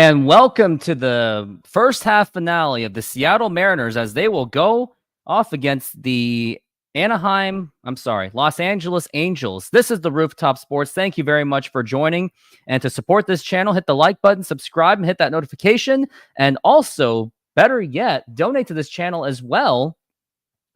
And welcome to the first half finale of the Seattle Mariners as they will go off against the Los Angeles Angels. This is the Rooftop Sports. Thank you very much for joining. And to support this channel, hit the like button, subscribe, and hit that notification. And also, better yet, donate to this channel as well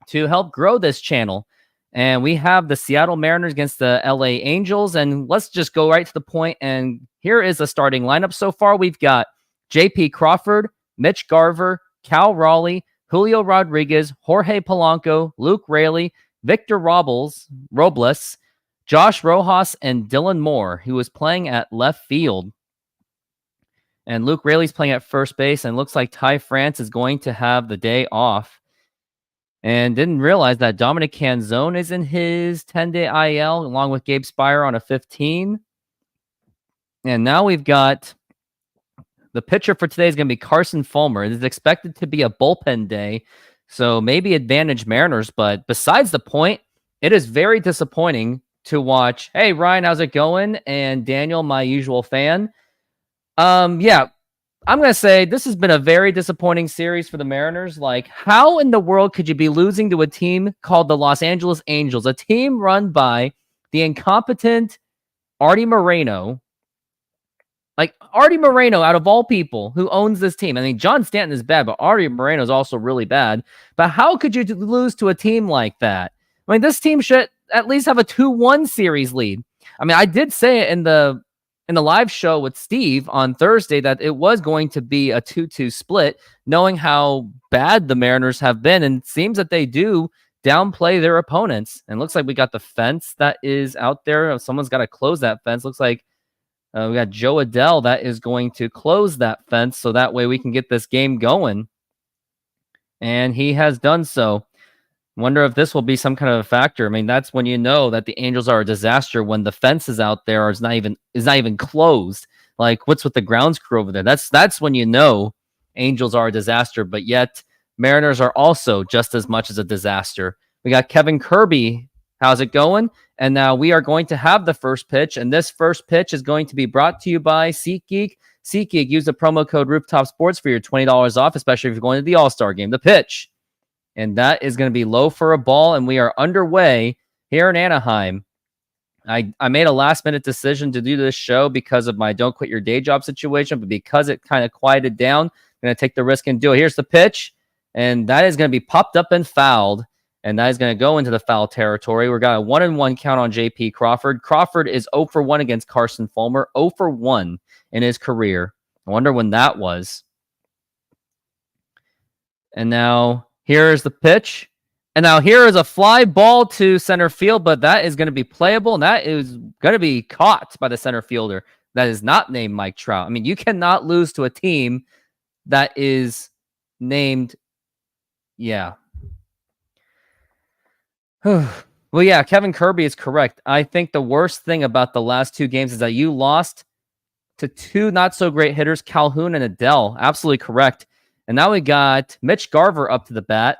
to help grow this channel. And we have the Seattle Mariners against the LA Angels. And let's just go right to the point. And here is the starting lineup so far. We've got J.P. Crawford, Mitch Garver, Cal Raleigh, Julio Rodriguez, Jorge Polanco, Luke Raley, Victor Robles, Josh Rojas, and Dylan Moore, who is playing at left field. And Luke Raley's playing at first base. And looks like Ty France is going to have the day off. And didn't realize that Dominic Canzone is in his 10-day IL, along with Gabe Spire on a 15. And now we've got the pitcher for today is going to be Carson Fulmer. It is expected to be a bullpen day, so maybe advantage Mariners. But besides the point, it is very disappointing to watch. Hey, Ryan, how's it going? And Daniel, my usual fan. Yeah. I'm going to say this has been a very disappointing series for the Mariners. Like, how in the world could you be losing to a team called the Los Angeles Angels, a team run by the incompetent Artie Moreno? Like, Artie Moreno, out of all people, who owns this team. I mean, John Stanton is bad, but Artie Moreno is also really bad. But how could you lose to a team like that? I mean, this team should at least have a 2-1 series lead. I mean, I did say it in the live show with Steve on Thursday that it was going to be a 2-2 split, knowing how bad the Mariners have been. And it seems that they do downplay their opponents. And looks like we got the fence that is out there. Someone's got to close that fence. Looks like we got Joe Adele that is going to close that fence so that way we can get this game going. And he has done so. Wonder if this will be some kind of a factor. I mean, that's when you know that the Angels are a disaster, when the fence is out there or is not even closed. Like, what's with the grounds crew over there? That's when you know Angels are a disaster. But yet Mariners are also just as much as a disaster. We got Kevin Kirby. How's it going? And now we are going to have the first pitch. And this first pitch is going to be brought to you by SeatGeek. SeatGeek, use the promo code Rooftop Sports for your $20 off, especially if you're going to the All-Star game. The pitch. And that is going to be low for a ball. And we are underway here in Anaheim. I made a last-minute decision to do this show because of my don't quit your day job situation. But because it kind of quieted down, I'm going to take the risk and do it. Here's the pitch. And that is going to be popped up and fouled. And that is going to go into the foul territory. We've got a 1-1 count on J.P. Crawford. Crawford is 0 for 1 against Carson Fulmer. 0 for 1 in his career. I wonder when that was. And now here is the pitch. And now here is a fly ball to center field, but that is going to be playable. And that is going to be caught by the center fielder that is not named Mike Trout. I mean, you cannot lose to a team that is named. Yeah. Well, yeah, Kevin Kirby is correct. I think the worst thing about the last two games is that you lost to two not-so-great hitters, Calhoun and Adele. Absolutely correct. And now we got Mitch Garver up to the bat.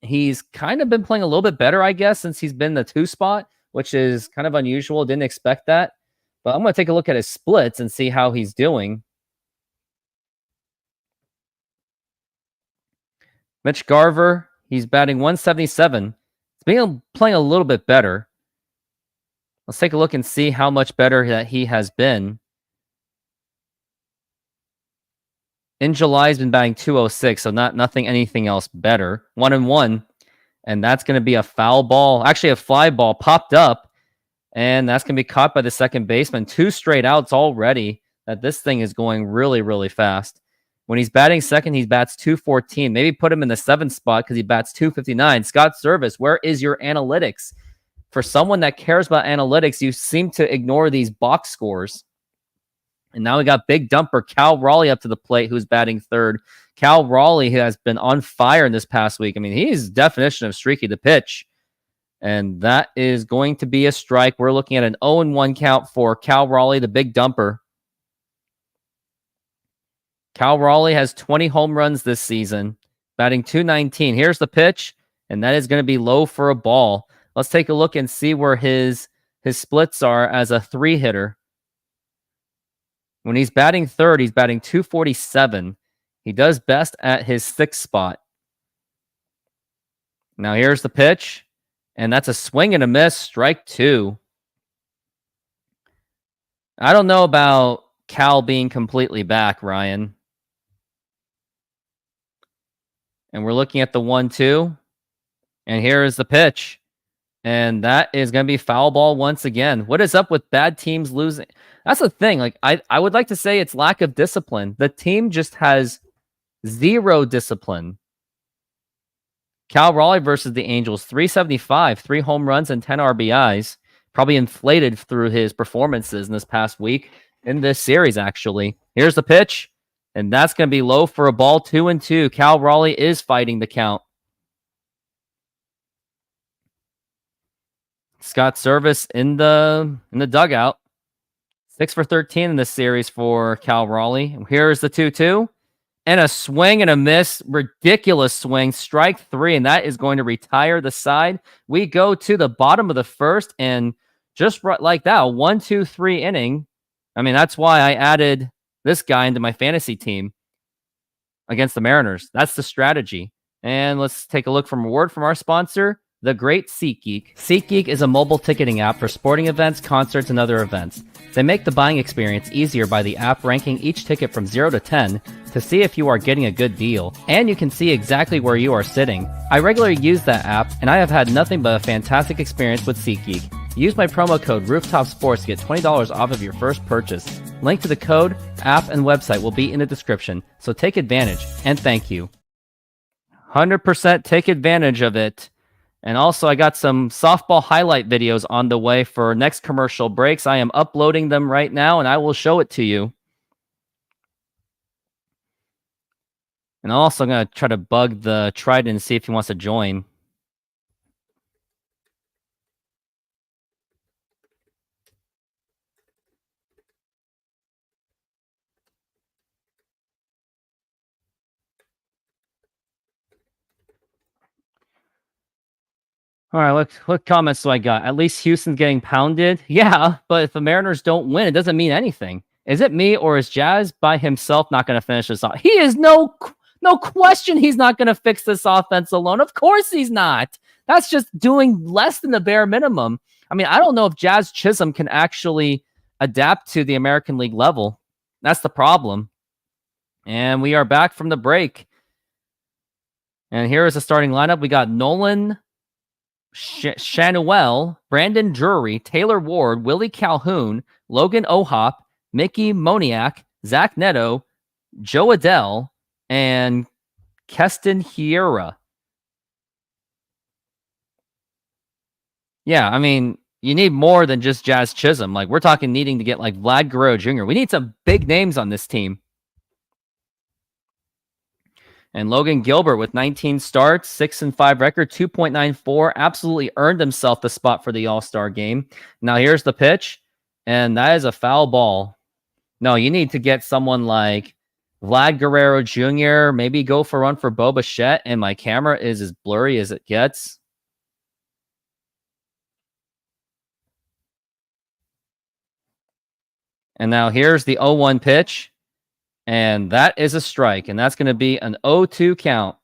He's kind of been playing a little bit better, I guess, since he's been the 2 spot, which is kind of unusual. Didn't expect that. But I'm going to take a look at his splits and see how he's doing. Mitch Garver, he's batting 177. Playing a little bit better. Let's take a look and see how much better that he has been. In July, he's been batting 206, so nothing anything else better. 1-1, and that's going to be a foul ball. Actually, a fly ball popped up, and that's going to be caught by the second baseman. 2 straight outs already. That this thing is going really, really fast. When he's batting second, he bats 214. Maybe put him in the 7th spot because he bats 259. Scott Service, where is your analytics? For someone that cares about analytics, you seem to ignore these box scores. And now we got big dumper Cal Raleigh up to the plate, who's batting 3rd. Cal Raleigh has been on fire in this past week. I mean, he's definition of streaky to pitch. And that is going to be a strike. We're looking at an 0-1 count for Cal Raleigh, the big dumper. Cal Raleigh has 20 home runs this season, batting 219. Here's the pitch, and that is going to be low for a ball. Let's take a look and see where his splits are as a 3-hitter. When he's batting third, he's batting 247. He does best at his sixth spot. Now here's the pitch, and that's a swing and a miss, strike two. I don't know about Cal being completely back, Ryan. And we're looking at the 1-2. And here is the pitch. And that is going to be foul ball once again. What is up with bad teams losing? That's the thing. Like I would like to say it's lack of discipline. The team just has zero discipline. Cal Raleigh versus the Angels, 375, 3 home runs and 10 RBIs. Probably inflated through his performances in this past week in this series, actually. Here's the pitch, and that's going to be low for a ball, 2-2. Cal Raleigh is fighting the count. Scott Service in the dugout. 6 for 13 in this series for Cal Raleigh. Here's the 2-2. And a swing and a miss. Ridiculous swing. Strike three, and that is going to retire the side. We go to the bottom of the first, and just like that, a 1-2-3 inning. I mean, that's why I added this guy into my fantasy team against the Mariners. That's the strategy. And let's take a look from a word from our sponsor, the great SeatGeek. SeatGeek is a mobile ticketing app for sporting events, concerts, and other events. They make the buying experience easier by the app ranking each ticket from 0 to 10 to see if you are getting a good deal, and you can see exactly where you are sitting. I regularly use that app, and I have had nothing but a fantastic experience with SeatGeek. Use my promo code RooftopSports to get $20 off of your first purchase. Link to the code, app, and website will be in the description, so take advantage, and thank you. 100% take advantage of it. And also, I got some softball highlight videos on the way for next commercial breaks. I am uploading them right now, and I will show it to you. And I'm also going to try to bug the Trident and see if he wants to join. All right, what comments do I got? At least Houston's getting pounded. Yeah, but if the Mariners don't win, it doesn't mean anything. Is it me, or is Jazz by himself not going to finish this off? He is no question he's not going to fix this offense alone. Of course he's not. That's just doing less than the bare minimum. I mean, I don't know if Jazz Chisholm can actually adapt to the American League level. That's the problem. And we are back from the break. And here is the starting lineup. We got Nolan Shanuel, Brandon Drury, Taylor Ward, Willie Calhoun, Logan Ohop, Mickey Moniak, Zach Neto, Joe Adell, and Keston Hiura. Yeah, I mean, you need more than just Jazz Chisholm. Like, we're talking needing to get like Vlad Guerrero Jr. We need some big names on this team. And Logan Gilbert with 19 starts, 6-5 record, 2.94, absolutely earned himself the spot for the All-Star game. Now here's the pitch, and that is a foul ball. No, you need to get someone like Vlad Guerrero Jr., maybe go for one for Bo Bichette, and my camera is as blurry as it gets. And now here's the 0-1 pitch. And that is a strike, and that's going to be an 0-2 count.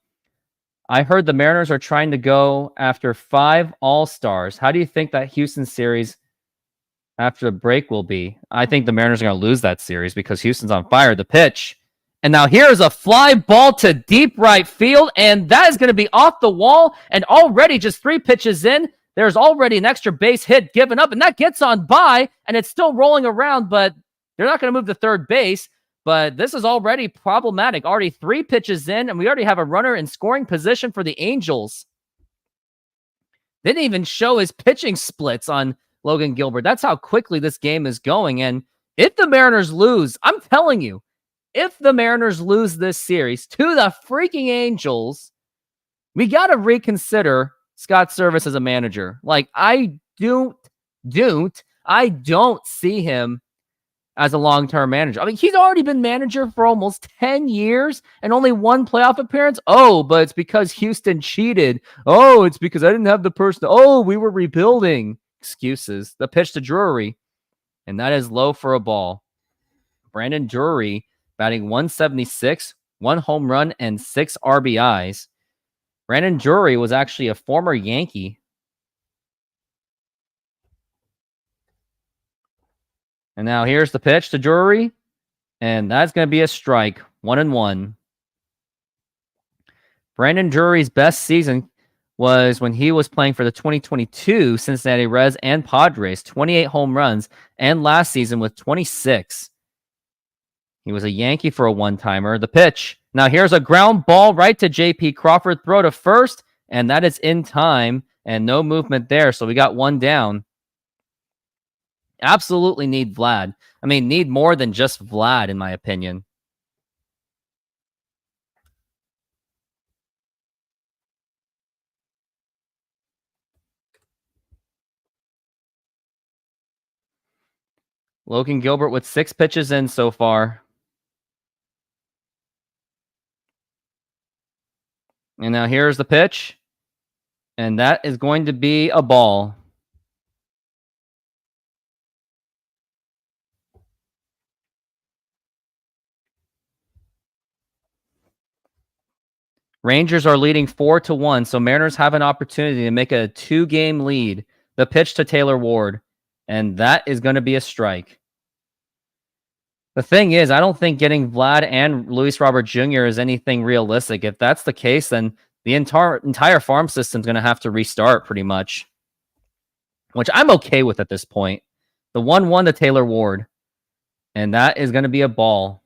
I heard the Mariners are trying to go after 5 All-Stars. How do you think that Houston series after the break will be? I think the Mariners are going to lose that series because Houston's on fire. The pitch. And now here's a fly ball to deep right field, and that is going to be off the wall. And already just 3 pitches in, there's already an extra base hit given up, and that gets on by, and it's still rolling around, but they're not going to move to third base. But this is already problematic. Already 3 pitches in, and we already have a runner in scoring position for the Angels. Didn't even show his pitching splits on Logan Gilbert. That's how quickly this game is going. And if the Mariners lose, I'm telling you, if the Mariners lose this series to the freaking Angels, we got to reconsider Scott Service as a manager. Like, I don't see him as a long-term manager. I mean, he's already been manager for almost 10 years and only 1 playoff appearance. Oh, but it's because Houston cheated. Oh, it's because I didn't have the person. Oh, we were rebuilding. Excuses. The pitch to Drury, and that is low for a ball. Brandon Drury batting 176, 1 home run, and 6 RBIs. Brandon Drury was actually a former Yankee. And now here's the pitch to Drury. And that's going to be a strike. 1-1. Brandon Drury's best season was when he was playing for the 2022 Cincinnati Reds and Padres. 28 home runs. And last season with 26. He was a Yankee for a one-timer. The pitch. Now here's a ground ball right to J.P. Crawford. Throw to first. And that is in time. And no movement there. So we got one down. Absolutely need Vlad. I mean, need more than just Vlad, in my opinion. Logan Gilbert with 6 pitches in so far. And now here's the pitch. And that is going to be a ball. Rangers are leading 4-1, so Mariners have an opportunity to make a 2-game lead. The pitch to Taylor Ward, and that is going to be a strike. The thing is, I don't think getting Vlad and Luis Robert Jr. is anything realistic. If that's the case, then the entire farm system is going to have to restart pretty much, which I'm okay with at this point. The 1-1 to Taylor Ward, and that is going to be a ball.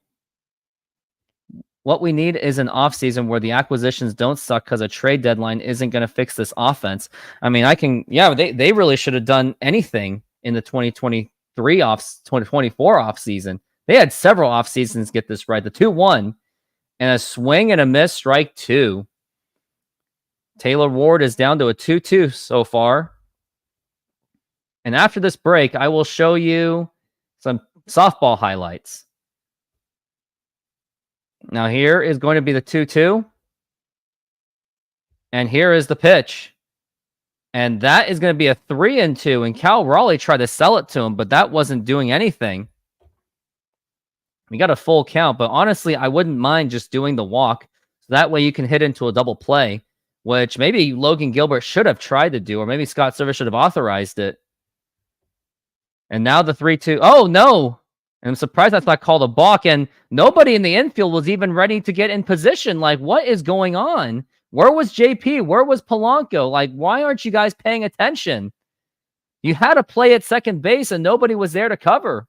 What we need is an offseason where the acquisitions don't suck because a trade deadline isn't going to fix this offense. I mean, they really should have done anything in the 2024 offseason. They had several off seasons get this right. The 2-1 and a swing and a miss, strike 2. Taylor Ward is down to a 2-2 so far. And after this break, I will show you some softball highlights. Now here is going to be the 2-2. And here is the pitch. And that is going to be a 3-2. And Cal Raleigh tried to sell it to him, but that wasn't doing anything. We got a full count, but honestly, I wouldn't mind just doing the walk. So that way you can hit into a double play, which maybe Logan Gilbert should have tried to do, or maybe Scott Servais should have authorized it. And now the 3-2. Oh, no. And I'm surprised that's not called a balk. And nobody in the infield was even ready to get in position. Like, what is going on? Where was JP? Where was Polanco? Like, why aren't you guys paying attention? You had a play at second base and nobody was there to cover.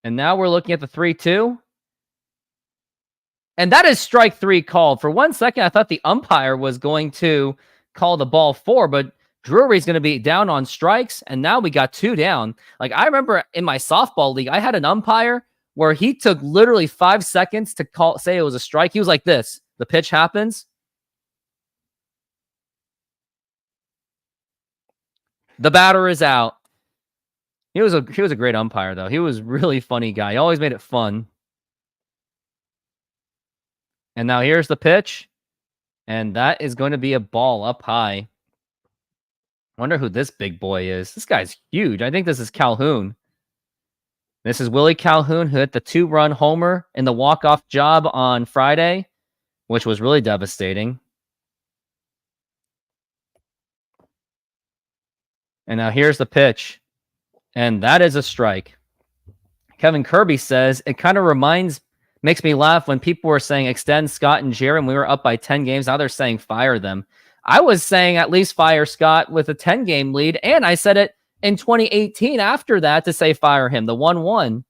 And now we're looking at the 3-2. And that is strike 3 called. For 1 second, I thought the umpire was going to call the ball 4, but Drury's going to be down on strikes, and now we got 2 down. Like, I remember in my softball league, I had an umpire where he took literally 5 seconds to say it was a strike. He was like this. The pitch happens. The batter is out. He was a great umpire, though. He was a really funny guy. He always made it fun. And now here's the pitch. And that is going to be a ball up high. Wonder who this big boy is. This guy's huge. I think this is Calhoun. This is Willie Calhoun, who hit the 2-run homer in the walk-off job on Friday, which was really devastating. And now here's the pitch. And that is a strike. Kevin Kirby says, it kind of makes me laugh when people were saying extend Scott and Jerry and we were up by 10 games. Now they're saying fire them. I was saying at least fire Scott with a 10-game lead, and I said it in 2018 after that to say fire him, the 1-1.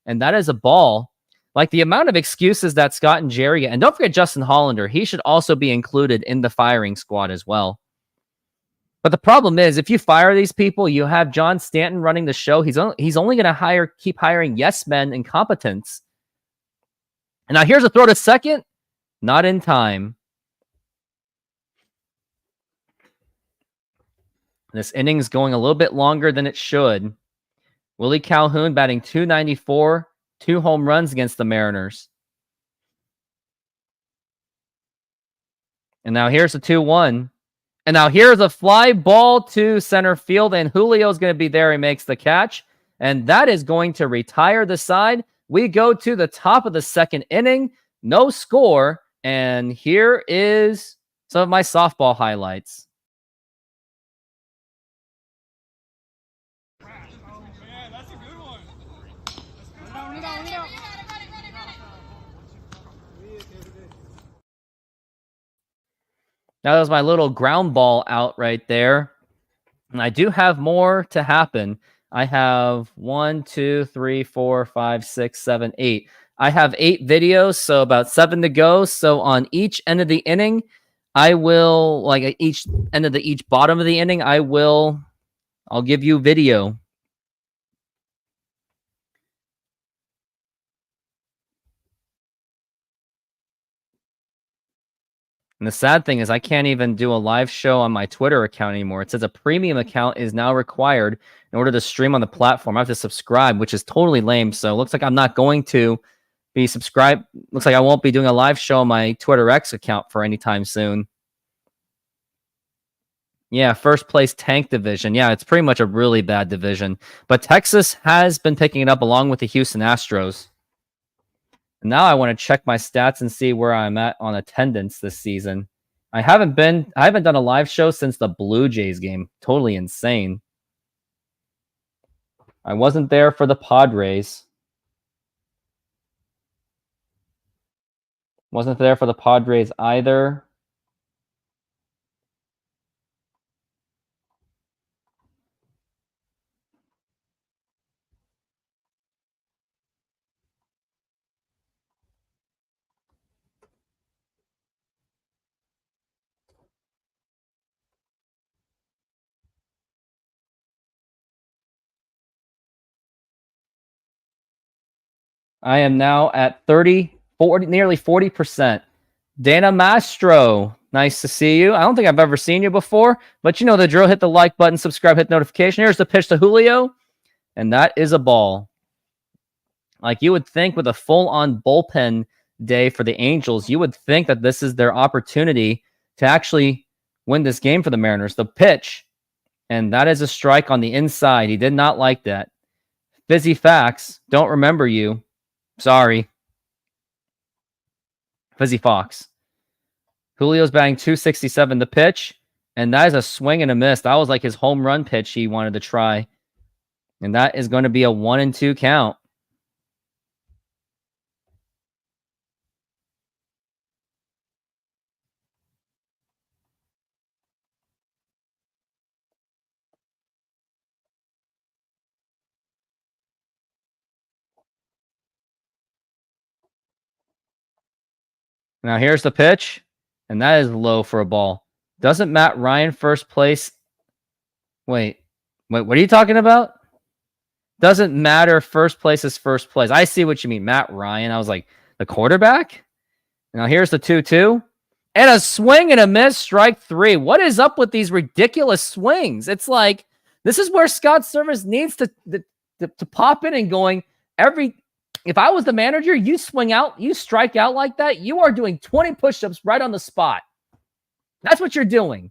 And that is a ball. Like, the amount of excuses that Scott and Jerry get, and don't forget Justin Hollander, he should also be included in the firing squad as well. But the problem is, if you fire these people, you have John Stanton running the show. He's only going to keep hiring yes men and incompetents. And now here's a throw to second. Not in time. This inning's going a little bit longer than it should. Willie Calhoun batting .294, 2 home runs against the Mariners. And now here's a 2-1. And now here's a fly ball to center field, and Julio's going to be there. He makes the catch. And that is going to retire the side. We go to the top of the second inning. No score. And here is some of my softball highlights. Now, that was my little ground ball out right there. And I do have more to happen. I have 1, 2, 3, 4, 5, 6, 7, 8. I have 8 videos, so about 7 to go. So on each end of the inning, I will, like at each end of each bottom of the inning, I'll give you video. And the sad thing is I can't even do a live show on my Twitter account anymore. It says a premium account is now required in order to stream on the platform. I have to subscribe, which is totally lame. So it looks like I'm not going to be subscribed. Looks like I won't be doing a live show on my Twitter X account for any time soon. Yeah, first place tank division. Yeah, it's pretty much a really bad division. But Texas has been picking it up along with the Houston Astros. Now I want to check my stats and see where I'm at on attendance this season. I haven't done a live show since the Blue Jays game. Totally insane. I wasn't there for the Padres. Wasn't there for the Padres either. I am now at 40, nearly 40%. Dana Mastro, nice to see you. I don't think I've ever seen you before, but you know the drill. Hit the like button, subscribe, hit notification. Here's the pitch to Julio, and that is a ball. Like you would think with a full-on bullpen day for the Angels, you would think that this is their opportunity to actually win this game for the Mariners. The pitch, and that is a strike on the inside. He did not like that. Fizzy Facts, don't remember you. Sorry. Fizzy Fox. Julio's batting 267 the pitch, and that is a swing and a miss. That was like his home run pitch he wanted to try. And that is going to be a 1-2 count. Now here's the pitch, and that is low for a ball. Doesn't Matt Ryan first place? Wait, what are you talking about? Doesn't matter. First place is first place. I see what you mean. Matt Ryan. I was like, the quarterback? Now here's the 2-2. And a swing and a miss, strike 3. What is up with these ridiculous swings? It's like, this is where Scott Service needs to pop in and going, if I was the manager, you swing out, you strike out like that, you are doing 20 push-ups right on the spot. That's what you're doing.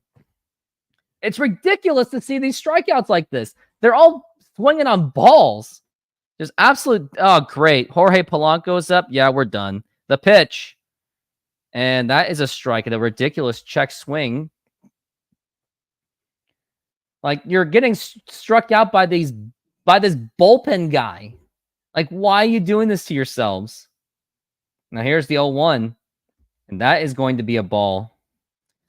It's ridiculous to see these strikeouts like this. They're all swinging on balls. Just absolute, oh, great. Jorge Polanco's up. Yeah, we're done. The pitch. And that is a strike and a ridiculous check swing. Like, you're getting struck out by this bullpen guy. Like, why are you doing this to yourselves? Now, here's the 0-1. And that is going to be a ball.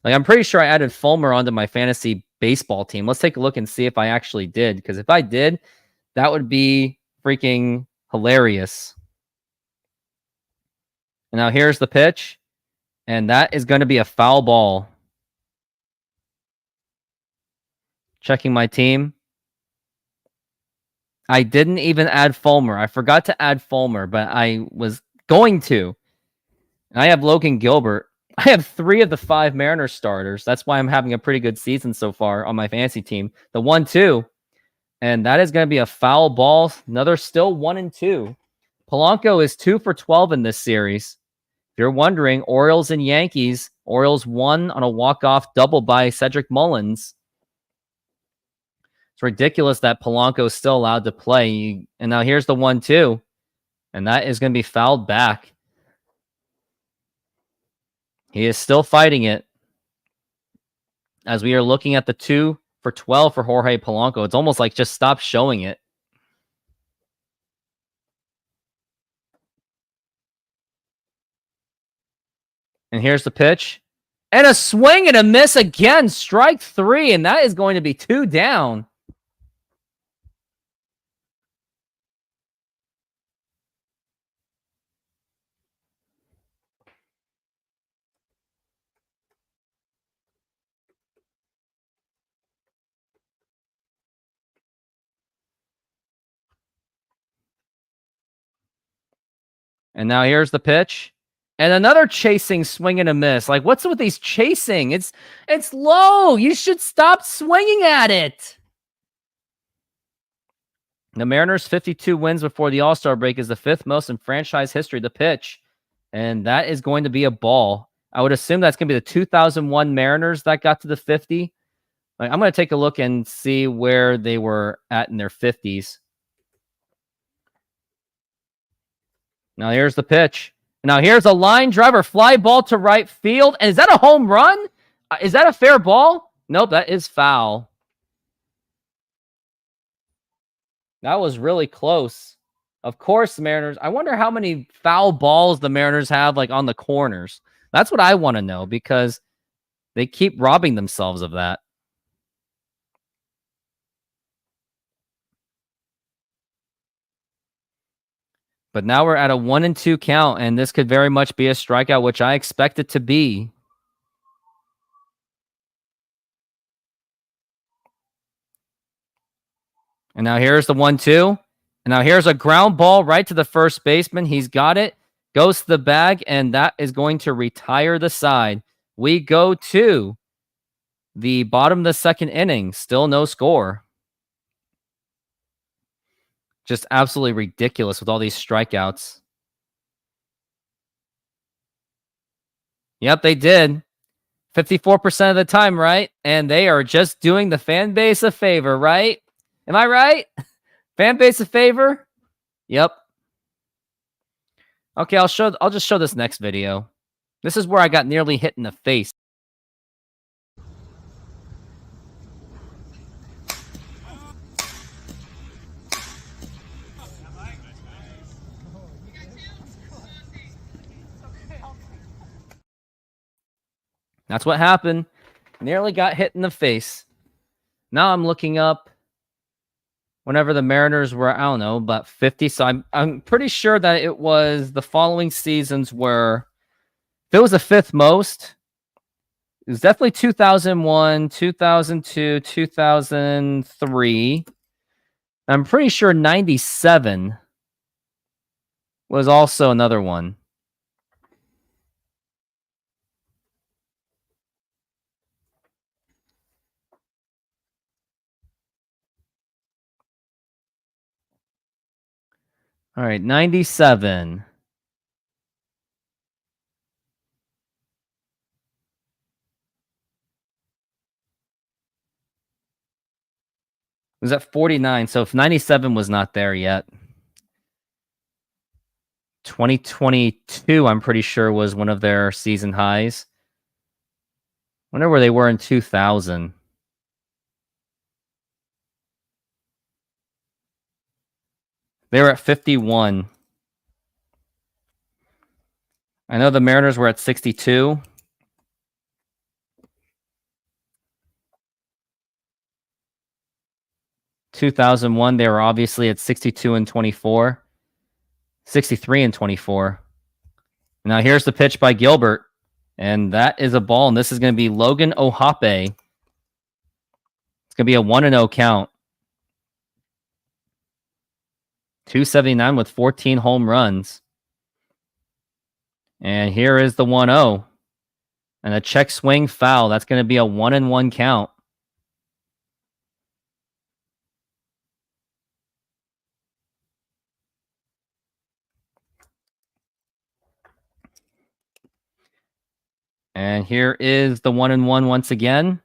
Like, I'm pretty sure I added Fulmer onto my fantasy baseball team. Let's take a look and see if I actually did. Because if I did, that would be freaking hilarious. And now here's the pitch. And that is going to be a foul ball. Checking my team. I didn't even add Fulmer. I forgot to add Fulmer, but I was going to. And I have Logan Gilbert. I have 3 of the 5 Mariners starters. That's why I'm having a pretty good season so far on my fantasy team. The 1-2. And that is going to be a foul ball. Another still 1-2. Polanco is 2 for 12 in this series. If you're wondering, Orioles and Yankees. Orioles won on a walk-off double by Cedric Mullins. It's ridiculous that Polanco is still allowed to play. And now here's the 1-2. And that is going to be fouled back. He is still fighting it. As we are looking at the 2 for 12 for Jorge Polanco. It's almost like just stop showing it. And here's the pitch. And a swing and a miss again. Strike 3. And that is going to be 2 down. And now here's the pitch. And another chasing swing and a miss. Like, what's with these chasing? It's low. You should stop swinging at it. The Mariners' 52 wins before the All-Star break is the 5th most in franchise history. The pitch. And that is going to be a ball. I would assume that's going to be the 2001 Mariners that got to the 50. Like, I'm going to take a look and see where they were at in their 50s. Now here's the pitch. Now here's a line driver, fly ball to right field. And is that a home run? Is that a fair ball? Nope, that is foul. That was really close. Of course, the Mariners. I wonder how many foul balls the Mariners have like on the corners. That's what I want to know because they keep robbing themselves of that. But now we're at a 1-2 count, and this could very much be a strikeout, which I expect it to be. And now here's the 1-2. And now here's a ground ball right to the first baseman. He's got it. Goes to the bag, and that is going to retire the side. We go to the bottom of the 2nd inning. Still no score. Just absolutely ridiculous with all these strikeouts. Yep, they did. 54% of the time, right? And they are just doing the fan base a favor, right? Am I right? Fan base a favor? Yep. Okay, I'll just show this next video. This is where I got nearly hit in the face. That's what happened. Nearly got hit in the face. Now I'm looking up whenever the Mariners were, I don't know, about 50. So I'm pretty sure that it was the following seasons where if it was the 5th most, it was definitely 2001, 2002, 2003. I'm pretty sure 97 was also another one. All right, 97. It was at 49. So if 97 was not there yet, 2022, I'm pretty sure, was one of their season highs. Wonder where they were in 2000. They were at 51. I know the Mariners were at 62. In 2001, they were obviously at 62 and 24. 63 and 24. Now here's the pitch by Gilbert. And that is a ball. And this is going to be Logan Ohape. It's going to be a 1-0 count. 279 with 14 home runs. And here is the 1-0. And a check swing foul. That's going to be a 1-1 count. And here is the 1-1 once again.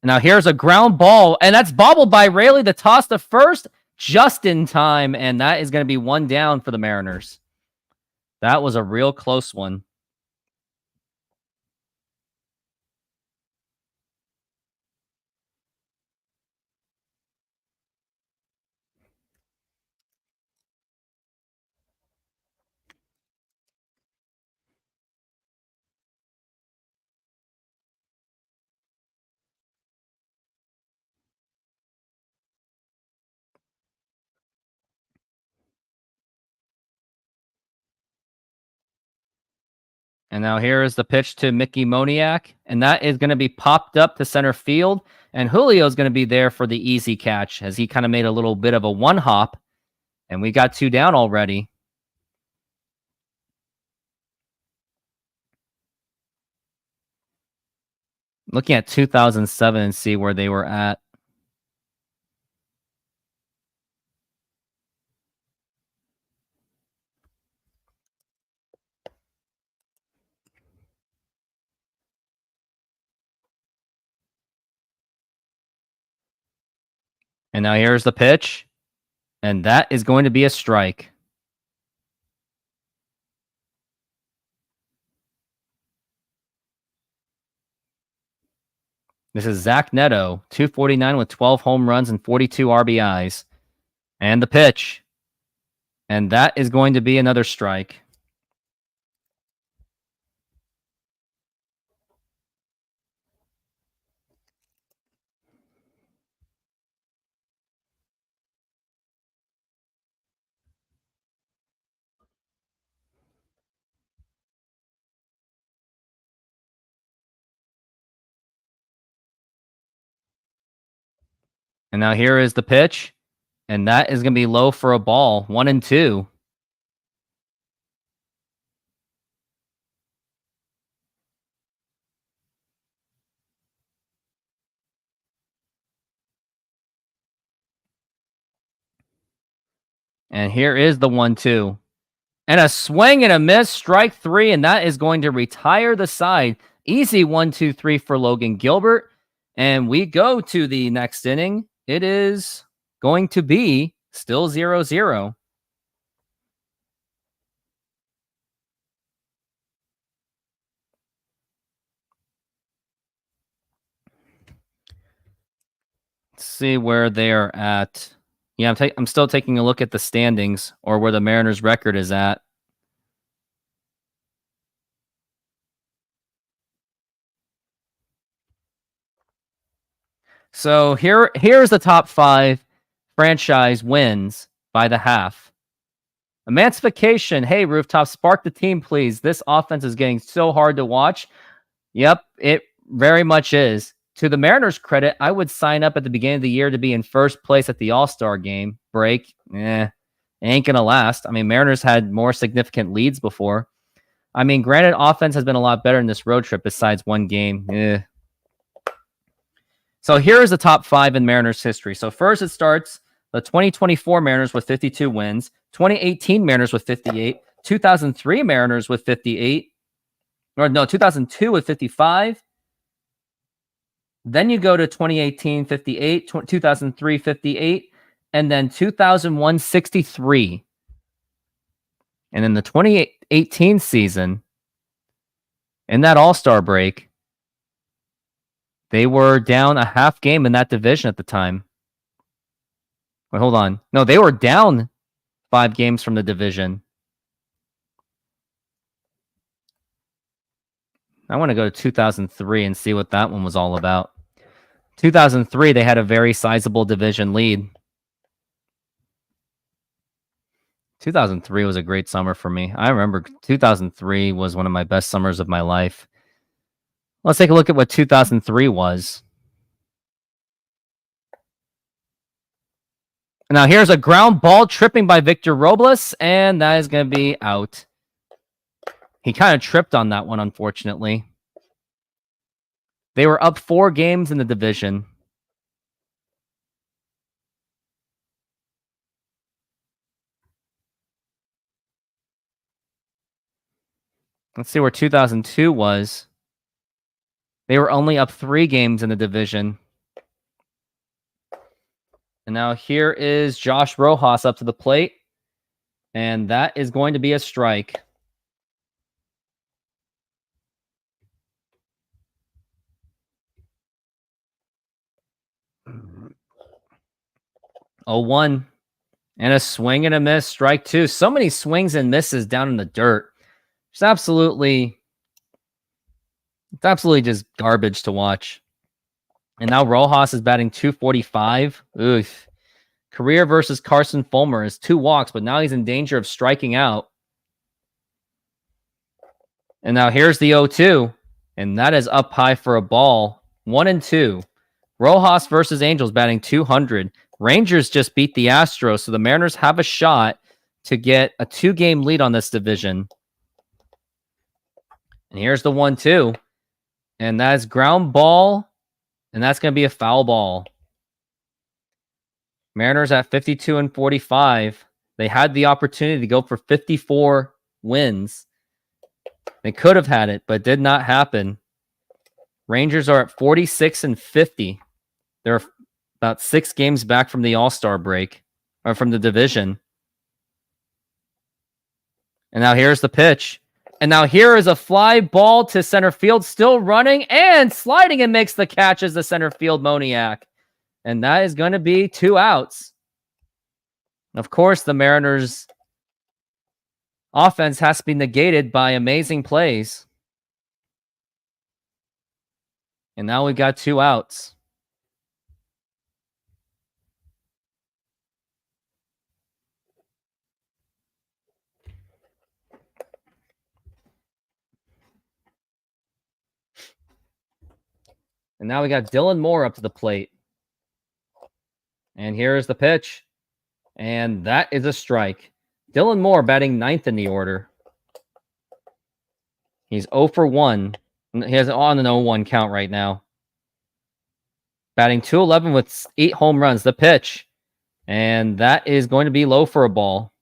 Now here's a ground ball, and that's bobbled by Rayleigh to toss the first just in time, and that is going to be one down for the Mariners. That was a real close one. And now here is the pitch to Mickey Moniak, and that is going to be popped up to center field. And Julio is going to be there for the easy catch as he kind of made a little bit of a one hop, and we got two down already. Looking at 2007 and see where they were at. And now here's the pitch, and that is going to be a strike. This is Zach Neto, 249 with 12 home runs and 42 RBIs. And the pitch. And that is going to be another strike. And now here is the pitch. And that is going to be low for a ball. 1-2. And here is the 1-2. And a swing and a miss, strike three, and that is going to retire the side. Easy 1-2-3 for Logan Gilbert. And we go to the next inning. It is going to be still 0-0. Let's see where they're at. Yeah, I'm still taking a look at the standings or where the Mariners' record is at. So here's the top 5 franchise wins by the half. Emancipation. Hey, Rooftop, spark the team, please. This offense is getting so hard to watch. Yep, it very much is. To the Mariners' credit, I would sign up at the beginning of the year to be in first place at the All-Star game. Break. Ain't going to last. I mean, Mariners had more significant leads before. I mean, granted, offense has been a lot better in this road trip besides one game. So here is the top 5 in Mariners history. So first it starts the 2024 Mariners with 52 wins, 2018 Mariners with 58, 2003 Mariners with 58, or no, 2002 with 55. Then you go to 2018, 58, 2003, 58, and then 2001, 63. And in the 2018 season, in that All-Star break, they were down a half game in that division at the time. Wait, hold on. No, they were down 5 games from the division. I want to go to 2003 and see what that one was all about. 2003, they had a very sizable division lead. 2003 was a great summer for me. I remember 2003 was one of my best summers of my life. Let's take a look at what 2003 was. Now here's a ground ball tripping by Victor Robles, and that is going to be out. He kind of tripped on that one, unfortunately. They were up 4 games in the division. Let's see where 2002 was. They were only up 3 games in the division. And now here is Josh Rojas up to the plate. And that is going to be a strike. Oh, 1. And a swing and a miss, strike 2. So many swings and misses down in the dirt. It's absolutely just garbage to watch. And now Rojas is batting 245. Oof. Career versus Carson Fulmer is 2 walks, but now he's in danger of striking out. And now here's the 0-2. And that is up high for a ball. 1-2. Rojas versus Angels batting 200. Rangers just beat the Astros, so the Mariners have a shot to get a 2-game lead on this division. And here's the 1-2. And that's ground ball. And that's going to be a foul ball. Mariners at 52-45. They had the opportunity to go for 54 wins. They could have had it, but did not happen. Rangers are at 46-50. They're about 6 games back from the All-Star break, or from the division. And now here's the pitch. And now here is a fly ball to center field, still running and sliding, and makes the catch as the center field Moniak. And that is going to be 2 outs. Of course, the Mariners' offense has to be negated by amazing plays. And now we've got 2 outs. And now we got Dylan Moore up to the plate. And here is the pitch. And that is a strike. Dylan Moore batting 9th in the order. He's 0 for 1. He has on an 0-1 count right now. Batting 211 with 8 home runs. The pitch. And that is going to be low for a ball.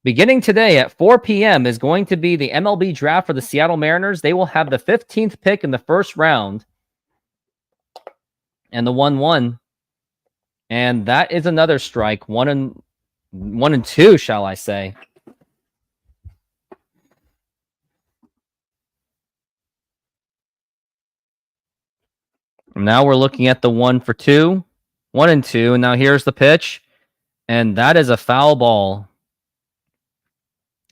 Beginning today at 4 p.m. is going to be the MLB draft for the Seattle Mariners. They will have the 15th pick in the first round. And the 1-1. And that is another strike. 1-2, shall I say. And now we're looking at the 1-2. 1-2. And now here's the pitch. And that is a foul ball.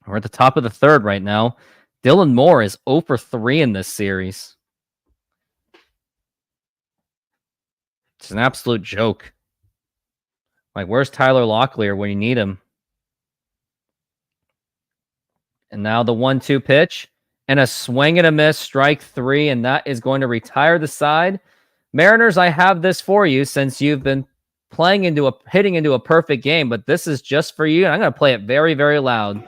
We're at the top of the 3rd right now. Dylan Moore is 0 for 3 in this series. It's an absolute joke. Like, where's Tyler Locklear when you need him? And now the 1-2 pitch. And a swing and a miss, strike 3. And that is going to retire the side. Mariners, I have this for you since you've been hitting into a perfect game. But this is just for you. And I'm going to play it very, very loud.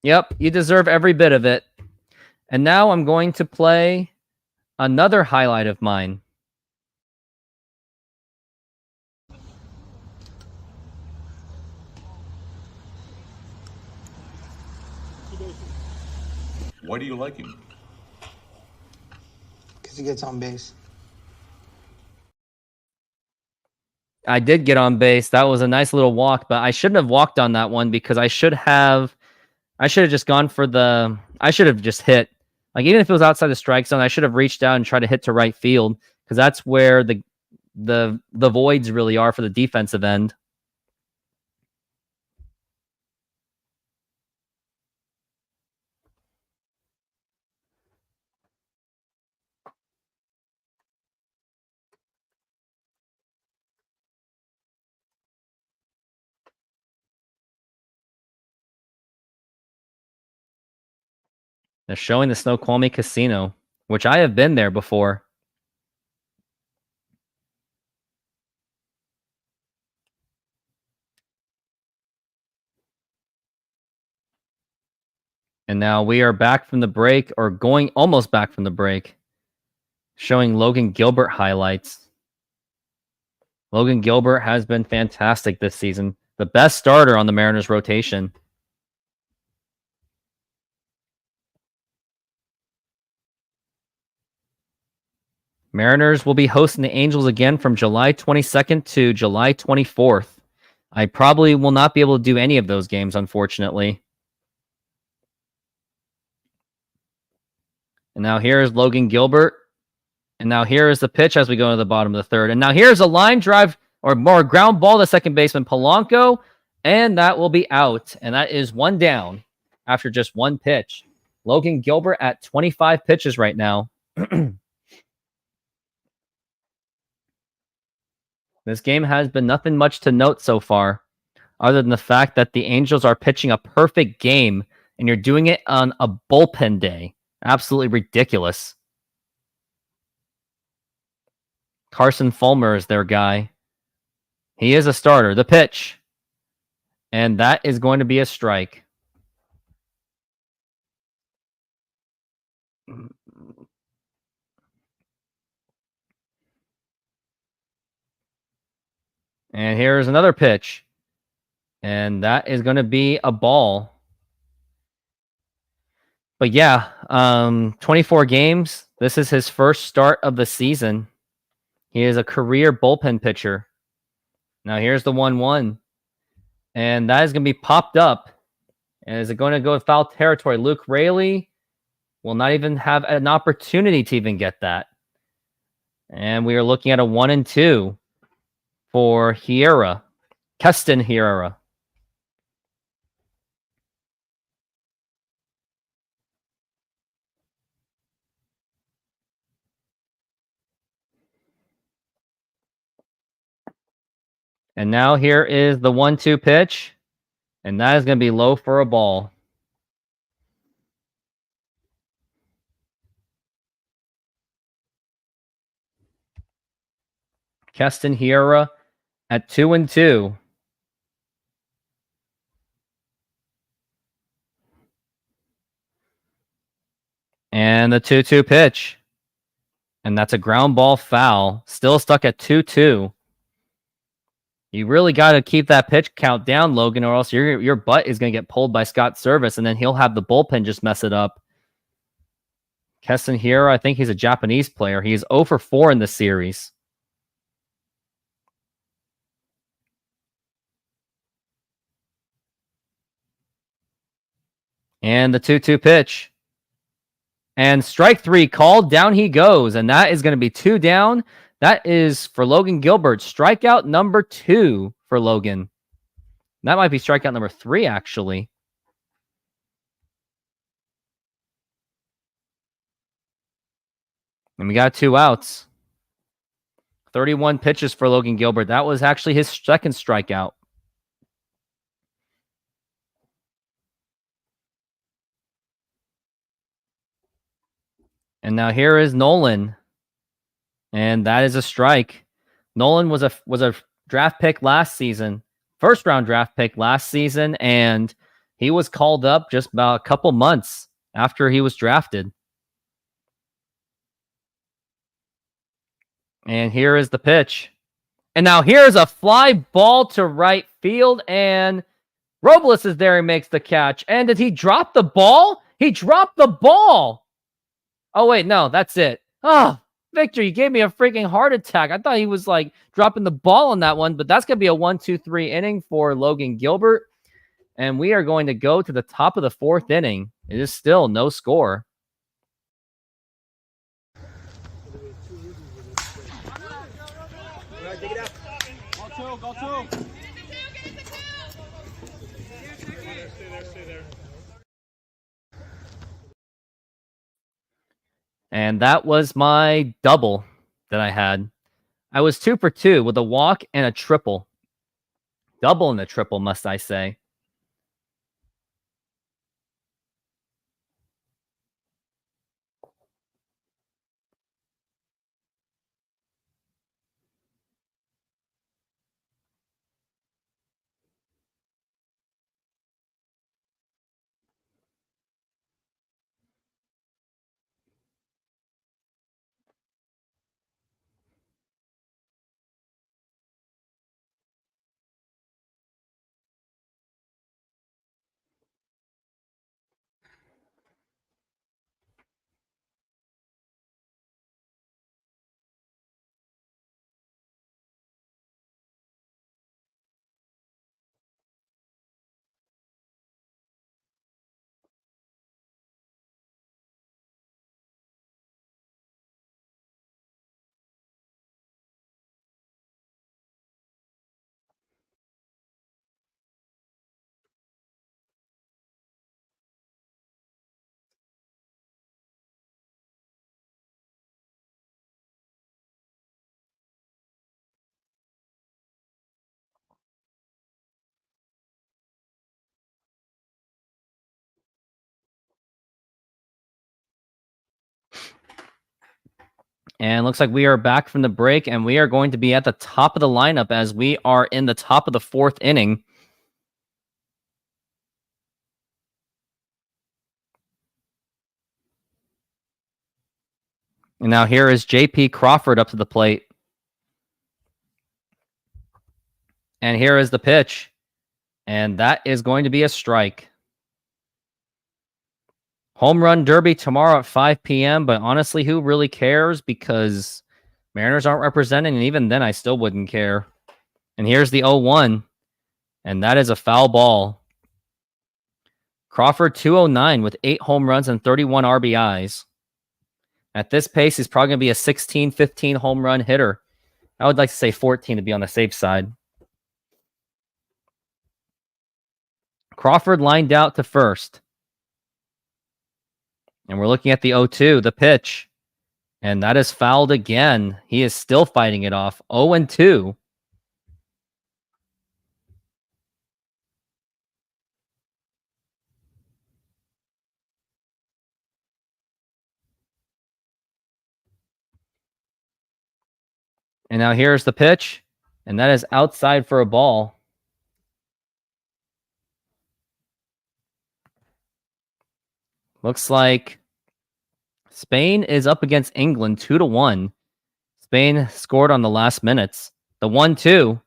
Yep, you deserve every bit of it. And now I'm going to play another highlight of mine. Why do you like him? Because he gets on base. I did get on base. That was a nice little walk, but I shouldn't have walked on that one because I should have just gone for I should have just hit. Like, even if it was outside the strike zone, I should have reached out and tried to hit to right field because that's where the voids really are for the defensive end. They're showing the Snoqualmie Casino, which I have been there before. And now we are back from the break, or going almost back from the break, showing Logan Gilbert highlights. Logan Gilbert has been fantastic this season. The best starter on the Mariners rotation. Mariners will be hosting the Angels again from July 22nd to July 24th. I probably will not be able to do any of those games, unfortunately. And now here's Logan Gilbert. And now here is the pitch as we go to the bottom of the third. And now here's a line drive or more ground ball to second baseman Polanco. And that will be out. And that is one down after just one pitch. Logan Gilbert at 25 pitches right now. This game has been nothing much to note so far, other than the fact that the Angels are pitching a perfect game, and you're doing it on a bullpen day. Absolutely ridiculous. Carson Fulmer is their guy. He is a starter. The pitch. And that is going to be a strike. And here's another pitch. And that is going to be a ball. But yeah, 24 games. This is his first start of the season. He is a career bullpen pitcher. Now here's the 1-1. And that is going to be popped up. And is it going to go to foul territory? Luke Raley will not even have an opportunity to even get that. And we are looking at a 1-2 for Hiera. Keston Hiera. And now here is the 1-2 pitch. And that is going to be low for a ball. Keston Hiera at 2-2. And the 2-2 pitch. And that's a ground ball foul. Still stuck at 2-2. You really got to keep that pitch count down, Logan, or else your butt is going to get pulled by Scott Service, and then he'll have the bullpen just mess it up. Keston Hiera, I think he's a Japanese player. He's 0 for 4 in the series. And the 2-2 pitch. And strike 3 called. Down he goes. And that is going to be 2 down. That is for Logan Gilbert. Strikeout number 2 for Logan. That might be strikeout number 3, actually. And we got 2 outs. 31 pitches for Logan Gilbert. That was actually his second strikeout. And now here is Nolan. And that is a strike. Nolan was a draft pick last season. First round draft pick last season, and he was called up just about a couple months after he was drafted. And here is the pitch. And now here's a fly ball to right field, and Robles is there. He makes the catch. And did he drop the ball? He dropped the ball. Oh, wait, no, that's it. Oh, Victor, you gave me a freaking heart attack. I thought he was like dropping the ball on that one, but that's going to be a 1-2-3 inning for Logan Gilbert. And we are going to go to the top of the 4th inning. It is still no score. And that was my double that I had. I was 2 for 2 with a walk and a triple. Double and a triple, must I say. And looks like we are back from the break, and we are going to be at the top of the lineup as we are in the top of the 4th inning. And now here is J.P. Crawford up to the plate. And here is the pitch. And that is going to be a strike. Home run derby tomorrow at 5 p.m. But honestly, who really cares? Because Mariners aren't representing, and even then, I still wouldn't care. And here's the 0-1. And that is a foul ball. Crawford 209 with 8 home runs and 31 RBIs. At this pace, he's probably going to be a 16, 15 home run hitter. I would like to say 14 to be on the safe side. Crawford lined out to first. And we're looking at the 0-2, the pitch. And that is fouled again. He is still fighting it off. 0-2. And now here's the pitch. And that is outside for a ball. Looks like Spain is up against England 2-1. Spain scored on the last minutes. The 1-2.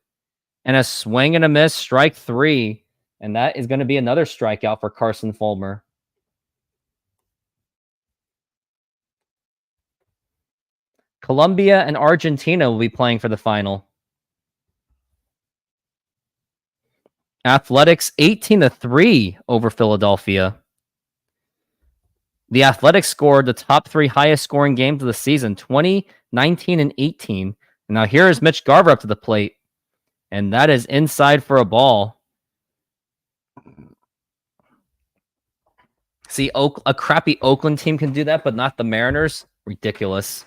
And a swing and a miss, strike 3. And that is going to be another strikeout for Carson Fulmer. Colombia and Argentina will be playing for the final. Athletics 18-3 over Philadelphia. The Athletics scored the top 3 highest scoring games of the season, 20, 19, and 18. And now here is Mitch Garver up to the plate. And that is inside for a ball. See, a crappy Oakland team can do that, but not the Mariners. Ridiculous.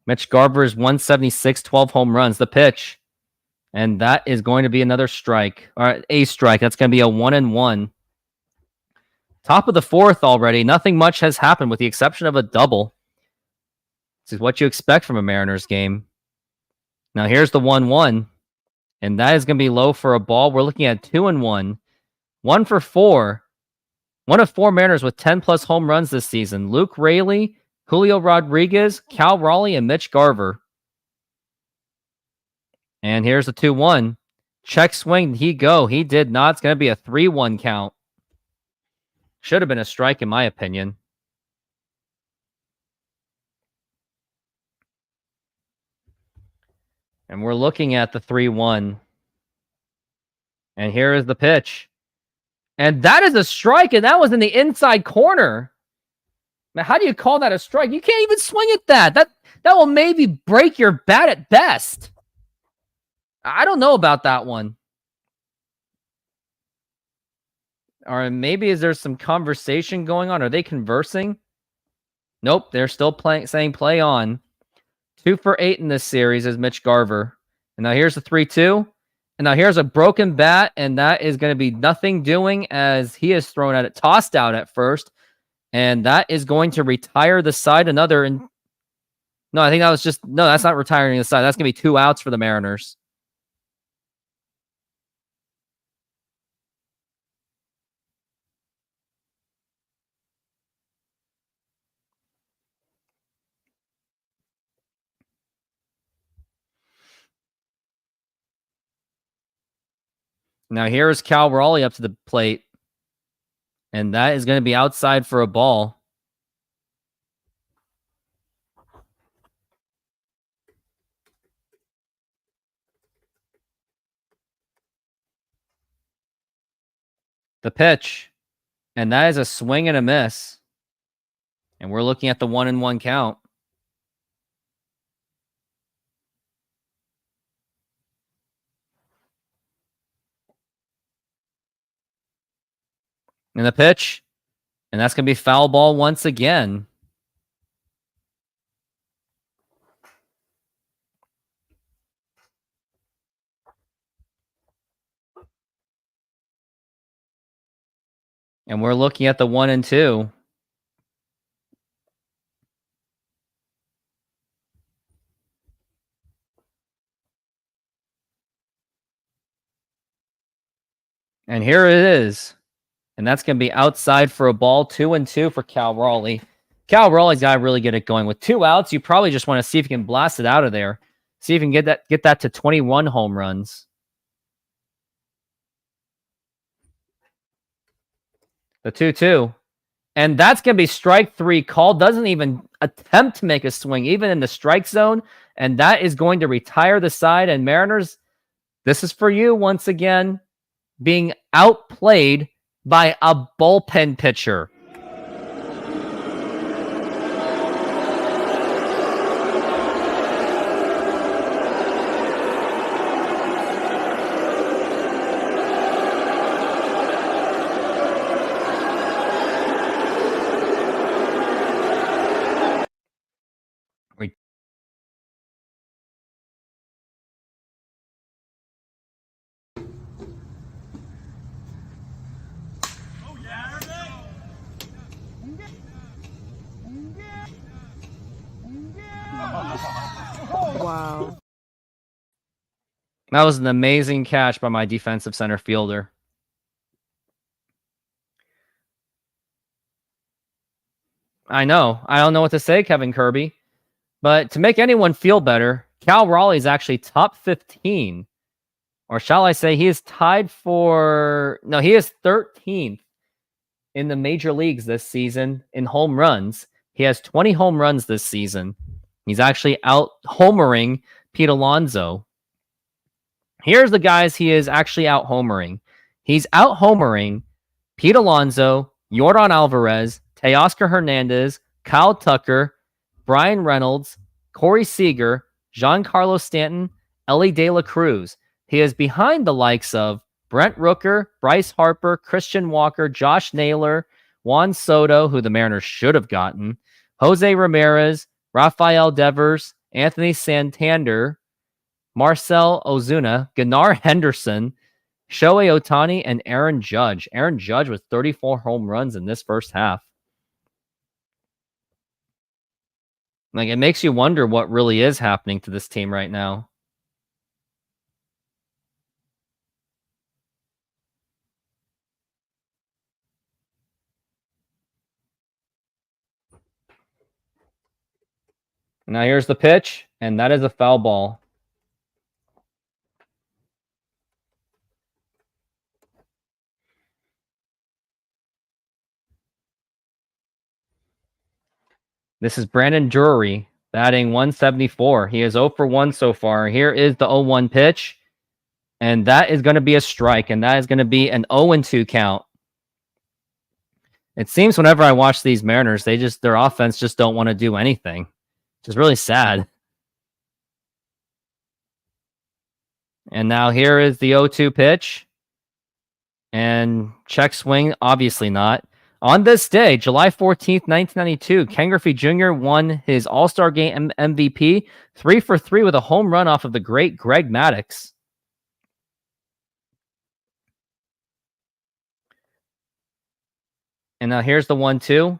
Mitch Garver is 176, 12 home runs. The pitch. And that is going to be another strike. Or a strike. That's going to be a 1-1. Top of the 4th already. Nothing much has happened with the exception of a double. This is what you expect from a Mariners game. Now here's the 1-1. And that is going to be low for a ball. We're looking at 2-1. 1 for 4. One of 4 Mariners with 10-plus home runs this season. Luke Raley, Julio Rodriguez, Cal Raleigh, and Mitch Garver. And here's the 2-1. Check swing. He did not. It's going to be a 3-1 count. Should have been a strike, in my opinion. And we're looking at the 3-1. And here is the pitch. And that is a strike, and that was in the inside corner. Now, how do you call that a strike? You can't even swing at that. That will maybe break your bat at best. I don't know about that one. Or maybe is there some conversation going on? Are they conversing? Nope, they're still saying play on. 2 for 8 in this series is Mitch Garver. And now here's the 3-2. And now here's a broken bat, and that is going to be nothing doing as he is thrown at it, tossed out at first. And that is going to retire the side. No, I think that was just, no, that's not retiring the side. That's going to be 2 outs for the Mariners. Now here's Cal Raleigh up to the plate. And that is going to be outside for a ball. The pitch. And that is a swing and a miss. And we're looking at the 1-1 count. And the pitch. And that's going to be foul ball once again. And we're looking at the 1-2. And here it is. And that's going to be outside for a ball. 2-2 for Cal Raleigh. Cal Raleigh's got to really get it going. With 2 outs, you probably just want to see if you can blast it out of there. See if you can get that to 21 home runs. The 2-2. And that's going to be strike 3 called. Doesn't even attempt to make a swing, even in the strike zone. And that is going to retire the side. And Mariners, this is for you once again, being outplayed by a bullpen pitcher. Wow. That was an amazing catch by my defensive center fielder. I know. I don't know what to say, Kevin Kirby. But to make anyone feel better, Cal Raleigh is actually top 15. Or shall I say he is tied for... No, he is 13th in the major leagues this season in home runs. He has 20 home runs this season. He's actually out homering Pete Alonso. Here's the guys he is actually out homering. He's out homering Pete Alonso, Yordan Alvarez, Teoscar Hernandez, Kyle Tucker, Brian Reynolds, Corey Seager, Giancarlo Stanton, Ellie De La Cruz. He is behind the likes of Brent Rooker, Bryce Harper, Christian Walker, Josh Naylor, Juan Soto, who the Mariners should have gotten, Jose Ramirez, Rafael Devers, Anthony Santander, Marcel Ozuna, Gunnar Henderson, Shohei Ohtani, and Aaron Judge. Aaron Judge with 34 home runs in this first half. Like, it makes you wonder what really is happening to this team right now. Now here's the pitch, and that is a foul ball. This is Brandon Drury batting 174. He is 0 for 1 so far. Here is the 0-1 pitch, and that is going to be a strike, and that is going to be an 0-2 count. It seems whenever I watch these Mariners, their offense just don't want to do anything. Which is really sad. And now here is the 0-2 pitch. And check swing, obviously not. On this day, July 14th, 1992, Ken Griffey Jr. won his All-Star Game MVP, 3 for 3 with a home run off of the great Greg Maddux. And now here's the 1-2.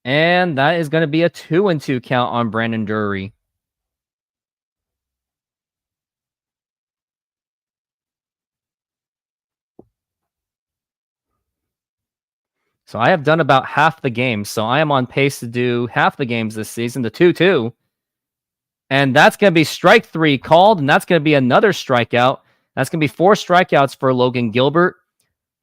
And that is going to be a 2-2 count on Brandon Drury. So I have done about half the games. So I am on pace to do half the games this season, the 2-2. And that's going to be strike 3 called, and that's going to be another strikeout. That's going to be 4 strikeouts for Logan Gilbert.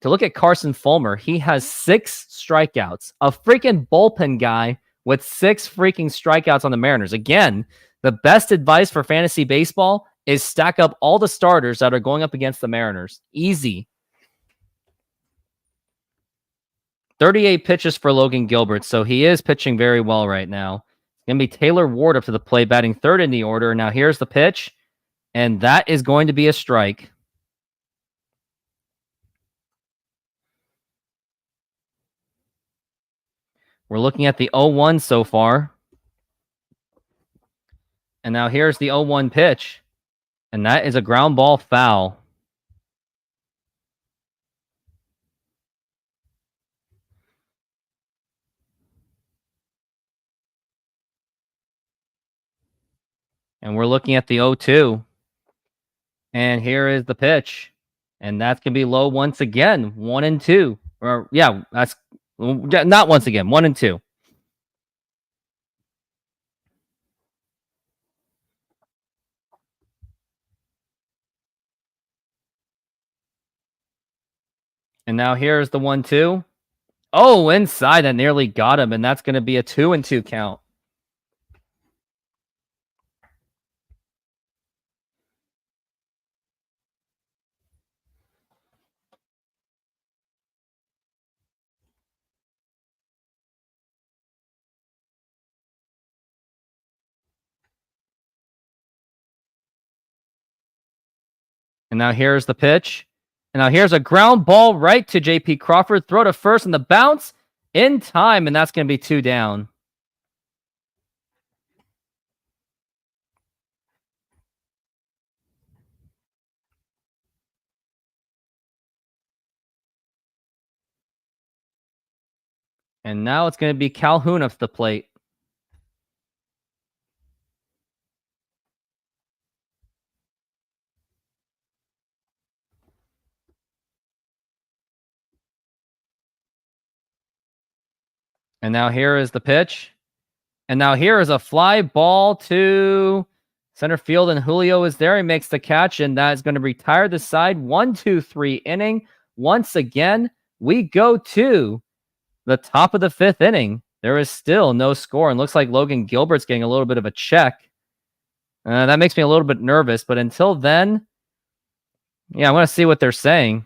To look at Carson Fulmer, he has 6 strikeouts. A freaking bullpen guy with 6 freaking strikeouts on the Mariners. Again, the best advice for fantasy baseball is stack up all the starters that are going up against the Mariners. Easy. 38 pitches for Logan Gilbert, so he is pitching very well right now. It's going to be Taylor Ward up to the plate, batting 3rd in the order. Now here's the pitch, and that is going to be a strike. We're looking at the 0-1 so far. And now here's the 0-1 pitch. And that is a ground ball foul. And we're looking at the 0-2. And here is the pitch. And that's going to be low once again. 1-2. Or, yeah, that's not once again. 1-2. And now here's the 1-2. Oh, inside. That nearly got him. And that's going to be a 2-2 count. And now here's the pitch. And now here's a ground ball right to JP Crawford. Throw to first and the bounce in time. And that's going to be 2 down. And now it's going to be Calhoun up the plate. And now here is the pitch. And now here is a fly ball to center field, and Julio is there. He makes the catch, and that is going to retire the side. 1-2-3 inning. Once again, we go to the top of the 5th inning. There is still no score, and looks like Logan Gilbert's getting a little bit of a check. That makes me a little bit nervous, but until then, yeah, I want to see what they're saying.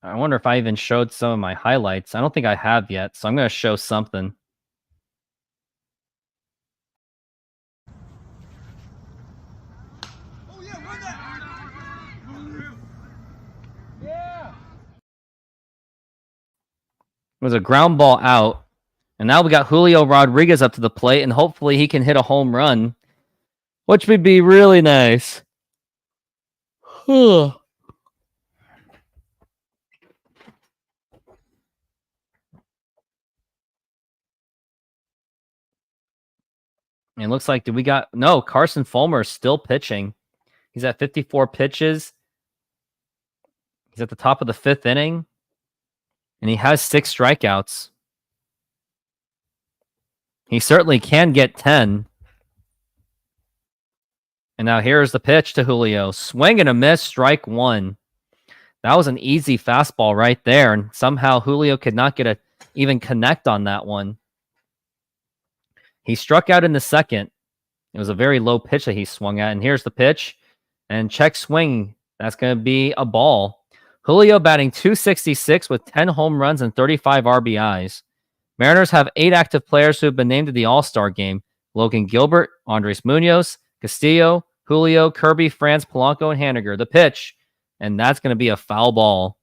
I wonder if I even showed some of my highlights. I don't think I have yet, so I'm going to show something. It was a ground ball out. And now we got Julio Rodriguez up to the plate, and hopefully he can hit a home run, which would be really nice. It looks like no, Carson Fulmer is still pitching. He's at 54 pitches. He's at the top of the 5th inning, and he has 6 strikeouts. He certainly can get 10. And now here's the pitch to Julio. Swing and a miss, strike 1. That was an easy fastball right there, and somehow Julio could not get even connect on that one. He struck out in the second. It was a very low pitch that he swung at, and here's the pitch. And check swing. That's going to be a ball. Julio batting .266 with 10 home runs and 35 RBIs. Mariners have 8 active players who have been named to the All-Star game. Logan Gilbert, Andres Munoz, Castillo, Julio, Kirby, France, Polanco, and Haniger. The pitch. And that's going to be a foul ball.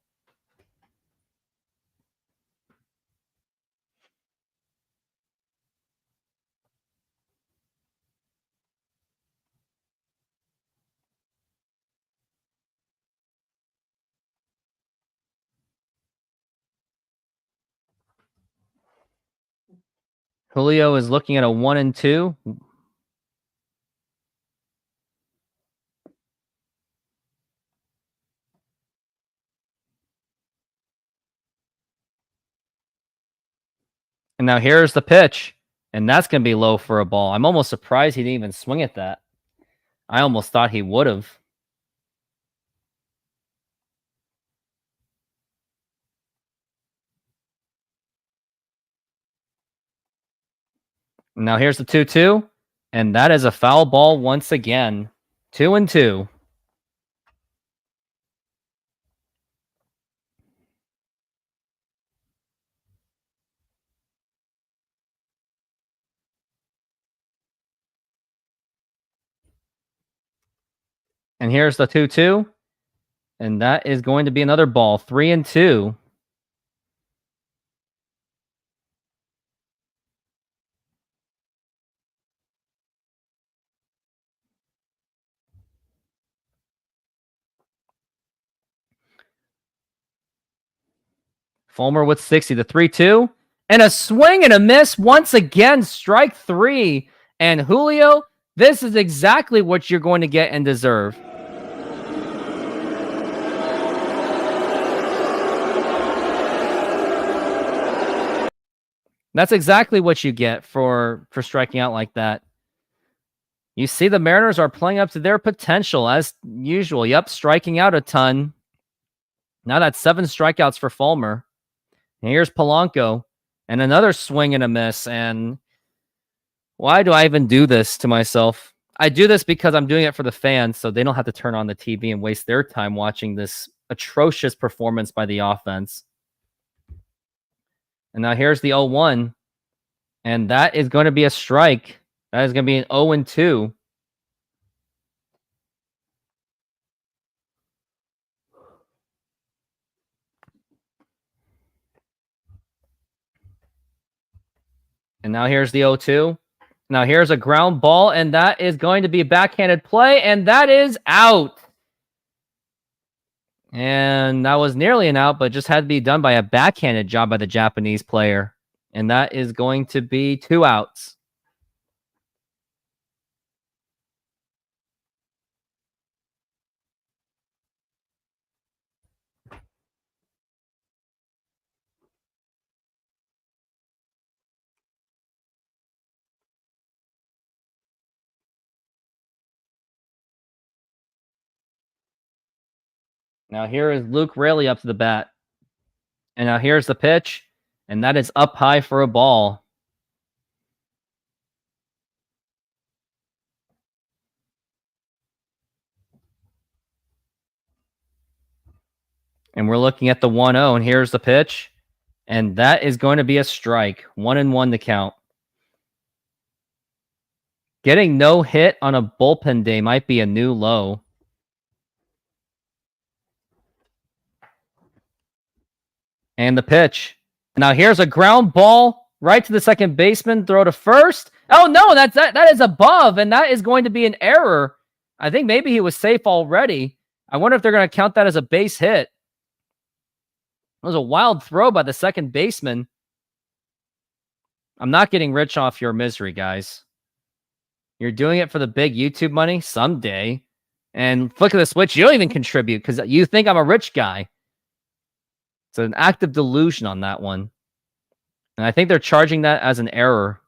Julio is looking at a 1-2. And now here's the pitch. And that's going to be low for a ball. I'm almost surprised he didn't even swing at that. I almost thought he would have. Now here's the 2-2. And that is a foul ball once again. 2-2. And here's the 2-2. And that is going to be another ball. 3-2. Fulmer with 60. The 3-2. And a swing and a miss once again. Strike 3. And Julio, this is exactly what you're going to get and deserve. That's exactly what you get for striking out like that. You see the Mariners are playing up to their potential as usual. Yep, striking out a ton. Now that's 7 strikeouts for Fulmer. And here's Polanco. And another swing and a miss. And why do I even do this to myself? I do this because I'm doing it for the fans so they don't have to turn on the TV and waste their time watching this atrocious performance by the offense. And now here's the 0-1. And that is going to be a strike. That is going to be an 0-2. And now here's the 0-2. Now here's a ground ball, and that is going to be a backhanded play, and that is out. And that was nearly an out, but just had to be done by a backhanded job by the Japanese player. And that is going to be 2 outs. Now here is Luke Raley up to the bat. And now here's the pitch, and that is up high for a ball. And we're looking at the 1-0, and here's the pitch. And that is going to be a strike. 1-1 to count. Getting no hit on a bullpen day might be a new low. And the pitch. Now here's a ground ball right to the second baseman. Throw to first. Oh no, that is above, and that is going to be an error. I think maybe he was safe already. I wonder if they're going to count that as a base hit. It was a wild throw by the second baseman. I'm not getting rich off your misery, guys. You're doing it for the big YouTube money someday. And flick of the switch, you don't even contribute because you think I'm a rich guy. It's an active delusion on that one. And I think they're charging that as an error.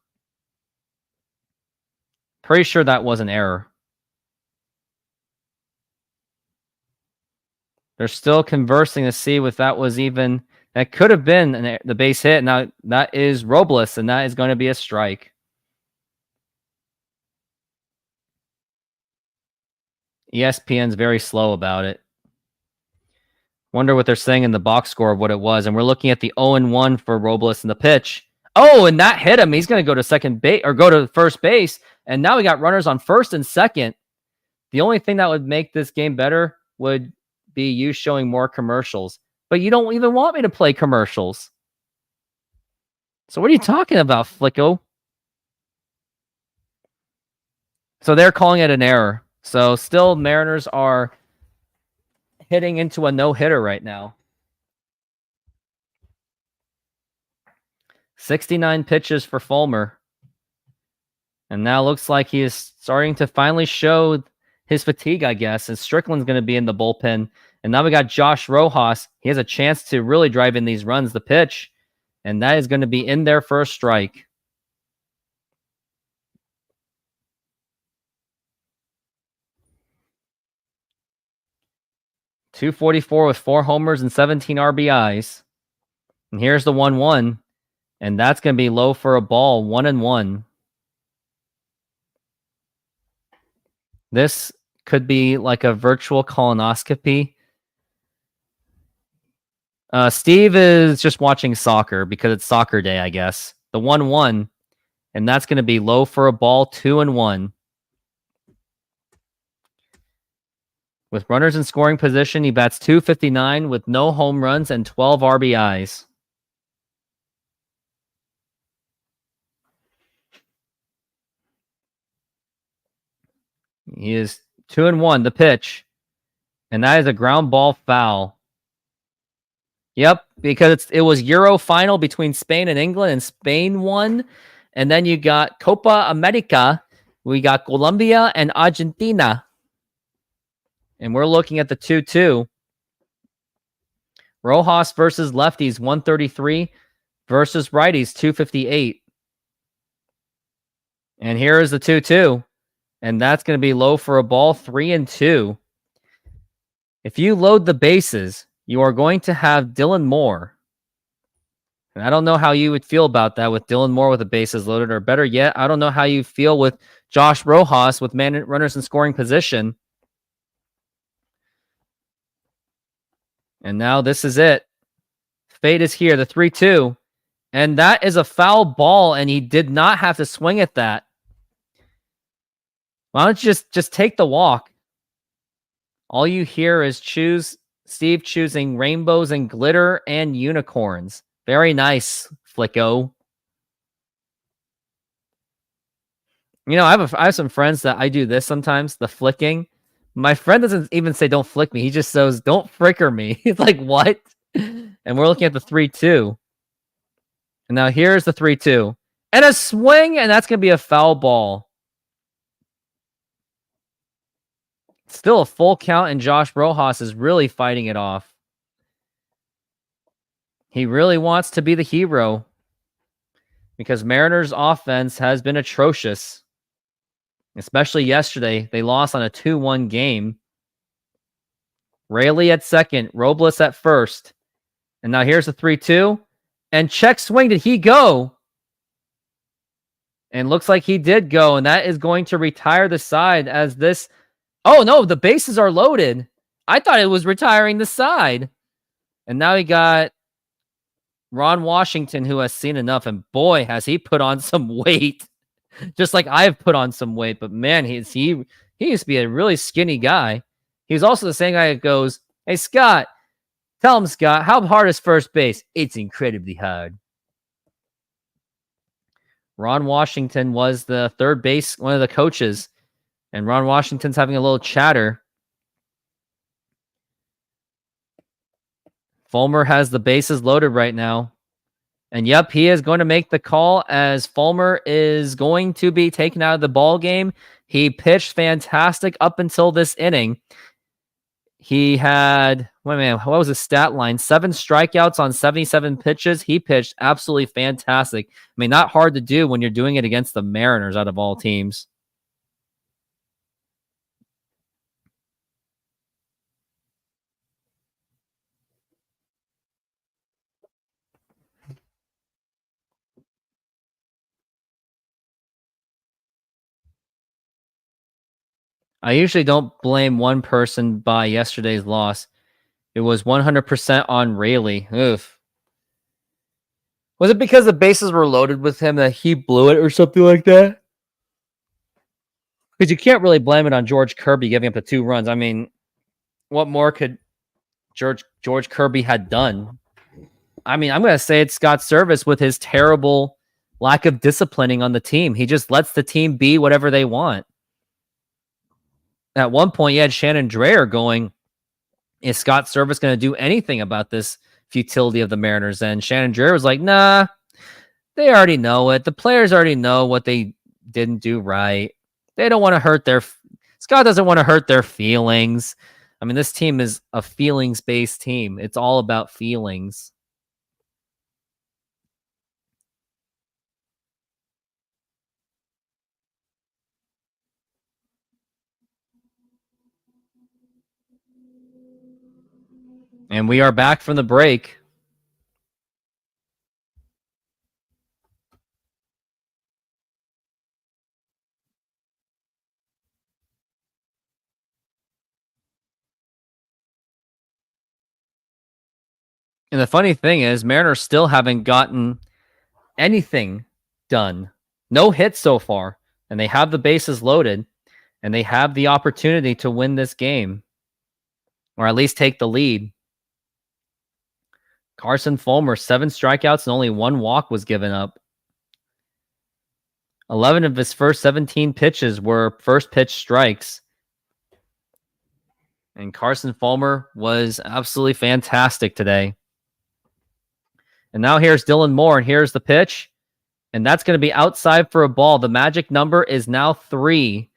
Pretty sure that was an error. They're still conversing to see if that was even... That could have been the base hit. Now, that is Robles, and that is going to be a strike. ESPN's very slow about it. Wonder what they're saying in the box score of what it was. And we're looking at the 0-1 for Robles in the pitch. Oh, and that hit him. He's going to go to second base or go to first base. And now we got runners on first and second. The only thing that would make this game better would be you showing more commercials. But you don't even want me to play commercials. So what are you talking about, Flicko? So they're calling it an error. So still Mariners are hitting into a no-hitter right now. 69 pitches for Fulmer. And now looks like he is starting to finally show his fatigue, I guess. And Strickland's going to be in the bullpen. And now we got Josh Rojas. He has a chance to really drive in these runs. The pitch. And that is going to be in there for a strike. .244 with 4 homers and 17 RBIs. And here's the 1-1. And that's going to be low for a ball. 1-1. This could be like a virtual colonoscopy. Steve is just watching soccer because it's soccer day, I guess. The 1-1. And that's going to be low for a ball. 2-1. With runners in scoring position, he bats .259 with no home runs and 12 RBIs. He is 2-1, the pitch. And that is a ground ball foul. Yep, because it was Euro final between Spain and England, and Spain won. And then you got Copa America. We got Colombia and Argentina. And we're looking at the 2-2. Rojas versus lefties, 133 versus righties, 258. And here is the 2-2. And that's going to be low for a ball, 3-2. If you load the bases, you are going to have Dylan Moore. And I don't know how you would feel about that with Dylan Moore with the bases loaded, or better yet, I don't know how you feel with Josh Rojas with runners in scoring position. And now this is it. Fate is here, the 3-2. And that is a foul ball, and he did not have to swing at that. Why don't you just take the walk? All you hear is Steve choosing rainbows and glitter and unicorns. Very nice, Flicko. You know, I have some friends that I do this sometimes, the flicking. My friend doesn't even say don't flick me. He just says don't fricker me. He's like, what? And we're looking at the 3-2. And now here's the 3-2. And a swing, and that's going to be a foul ball. Still a full count, and Josh Rojas is really fighting it off. He really wants to be the hero because Mariners' offense has been atrocious. Especially yesterday, they lost on a 2-1 game. Raley at second, Robles at first. And now here's the 3-2. And check swing, did he go? And looks like he did go, and that is going to retire the side as this... Oh, no, the bases are loaded. I thought it was retiring the side. And now he got Ron Washington, who has seen enough, and boy, has he put on some weight. Just like I have put on some weight, but man, he used to be a really skinny guy. He was also the same guy that goes, hey, Scott, tell him, Scott, how hard is first base? It's incredibly hard. Ron Washington was the third base, one of the coaches, and Ron Washington's having a little chatter. Fulmer has the bases loaded right now. And yep, he is going to make the call as Fulmer is going to be taken out of the ball game. He pitched fantastic up until this inning. He had, what was his stat line? 7 strikeouts on 77 pitches. He pitched absolutely fantastic. I mean, not hard to do when you're doing it against the Mariners out of all teams. I usually don't blame one person by yesterday's loss. It was 100% on Raley. Oof. Was it because the bases were loaded with him that he blew it or something like that? Because you can't really blame it on George Kirby giving up the 2 runs. I mean, what more could George Kirby had done? I mean, I'm going to say it's Scott Service with his terrible lack of disciplining on the team. He just lets the team be whatever they want. At one point, you had Shannon Drayer going, is Scott Service going to do anything about this futility of the Mariners? And Shannon Drayer was like, nah, They already know it. The players already know what they didn't do right. They don't want to hurt their... Scott doesn't want to hurt their feelings. I mean, this team is a feelings-based team. It's all about feelings. And we are back from the break. And the funny thing is, Mariners still haven't gotten anything done. No hits so far. And they have the bases loaded. And they have the opportunity to win this game. Or at least take the lead. Carson Fulmer, 7 strikeouts and only 1 walk was given up. 11 of his first 17 pitches were first pitch strikes. And Carson Fulmer was absolutely fantastic today. And now here's Dylan Moore, and here's the pitch. And that's going to be outside for a ball. The magic number is now 3.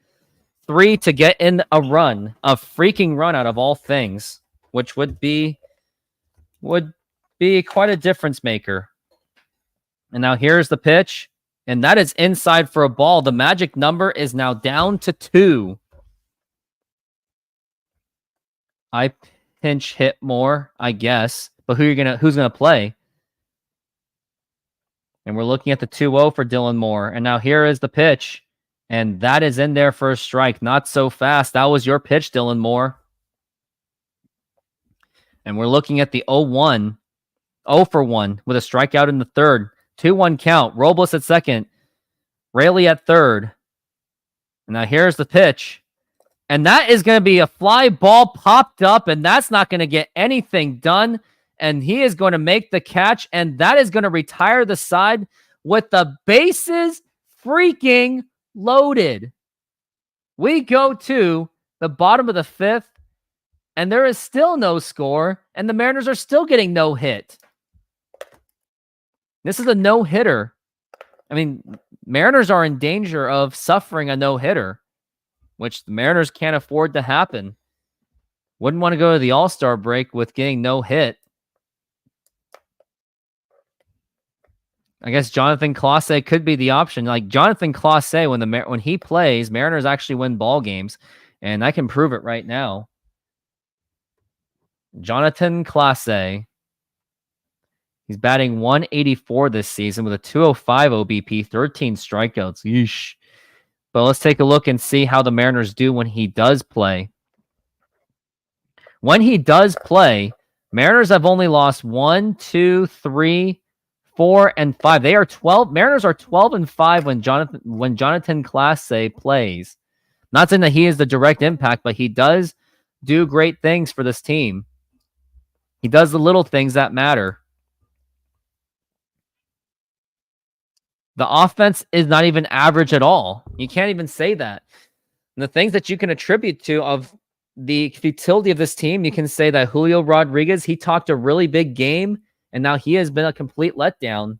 3 to get in a run, a freaking run out of all things, which would be quite a difference maker. And now here's the pitch, and that is inside for a ball. The magic number is now down to 2. I pinch hit more, I guess, but who's gonna play? And we're looking at the 2-0 for Dylan Moore. And now here is the pitch. And that is in there for a strike. Not so fast. That was your pitch, Dylan Moore. And we're looking at the 0-1. 0 for 1 with a strikeout in the third. 2-1 count. Robles at second. Raley at third. And now here's the pitch. And that is going to be a fly ball popped up. And that's not going to get anything done. And he is going to make the catch. And that is going to retire the side with the bases freaking loaded. We go to the bottom of the 5th. And there is still no score. And the Mariners are still getting no hit. This is a no-hitter. I mean, Mariners are in danger of suffering a no-hitter, which the Mariners can't afford to happen. Wouldn't want to go to the All-Star break with getting no hit. I guess Jonathan Clase could be the option. Like Jonathan Clase, when he plays, Mariners actually win ball games, and I can prove it right now. Jonathan Clase. He's batting 184 this season with a 205 OBP, 13 strikeouts. Yeesh. But let's take a look and see how the Mariners do when he does play. When he does play, Mariners have only lost 1, 2, 3, 4, and 5. They are 12. Mariners are 12-5 when Jonathan Clase plays. Not saying that he is the direct impact, but he does do great things for this team. He does the little things that matter. The offense is not even average at all. You can't even say that. And the things that you can attribute to of the futility of this team, you can say that Julio Rodriguez, he talked a really big game, and now he has been a complete letdown.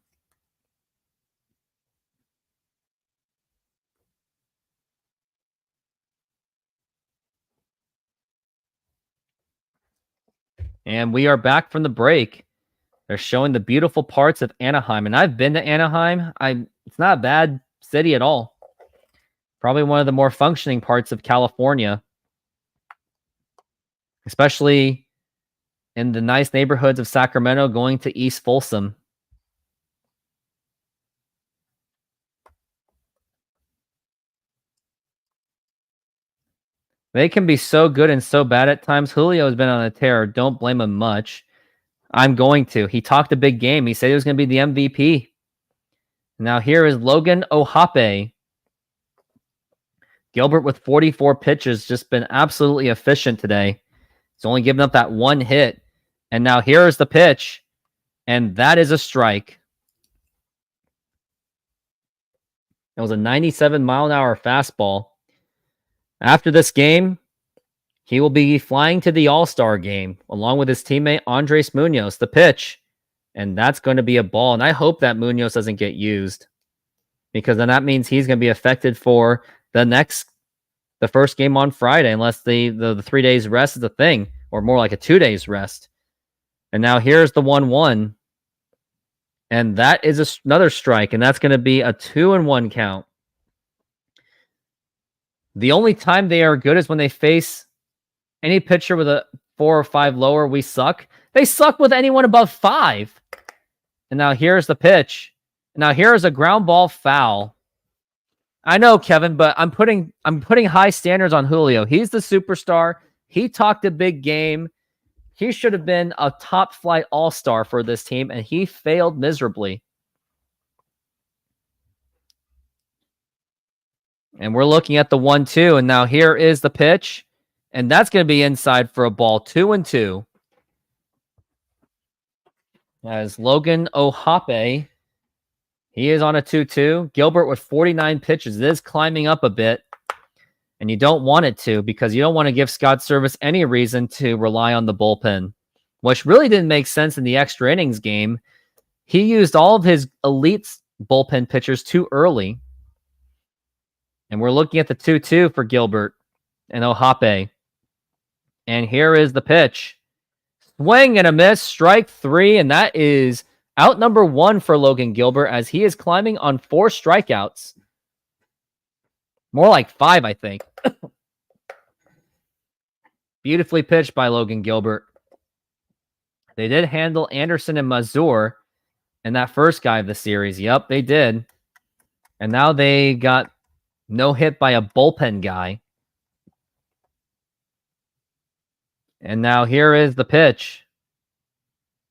And we are back from the break. They're showing the beautiful parts of Anaheim. And I've been to Anaheim. It's not a bad city at all. Probably one of the more functioning parts of California. Especially in the nice neighborhoods of Sacramento going to East Folsom. They can be so good and so bad at times. Julio has been on a tear. Don't blame him much. I'm going to. He talked a big game. He said he was going to be the MVP. Now here is Logan Ohape. Gilbert with 44 pitches, just been absolutely efficient today. He's only given up that 1 hit. And now here is the pitch. And that is a strike. It was a 97-mile-an-hour fastball. After this game, he will be flying to the All-Star game along with his teammate Andres Munoz. The pitch. And that's going to be a ball. And I hope that Munoz doesn't get used, because then that means he's going to be affected for the first game on Friday, unless the 3 days rest is a thing, or more like a 2 days rest. And now here's the 1-1. And that is another strike, and that's going to be a 2-1 count. The only time they are good is when they face any pitcher with a 4 or 5 lower. We suck. They suck with anyone above 5. And now here's the pitch. Now here's a ground ball foul. I know, Kevin, but I'm putting high standards on Julio. He's the superstar. He talked a big game. He should have been a top flight all-star for this team, and he failed miserably. And we're looking at the 1-2, and now here is the pitch, and that's going to be inside for a ball. 2-2. As Logan Ohape, he is on a 2-2. Gilbert with 49 pitches. It is climbing up a bit, and you don't want it to, because you don't want to give Scott Service any reason to rely on the bullpen, which really didn't make sense in the extra innings game. He used all of his elite bullpen pitchers too early. And we're looking at the 2-2 for Gilbert and Ohape. And here is the pitch. Swing and a miss, strike 3, and that is out number 1 for Logan Gilbert, as he is climbing on 4 strikeouts. More like 5, I think. Beautifully pitched by Logan Gilbert. They did handle Anderson and Mazur in that first guy of the series. Yep, they did. And now they got no hit by a bullpen guy. And now here is the pitch.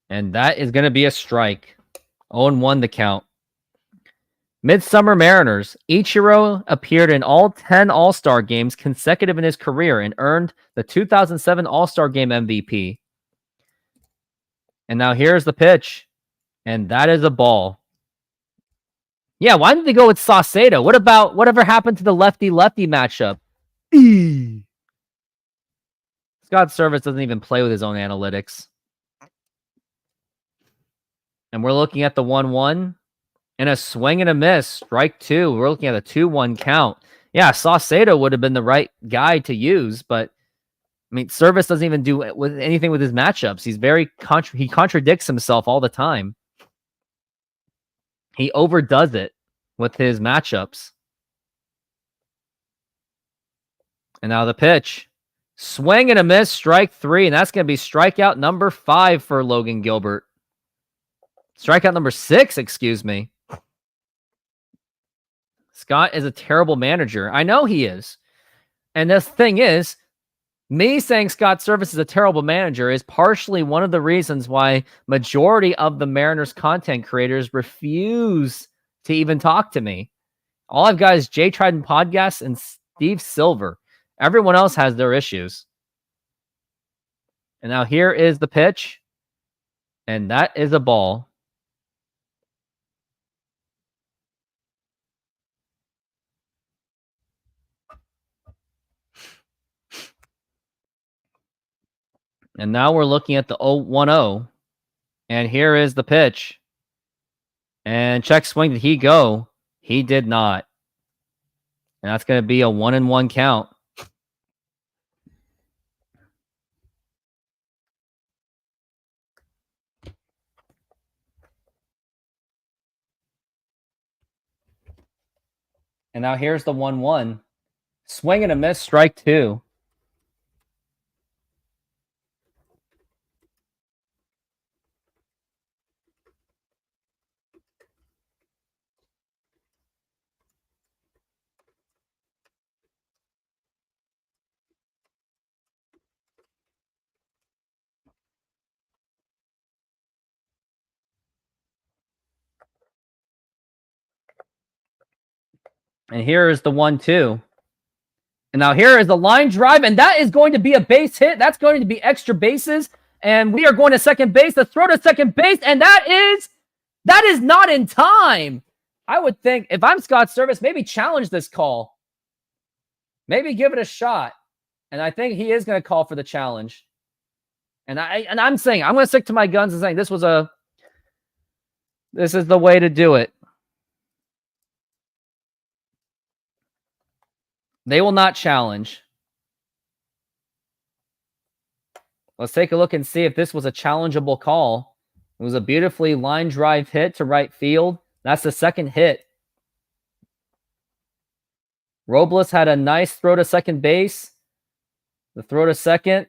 And that is going to be a strike. 0-1 the count. Midsummer Mariners. Ichiro appeared in all 10 All-Star games consecutive in his career and earned the 2007 All-Star Game MVP. And now here's the pitch. And that is a ball. Yeah, why didn't they go with Saucedo? Whatever happened to the lefty-lefty matchup? Scott Service doesn't even play with his own analytics. And we're looking at the 1-1. And a swing and a miss. Strike 2. We're looking at a 2-1 count. Yeah, Saucedo would have been the right guy to use, but I mean, Service doesn't even do anything with his matchups. He's he contradicts himself all the time. He overdoes it with his matchups. And now the pitch. Swing and a miss, strike 3, and that's going to be strikeout number 5 for Logan Gilbert. Strikeout number 6, excuse me. Scott is a terrible manager. I know he is. And the thing is, me saying Scott Service is a terrible manager is partially one of the reasons why majority of the Mariners content creators refuse to even talk to me. All I've got is Jay Trident Podcast and Steve Silver. Everyone else has their issues. And now here is the pitch. And that is a ball. And now we're looking at the 0-1-0. And here is the pitch. And check swing. Did he go? He did not. And that's going to be a 1-1 count. And now here's the 1-1. Swing and a miss, strike 2. And here is the 1-2. And now here is the line drive, and that is going to be a base hit. That's going to be extra bases, and we are going to second base. The throw to second base, and that is not in time. I would think if I'm Scott Service, maybe challenge this call. Maybe give it a shot. And I think he is going to call for the challenge. And I'm saying I'm going to stick to my guns and saying this was a This is the way to do it. They will not challenge. Let's take a look and see if this was a challengeable call. It was a beautifully line drive hit to right field. That's the second hit. Robles had a nice throw to second base. The throw to second.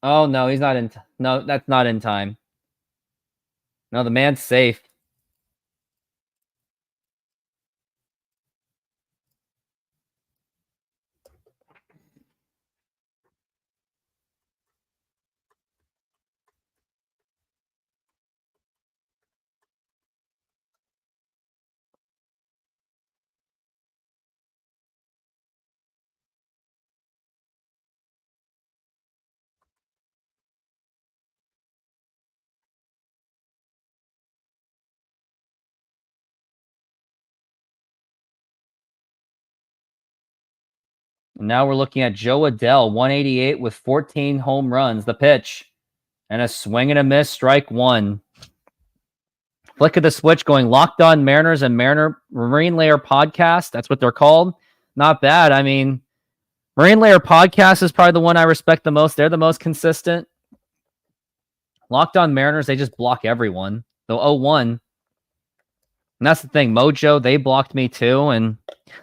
Oh, no, he's not in. No, that's not in time. No, the man's safe. And now we're looking at Joe Adell, 188 with 14 home runs. The pitch. And a swing and a miss, strike one. Flick of the switch going Locked On Mariners and Marine Layer Podcast. That's what they're called. Not bad. I mean, Marine Layer Podcast is probably the one I respect the most. They're the most consistent. Locked On Mariners, they just block everyone. So 0-1. And that's the thing. Mojo, they blocked me too. And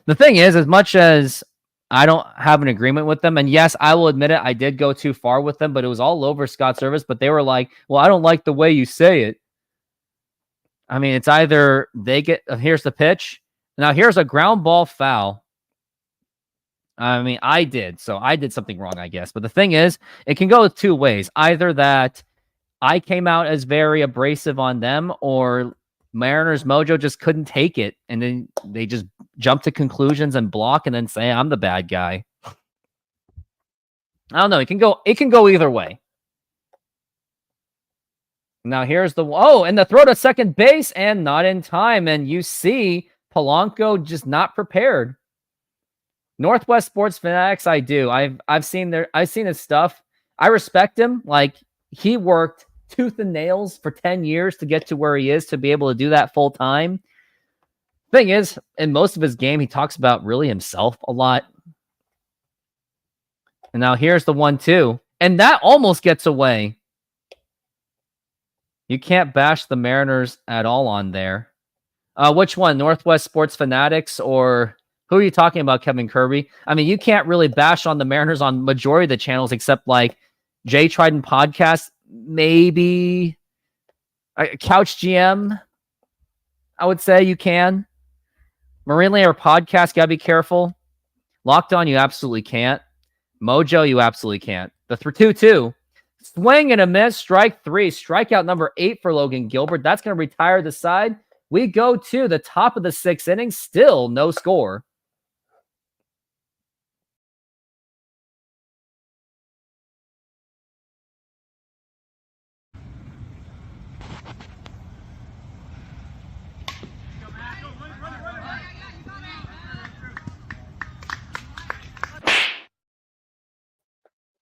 the thing is, as much as I don't have an agreement with them, and yes, I will admit it, I did go too far with them, but it was all over Scott Service. But they were like, well, I don't like the way you say it. I mean, it's either they get, here's the pitch. Now, here's a ground ball foul. I mean, I did something wrong, I guess. But the thing is, it can go two ways. Either that I came out as very abrasive on them, or Mariners Mojo just couldn't take it. And then they just jump to conclusions and block and then say, I'm the bad guy. I don't know. It can go either way. Now here's the, and the throw to second base and not in time. And you see Polanco just not prepared. Northwest Sports Fanatics, I do. I've seen his stuff. I respect him. Like, he worked tooth and nails for 10 years to get to where he is, to be able to do that full time. Thing is, in most of his game, he talks about really himself a lot. And now here's the 1-2. And that almost gets away. You can't bash the Mariners at all on there. Which one? Northwest Sports Fanatics, or who are you talking about, Kevin Kirby? I mean, you can't really bash on the Mariners on majority of the channels, except like Jay Trident Podcast, maybe Couch GM. I would say you can. Marine Layer Podcast, gotta be careful. Locked On, you absolutely can't. Mojo, you absolutely can't. The 2-2. Swing and a miss, strike three. Strikeout number 8 for Logan Gilbert. That's going to retire the side. We go to the top of the 6th inning. Still no score.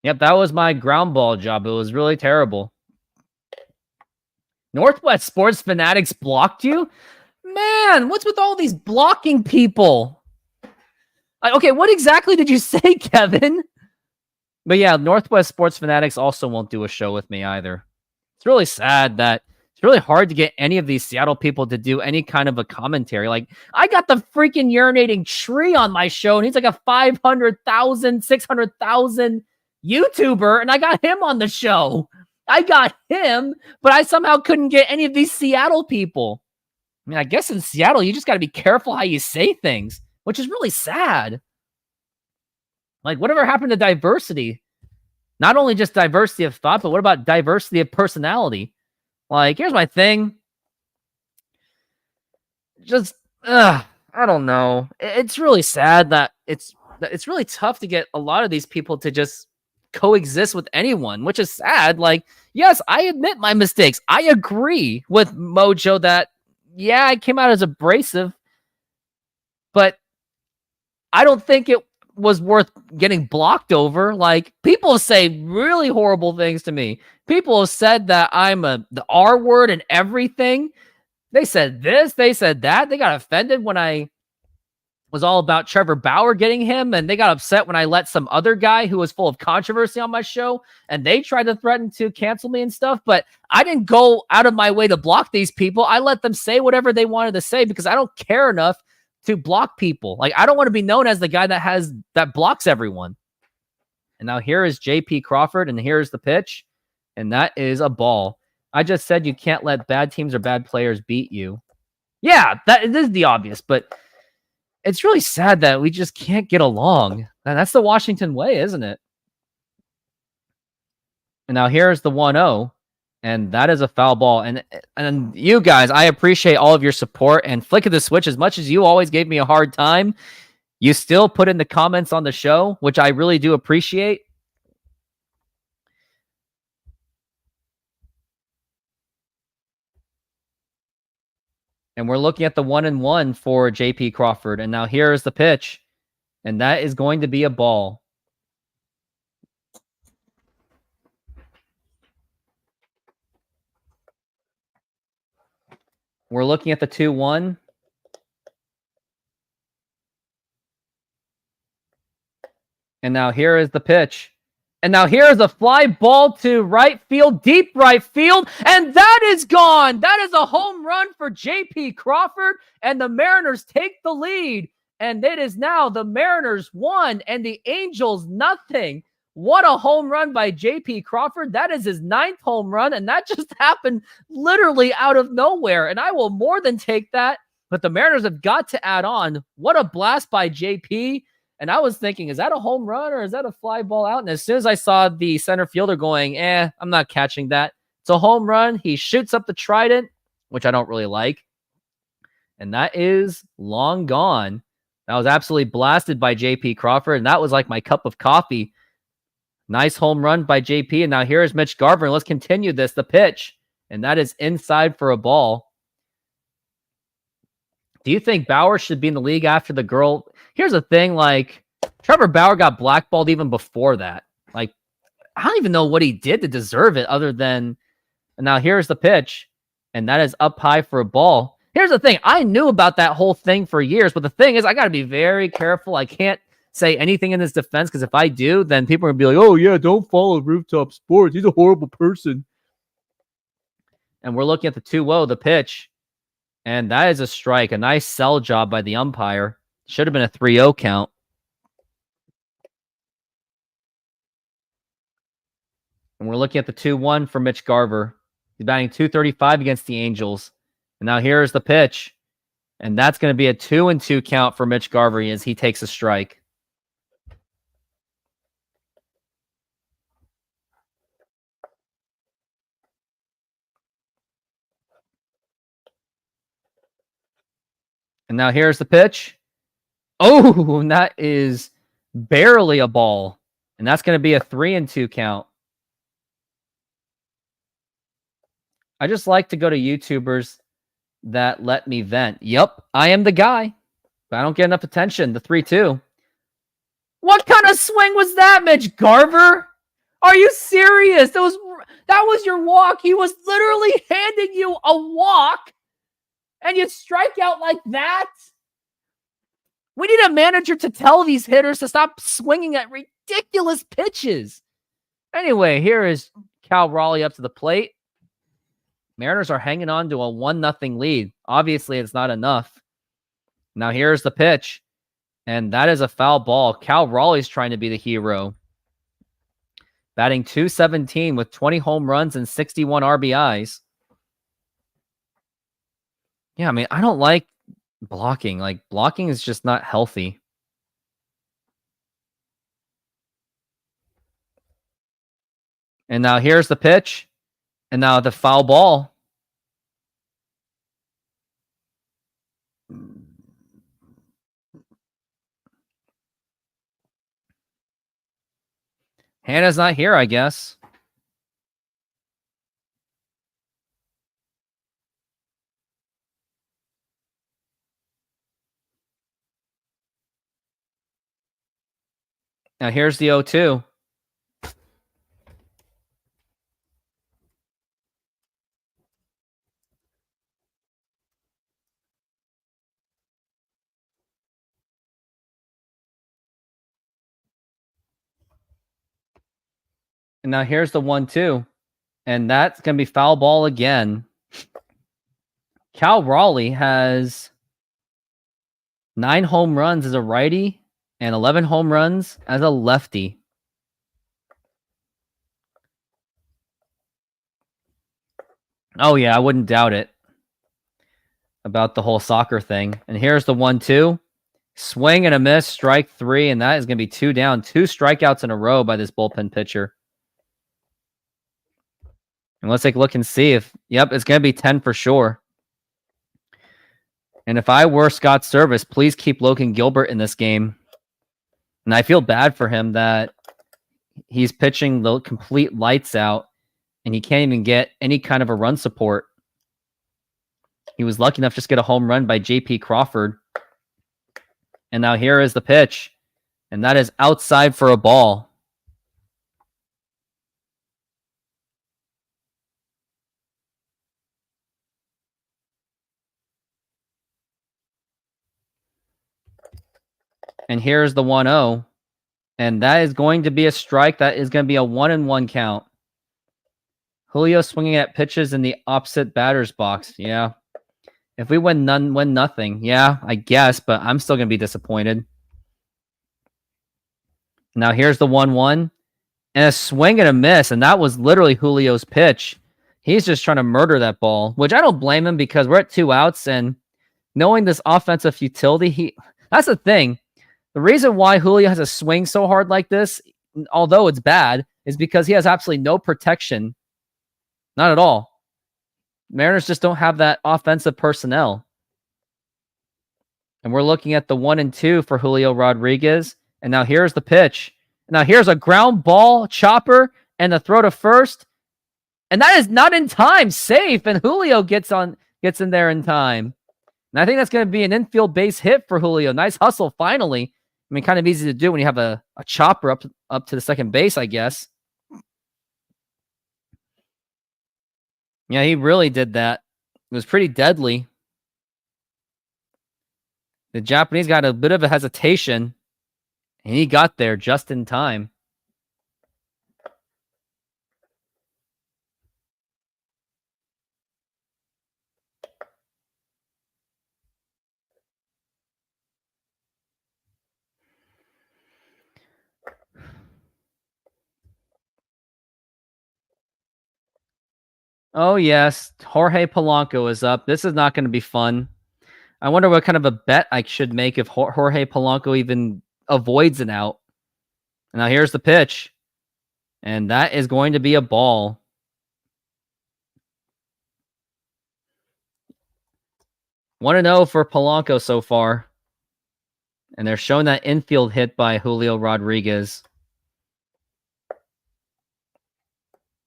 Yep, that was my ground ball job. It was really terrible. Northwest Sports Fanatics blocked you? Man, what's with all these blocking people? Okay, what exactly did you say, Kevin? But yeah, Northwest Sports Fanatics also won't do a show with me either. It's really sad that it's really hard to get any of these Seattle people to do any kind of a commentary. Like, I got the freaking urinating tree on my show, and he's like a 500,000, 600,000 YouTuber, and I got him on the show. I got him, but I somehow couldn't get any of these Seattle people. I mean, I guess in Seattle, you just got to be careful how you say things, which is really sad. Like, whatever happened to diversity? Not only just diversity of thought, but what about diversity of personality? Like, here's my thing. Just, I don't know. It's really sad that it's really tough to get a lot of these people to just coexist with anyone, which is sad. Like, yes, I admit my mistakes. I agree with Mojo that, yeah, I came out as abrasive, but I don't think it was worth getting blocked over. Like, people say really horrible things to me. People have said that I'm the R word and everything. They said this, they said that. They got offended when I was all about Trevor Bauer getting him, and they got upset when I let some other guy who was full of controversy on my show, and they tried to threaten to cancel me and stuff, but I didn't go out of my way to block these people. I let them say whatever they wanted to say because I don't care enough to block people. Like, I don't want to be known as the guy that blocks everyone. And now here is JP Crawford, and here's the pitch, and that is a ball. I just said you can't let bad teams or bad players beat you. Yeah, that is the obvious, but it's really sad that we just can't get along. And that's the Washington way, isn't it? And now here's the 1-0, and that is a foul ball. And you guys, I appreciate all of your support and Flick of the Switch. As much as you always gave me a hard time, you still put in the comments on the show, which I really do appreciate. And we're looking at the 1-1 for JP Crawford. And now here is the pitch. And that is going to be a ball. We're looking at the 2-1. And now here is the pitch. And now here is a fly ball to right field, deep right field, and that is gone. That is a home run for JP Crawford, and the Mariners take the lead. And it is now the Mariners 1 and the Angels nothing. What a home run by JP Crawford. That is his 9th home run, and that just happened literally out of nowhere. And I will more than take that, but the Mariners have got to add on. What a blast by JP. And I was thinking, is that a home run or is that a fly ball out? And as soon as I saw the center fielder going, I'm not catching that. It's a home run. He shoots up the trident, which I don't really like. And that is long gone. That was absolutely blasted by JP Crawford. And that was like my cup of coffee. Nice home run by JP. And now here's Mitch Garver. And let's continue this. The pitch. And that is inside for a ball. Do you think Bauer should be in the league after the girl? Here's the thing, like, Trevor Bauer got blackballed even before that. Like, I don't even know what he did to deserve it other than, and now here's the pitch, and that is up high for a ball. Here's the thing. I knew about that whole thing for years, but the thing is, I got to be very careful. I can't say anything in his defense, because if I do, then people are going to be like, oh, yeah, don't follow Rooftop Sports. He's a horrible person. And we're looking at the 2-0, the pitch. And that is a strike. A nice sell job by the umpire. Should have been a 3-0 count. And we're looking at the 2-1 for Mitch Garver. He's batting .235 against the Angels. And now here's the pitch. And that's going to be a 2-2 count for Mitch Garver as he takes a strike. And now here's the pitch. Oh, and that is barely a ball. And that's going to be a 3-2 count. I just like to go to YouTubers that let me vent. Yep, I am the guy. But I don't get enough attention. The 3-2. What kind of swing was that, Mitch Garver? Are you serious? That was your walk. He was literally handing you a walk, and you strike out like that? We need a manager to tell these hitters to stop swinging at ridiculous pitches. Anyway, here is Cal Raleigh up to the plate. Mariners are hanging on to a 1-0 lead. Obviously, it's not enough. Now here's the pitch. And that is a foul ball. Cal Raleigh's trying to be the hero. Batting .217 with 20 home runs and 61 RBIs. Yeah, I mean, I don't like blocking. Like, blocking is just not healthy. And now here's the pitch. And now the foul ball. Hannah's not here, I guess. Now here's the 0-2. And now here's the 1-2. And that's going to be foul ball again. Cal Raleigh has 9 home runs as a righty and 11 home runs as a lefty. Oh, yeah, I wouldn't doubt it about the whole soccer thing. And here's the 1-2. Swing and a miss, strike 3, and that is going to be 2 down. 2 strikeouts in a row by this bullpen pitcher. And let's take a look and see if, yep, it's going to be 10 for sure. And if I were Scott Service, please keep Logan Gilbert in this game. And I feel bad for him that he's pitching the complete lights out and he can't even get any kind of a run support. He was lucky enough to just get a home run by J.P. Crawford. And now here is the pitch. And that is outside for a ball. And here's the 1-0. And that is going to be a strike. That is going to be a 1-1 count. Julio swinging at pitches in the opposite batter's box. Yeah. If we win nothing. Yeah, I guess, but I'm still going to be disappointed. Now here's the 1-1. And a swing and a miss. And that was literally Julio's pitch. He's just trying to murder that ball, which I don't blame him because we're at 2 outs. And knowing this offensive futility, that's the thing. The reason why Julio has to swing so hard like this, although it's bad, is because he has absolutely no protection. Not at all. Mariners just don't have that offensive personnel. And we're looking at the 1-2 for Julio Rodriguez. And now here's the pitch. Now here's a ground ball chopper and the throw to first. And that is not in time. Safe. And Julio gets in there in time. And I think that's going to be an infield base hit for Julio. Nice hustle finally. I mean, kind of easy to do when you have a chopper up to the second base, I guess. Yeah, he really did that. It was pretty deadly. The Japanese got a bit of a hesitation, and he got there just in time. Oh, yes. Jorge Polanco is up. This is not going to be fun. I wonder what kind of a bet I should make if Jorge Polanco even avoids an out. Now here's the pitch. And that is going to be a ball. One 0 for Polanco so far. And they're showing that infield hit by Julio Rodriguez.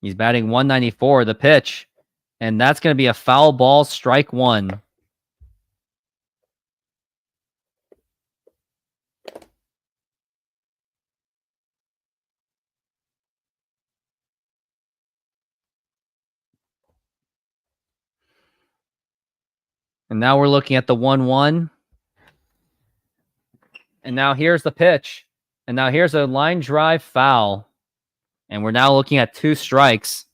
He's batting 194, the pitch. And that's going to be a foul ball, strike 1. And now we're looking at the 1-1. And now here's the pitch. And now here's a line drive foul. And we're now looking at 2 strikes.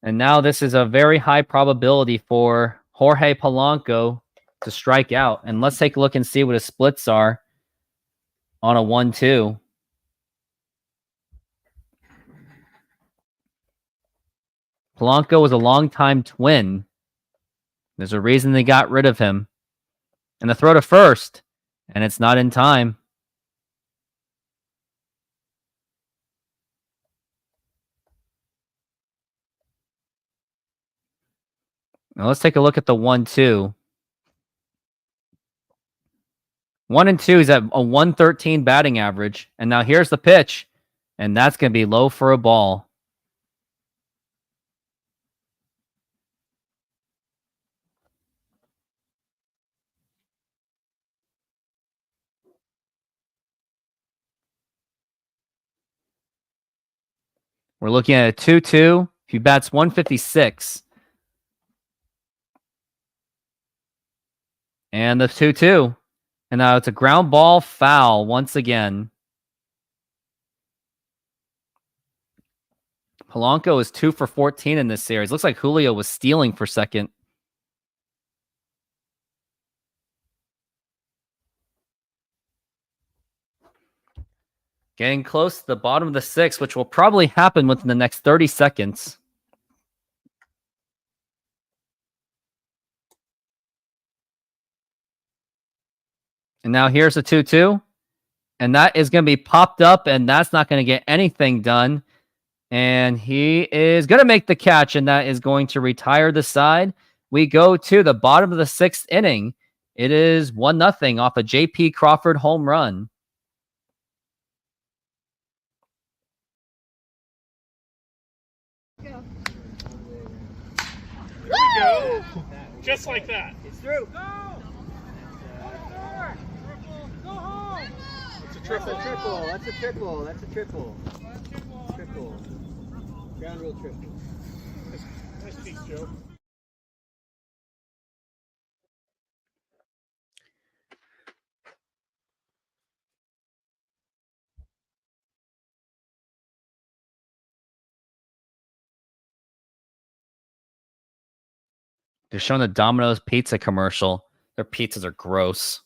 And now this is a very high probability for Jorge Polanco to strike out. And let's take a look and see what his splits are on a 1-2. Polanco was a longtime Twin. There's a reason they got rid of him. And the throw to first. And it's not in time. Now let's take a look at the 1-2. 1-2 is at a 113 batting average. And now here's the pitch. And that's going to be low for a ball. We're looking at a 2-2. He bats 156. And the 2-2. And now it's a ground ball foul once again. Polanco is 2 for 14 in this series. Looks like Julio was stealing for second. Getting close to the bottom of the 6th, which will probably happen within the next 30 seconds. And now here's a 2-2. And that is going to be popped up, and that's not going to get anything done. And he is going to make the catch, and that is going to retire the side. We go to the bottom of the 6th inning. It is 1-0 off a J.P. Crawford home run. Here we go. Just like that. It's through. Go home. It's a triple. That's a triple. That's a triple. Triple. Ground rule triple. Nice piece, Joe. They're showing the Domino's pizza commercial. Their pizzas are gross.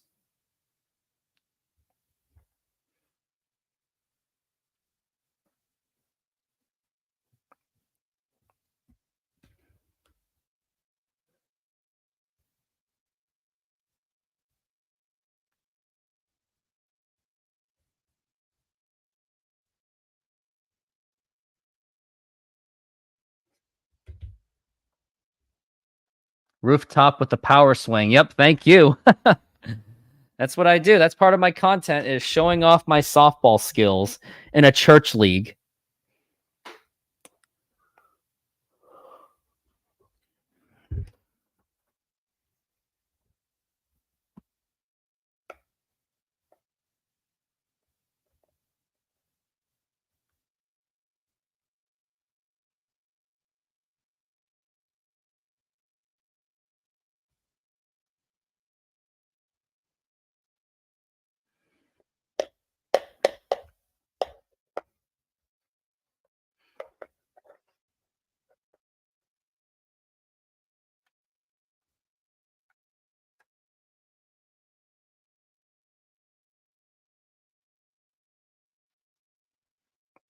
Rooftop with the power swing. Yep, thank you. That's what I do. That's part of my content, is showing off my softball skills in a church league.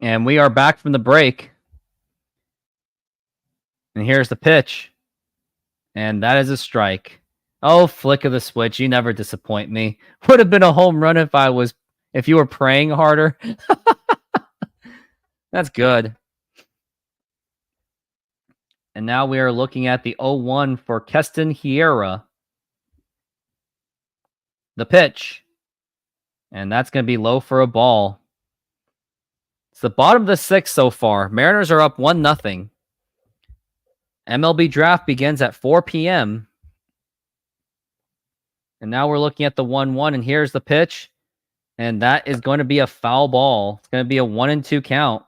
And we are back from the break. And here's the pitch. And that is a strike. Oh, flick of the switch. You never disappoint me. Would have been a home run if you were praying harder. That's good. And now we are looking at the 0-1 for Keston Hiera. The pitch. And that's going to be low for a ball. It's the bottom of the 6th so far. Mariners are up 1-0. MLB draft begins at 4 p.m. And now we're looking at the 1-1, and here's the pitch. And that is going to be a foul ball. It's going to be a 1-2 count.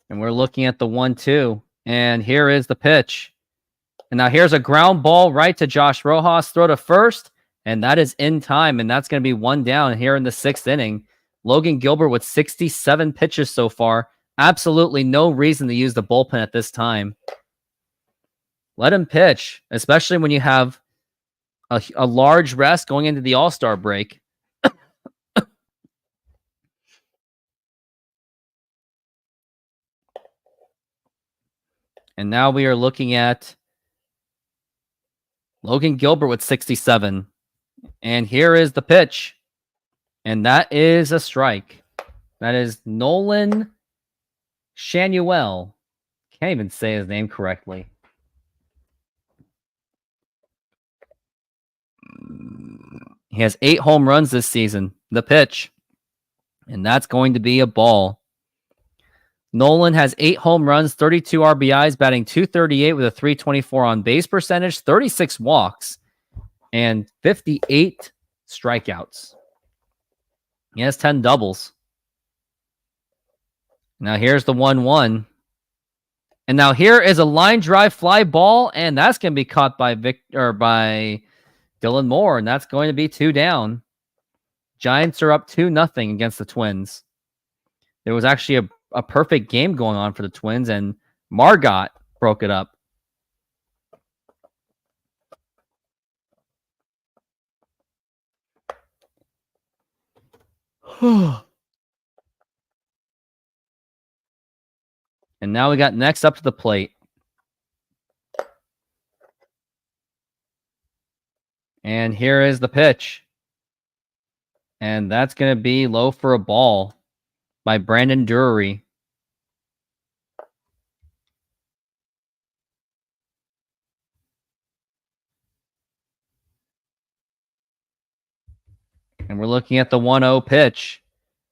And we're looking at the 1-2. And here is the pitch. And now here's a ground ball right to Josh Rojas. Throw to first. And that is in time. And that's going to be 1 down here in the 6th inning. Logan Gilbert with 67 pitches so far. Absolutely no reason to use the bullpen at this time. Let him pitch, especially when you have a large rest going into the All-Star break. And now we are looking at Logan Gilbert with 67. And here is the pitch. And that is a strike. That is Nolan Shanuel. Can't even say his name correctly. He has 8 home runs this season. The pitch. And that's going to be a ball. Nolan has 8 home runs, 32 RBIs, batting .238 with a .324 on base percentage, 36 walks, and 58 strikeouts. He has 10 doubles. Now here's the 1-1. And now here is a line drive fly ball, and that's going to be caught by by Dylan Moore, and that's going to be 2 down. Giants are up 2-0 against the Twins. There was actually a perfect game going on for the Twins, and Margot broke it up. And now we got next up to the plate. And here is the pitch. And that's going to be low for a ball by Brandon Drury. And we're looking at the 1-0 pitch.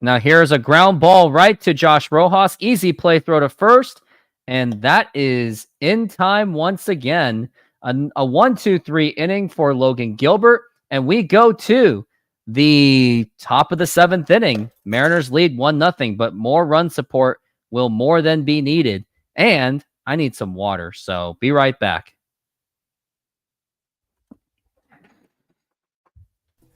Now here's a ground ball right to Josh Rojas. Easy play throw to first. And that is in time once again. A 1-2-3 inning for Logan Gilbert. And we go to the top of the 7th inning. Mariners lead 1-0, but more run support will more than be needed. And I need some water, so be right back.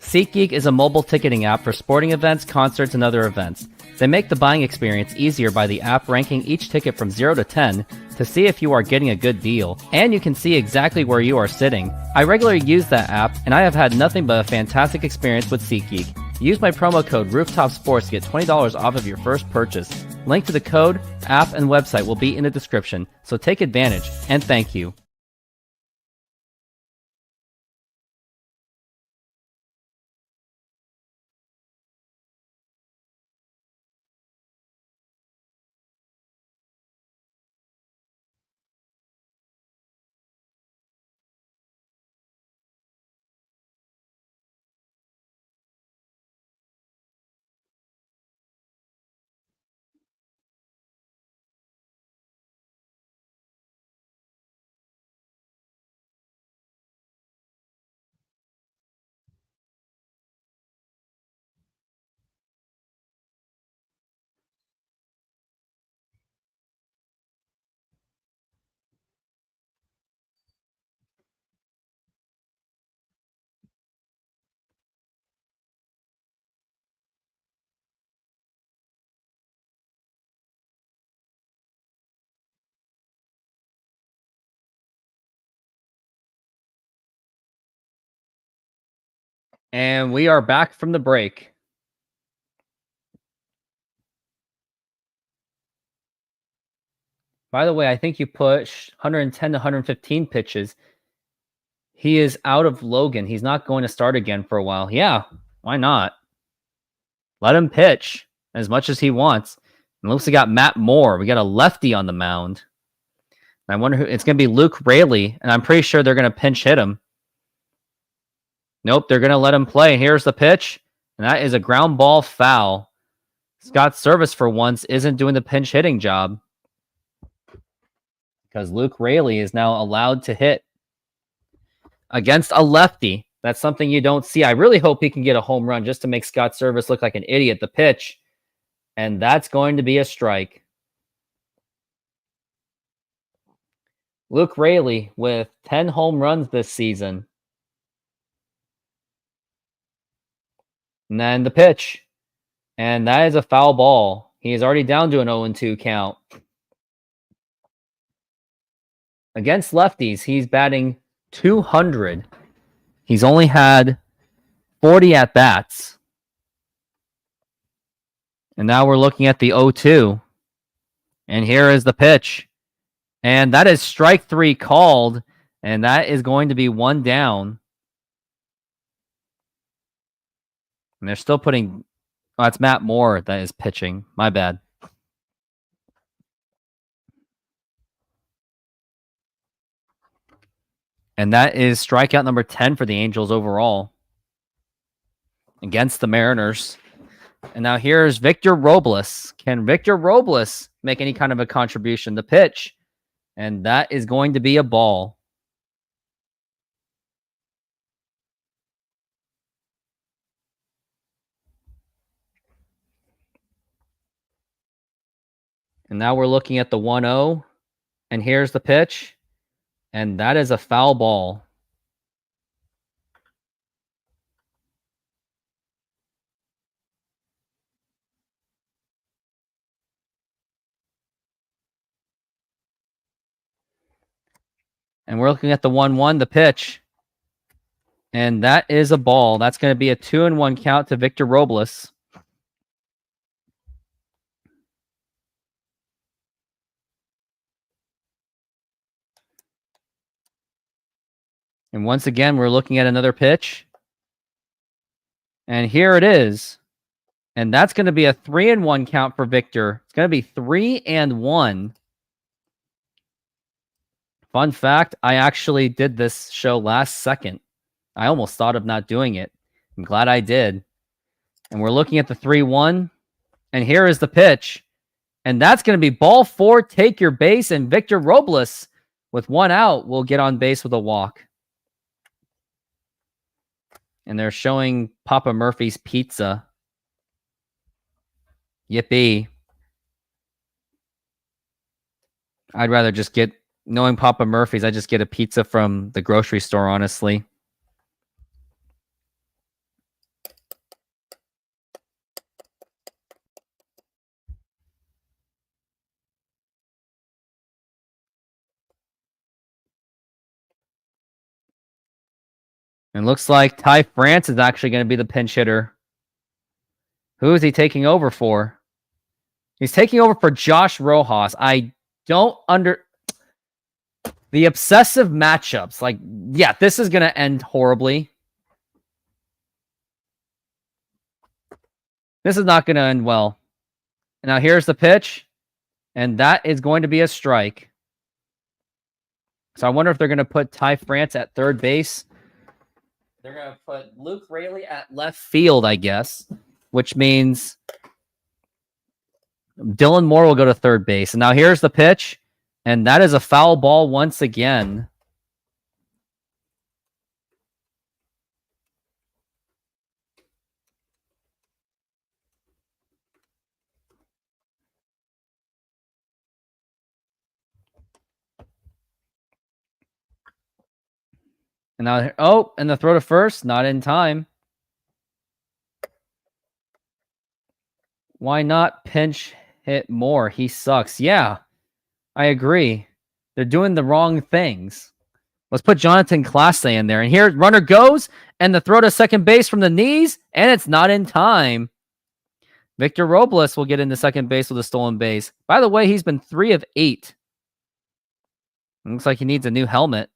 SeatGeek is a mobile ticketing app for sporting events, concerts, and other events. They make the buying experience easier by the app ranking each ticket from 0 to 10 to see if you are getting a good deal, and you can see exactly where you are sitting. I regularly use that app, and I have had nothing but a fantastic experience with SeatGeek. Use my promo code ROOFTOPSPORTS to get $20 off of your first purchase. Link to the code, app, and website will be in the description, so take advantage, and thank you. And we are back from the break. By the way, I think you push 110 to 115 pitches. He is out of Logan. He's not going to start again for a while. Yeah, why not? Let him pitch as much as he wants. And looks like we got Matt Moore. We got a lefty on the mound. I wonder who it's going to be. Luke Raley, and I'm pretty sure they're going to pinch hit him. Nope, they're going to let him play. Here's the pitch, and that is a ground ball foul. Scott Service, for once, isn't doing the pinch hitting job because Luke Raley is now allowed to hit against a lefty. That's something you don't see. I really hope he can get a home run just to make Scott Service look like an idiot. The pitch, and that's going to be a strike. Luke Raley with 10 home runs this season. And then the pitch. And that is a foul ball. He is already down to an 0-2 count. Against lefties, he's batting 200. He's only had 40 at-bats. And now we're looking at the 0-2. And here is the pitch. And that is strike 3 called. And that is going to be 1 down. And they're still putting... Oh, it's Matt Moore that is pitching. My bad. And that is strikeout number 10 for the Angels overall against the Mariners. And now here's Victor Robles. Can Victor Robles make any kind of a contribution? The pitch. And that is going to be a ball. And now we're looking at the 1-0. And here's the pitch. And that is a foul ball. And we're looking at the 1-1, the pitch. And that is a ball. That's going to be a 2-1 count to Victor Robles. And once again, we're looking at another pitch. And here it is. And that's going to be a 3-1 count for Victor. It's going to be 3-1. Fun fact, I actually did this show last second. I almost thought of not doing it. I'm glad I did. And we're looking at the 3-1. And here is the pitch. And that's going to be ball 4, take your base. And Victor Robles, with 1 out, will get on base with a walk. And they're showing Papa Murphy's Pizza. Yippee. I'd rather just get, knowing Papa Murphy's, I just get a pizza from the grocery store, honestly. And looks like Ty France is actually going to be the pinch hitter. Who is he taking over for? He's taking over for Josh Rojas. I don't the obsessive matchups. Like, yeah, this is going to end horribly. This is not going to end well. And now here's the pitch. And that is going to be a strike. So I wonder if they're going to put Ty France at third base. They're going to put Luke Raley at left field, I guess, which means Dylan Moore will go to third base. And now here's the pitch, and that is a foul ball once again. And now, oh, and the throw to first, not in time. Why not pinch hit Moore? He sucks. Yeah, I agree. They're doing the wrong things. Let's put Jonathan Classe in there. And here, runner goes, and the throw to second base from the knees, and it's not in time. Victor Robles will get into second base with a stolen base. By the way, he's been 3 of 8. It looks like he needs a new helmet.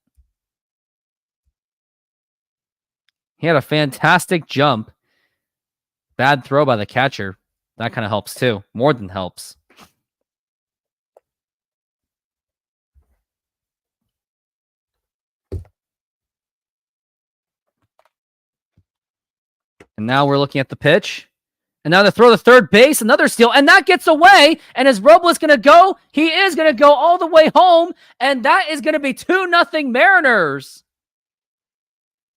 He had a fantastic jump. Bad throw by the catcher. That kind of helps too. More than helps. And now we're looking at the pitch. And now the throw to third base, another steal, and that gets away. And is Robles going to go? He is going to go all the way home, and that is going to be 2-0 Mariners.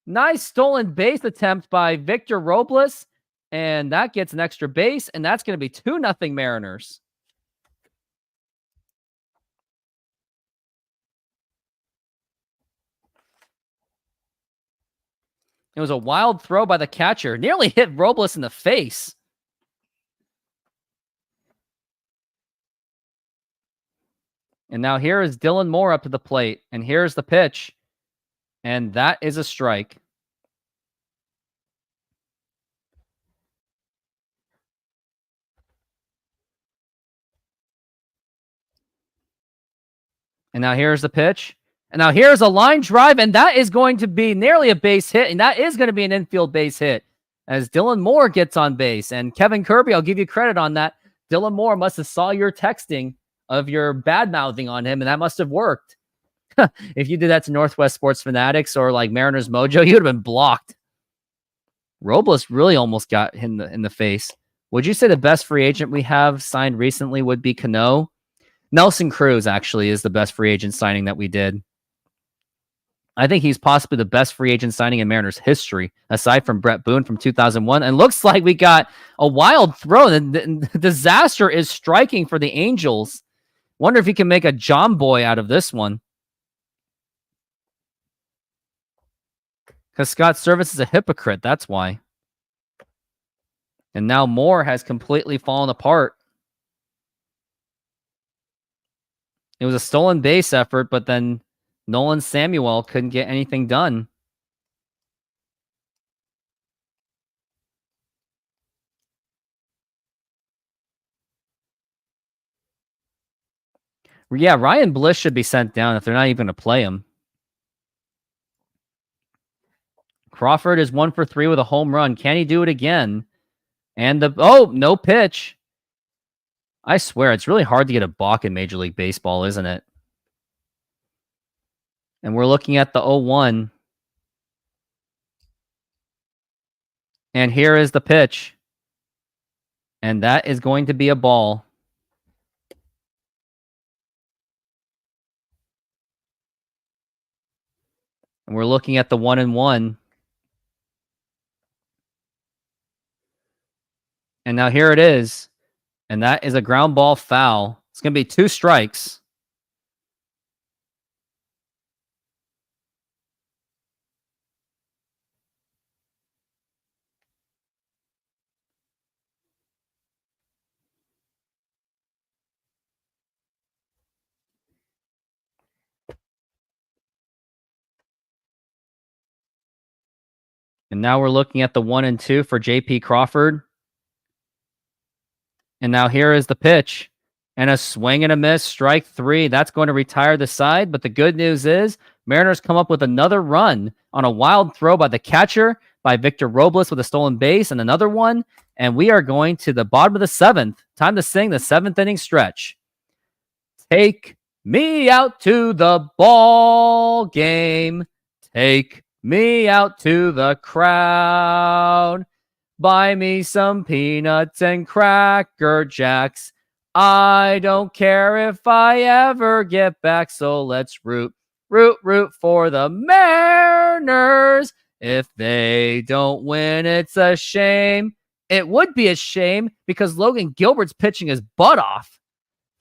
Nice stolen base attempt by Victor Robles, and that gets an extra base, and that's going to be 2-0 Mariners. It was a wild throw by the catcher. Nearly hit Robles in the face. And now here is Dylan Moore up to the plate. And here's the pitch. And that is a strike. And now here's the pitch. And now here's a line drive. And that is going to be nearly a base hit. And that is going to be an infield base hit as Dylan Moore gets on base. And Kevin Kirby, I'll give you credit on that. Dylan Moore must have saw your texting of your bad-mouthing on him, and that must have worked. If you did that to Northwest Sports Fanatics or like Mariners Mojo, you would have been blocked. Robles really almost got him in the face. Would you say the best free agent we have signed recently would be Cano? Nelson Cruz actually is the best free agent signing that we did. I think he's possibly the best free agent signing in Mariners history, aside from Brett Boone from 2001. And looks like we got a wild throw. The disaster is striking for the Angels. Wonder if he can make a John Boy out of this one. Because Scott Service is a hypocrite, that's why. And now Moore has completely fallen apart. It was a stolen base effort, but then Nolan Samuel couldn't get anything done. Yeah, Ryan Bliss should be sent down if they're not even going to play him. Crawford is 1 for 3 with a home run. Can he do it again? And no pitch. I swear, it's really hard to get a balk in Major League Baseball, isn't it? And we're looking at the 0-1. And here is the pitch. And that is going to be a ball. And we're looking at the 1-1. And now here it is. And that is a ground ball foul. It's going to be 2 strikes. And now we're looking at the 1-2 for J.P. Crawford. And now here is the pitch. And a swing and a miss, strike 3. That's going to retire the side. But the good news is Mariners come up with another run on a wild throw by the catcher, by Victor Robles with a stolen base, and another one. And we are going to the bottom of the 7th. Time to sing the 7th inning stretch. Take me out to the ball game. Take me out to the crowd. Buy me some peanuts and Cracker Jacks. I don't care if I ever get back, so let's root for the Mariners. If they don't win, it's a shame. It would be a shame because Logan Gilbert's pitching his butt off.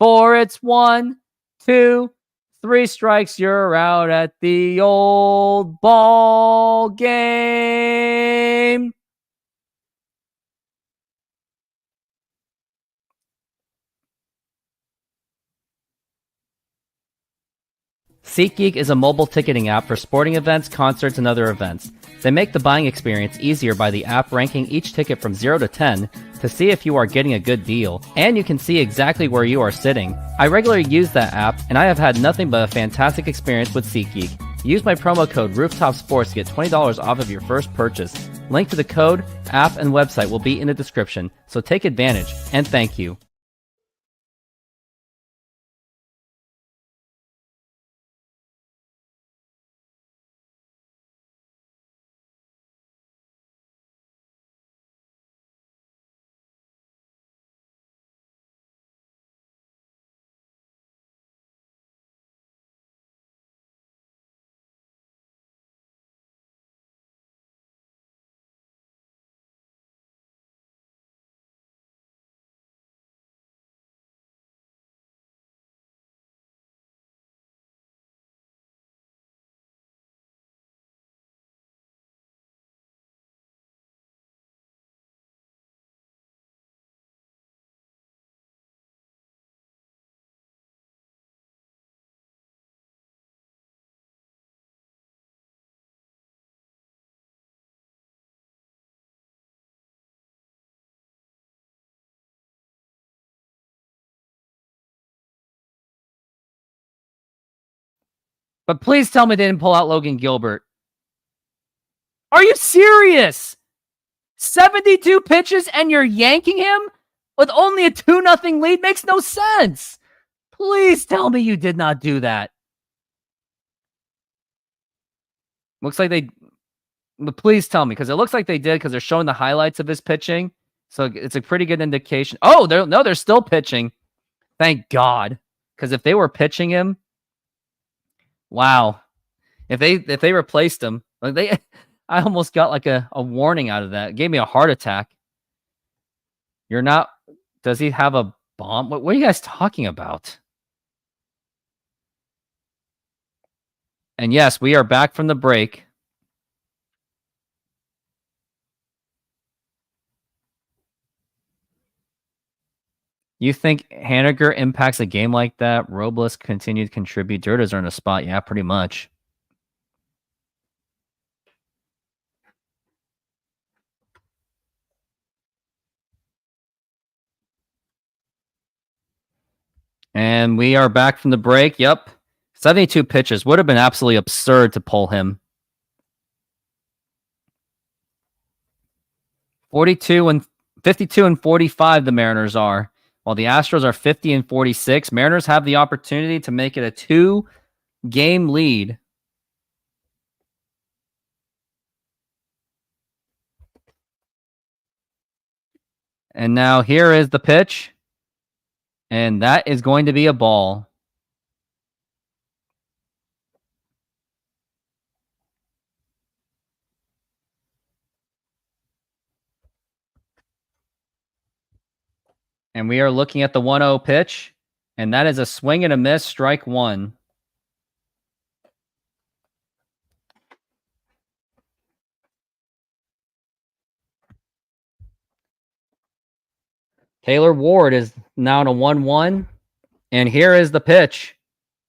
For it's 1, 2, 3 strikes, you're out at the old ball game. SeatGeek is a mobile ticketing app for sporting events, concerts, and other events. They make the buying experience easier by the app ranking each ticket from 0 to 10 to see if you are getting a good deal, and you can see exactly where you are sitting. I regularly use that app, and I have had nothing but a fantastic experience with SeatGeek. Use my promo code RooftopSports to get $20 off of your first purchase. Link to the code, app, and website will be in the description, so take advantage, and thank you. But please tell me they didn't pull out Logan Gilbert. Are you serious? 72 pitches and you're yanking him with only a 2-0 lead? Makes no sense. Please tell me you did not do that. Looks like they... But please tell me, because it looks like they did, because they're showing the highlights of his pitching. So it's a pretty good indication. Oh, they're still pitching. Thank God. Because if they were pitching him... Wow. If they replaced him, like I almost got like a warning out of that. It gave me a heart attack. You're not... Does he have a bomb? What are you guys talking about? And yes, we are back from the break. You think Haniger impacts a game like that? Robles continued to contribute. Dirtas are in a spot. Yeah, pretty much. And we are back from the break. Yep. 72 pitches. Would have been absolutely absurd to pull him. 52 and 52 and 45 the Mariners are. While the Astros are 50 and 46. Mariners have the opportunity to make it a 2-game lead. And now here is the pitch. And that is going to be a ball. And we are looking at the 1-0 pitch. And that is a swing and a miss, strike one. Taylor Ward is now in a 1-1. And here is the pitch.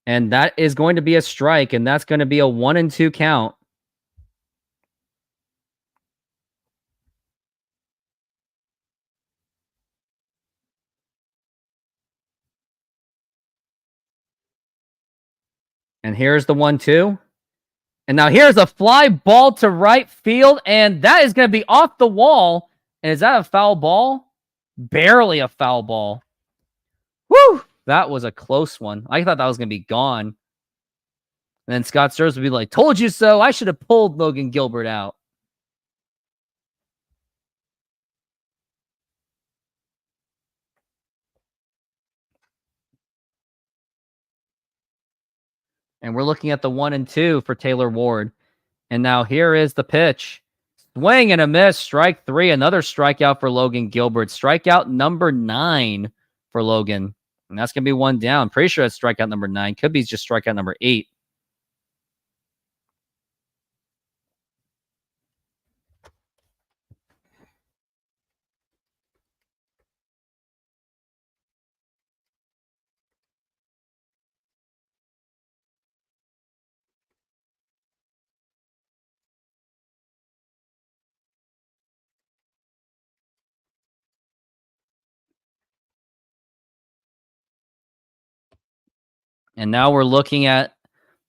And that is going to be a strike. And that's going to be a 1-2 count. And here's the 1-2. And now here's a fly ball to right field. And that is going to be off the wall. And is that a foul ball? Barely a foul ball. Woo! That was a close one. I thought that was going to be gone. And then Scott Sturz would be like, told you so. I should have pulled Logan Gilbert out. And we're looking at the 1-2 for Taylor Ward. And now here is the pitch. Swing and a miss. Strike three. Another strikeout for Logan Gilbert. Strikeout number 9 for Logan. And that's going to be one down. Pretty sure that's strikeout number 9. Could be just strikeout number 8. And now we're looking at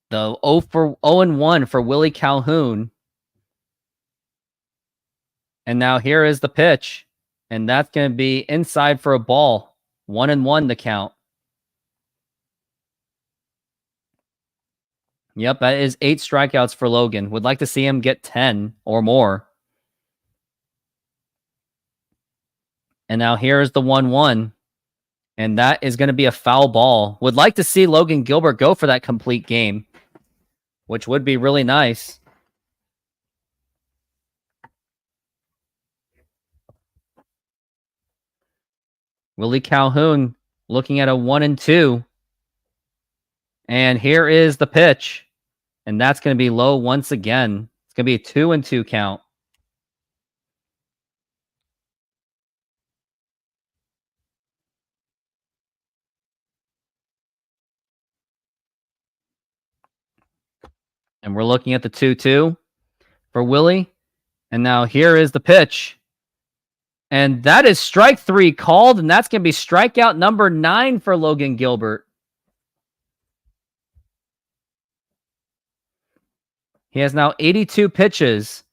the 0-1 for Willie Calhoun. And now here is the pitch. And that's going to be inside for a ball. 1-1 the count. Yep, that is 8 strikeouts for Logan. Would like to see him get 10 or more. And now here's the 1-1. And that is going to be a foul ball. Would like to see Logan Gilbert go for that complete game, which would be really nice. Willie Calhoun looking at a 1-2. And here is the pitch. And that's going to be low once again. It's going to be a 2-2 count. And we're looking at the 2-2 for Willie. And now here is the pitch. And that is strike 3 called. And that's going to be strikeout number 9 for Logan Gilbert. He has now 82 pitches,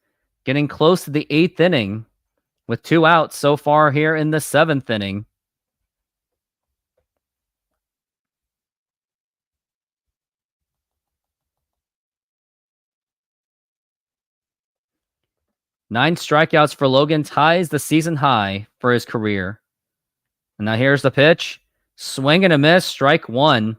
getting close to the 8th inning with 2 outs so far here in the 7th inning. Nine strikeouts for Logan ties the season high for his career. And now here's the pitch. Swing and a miss, strike 1.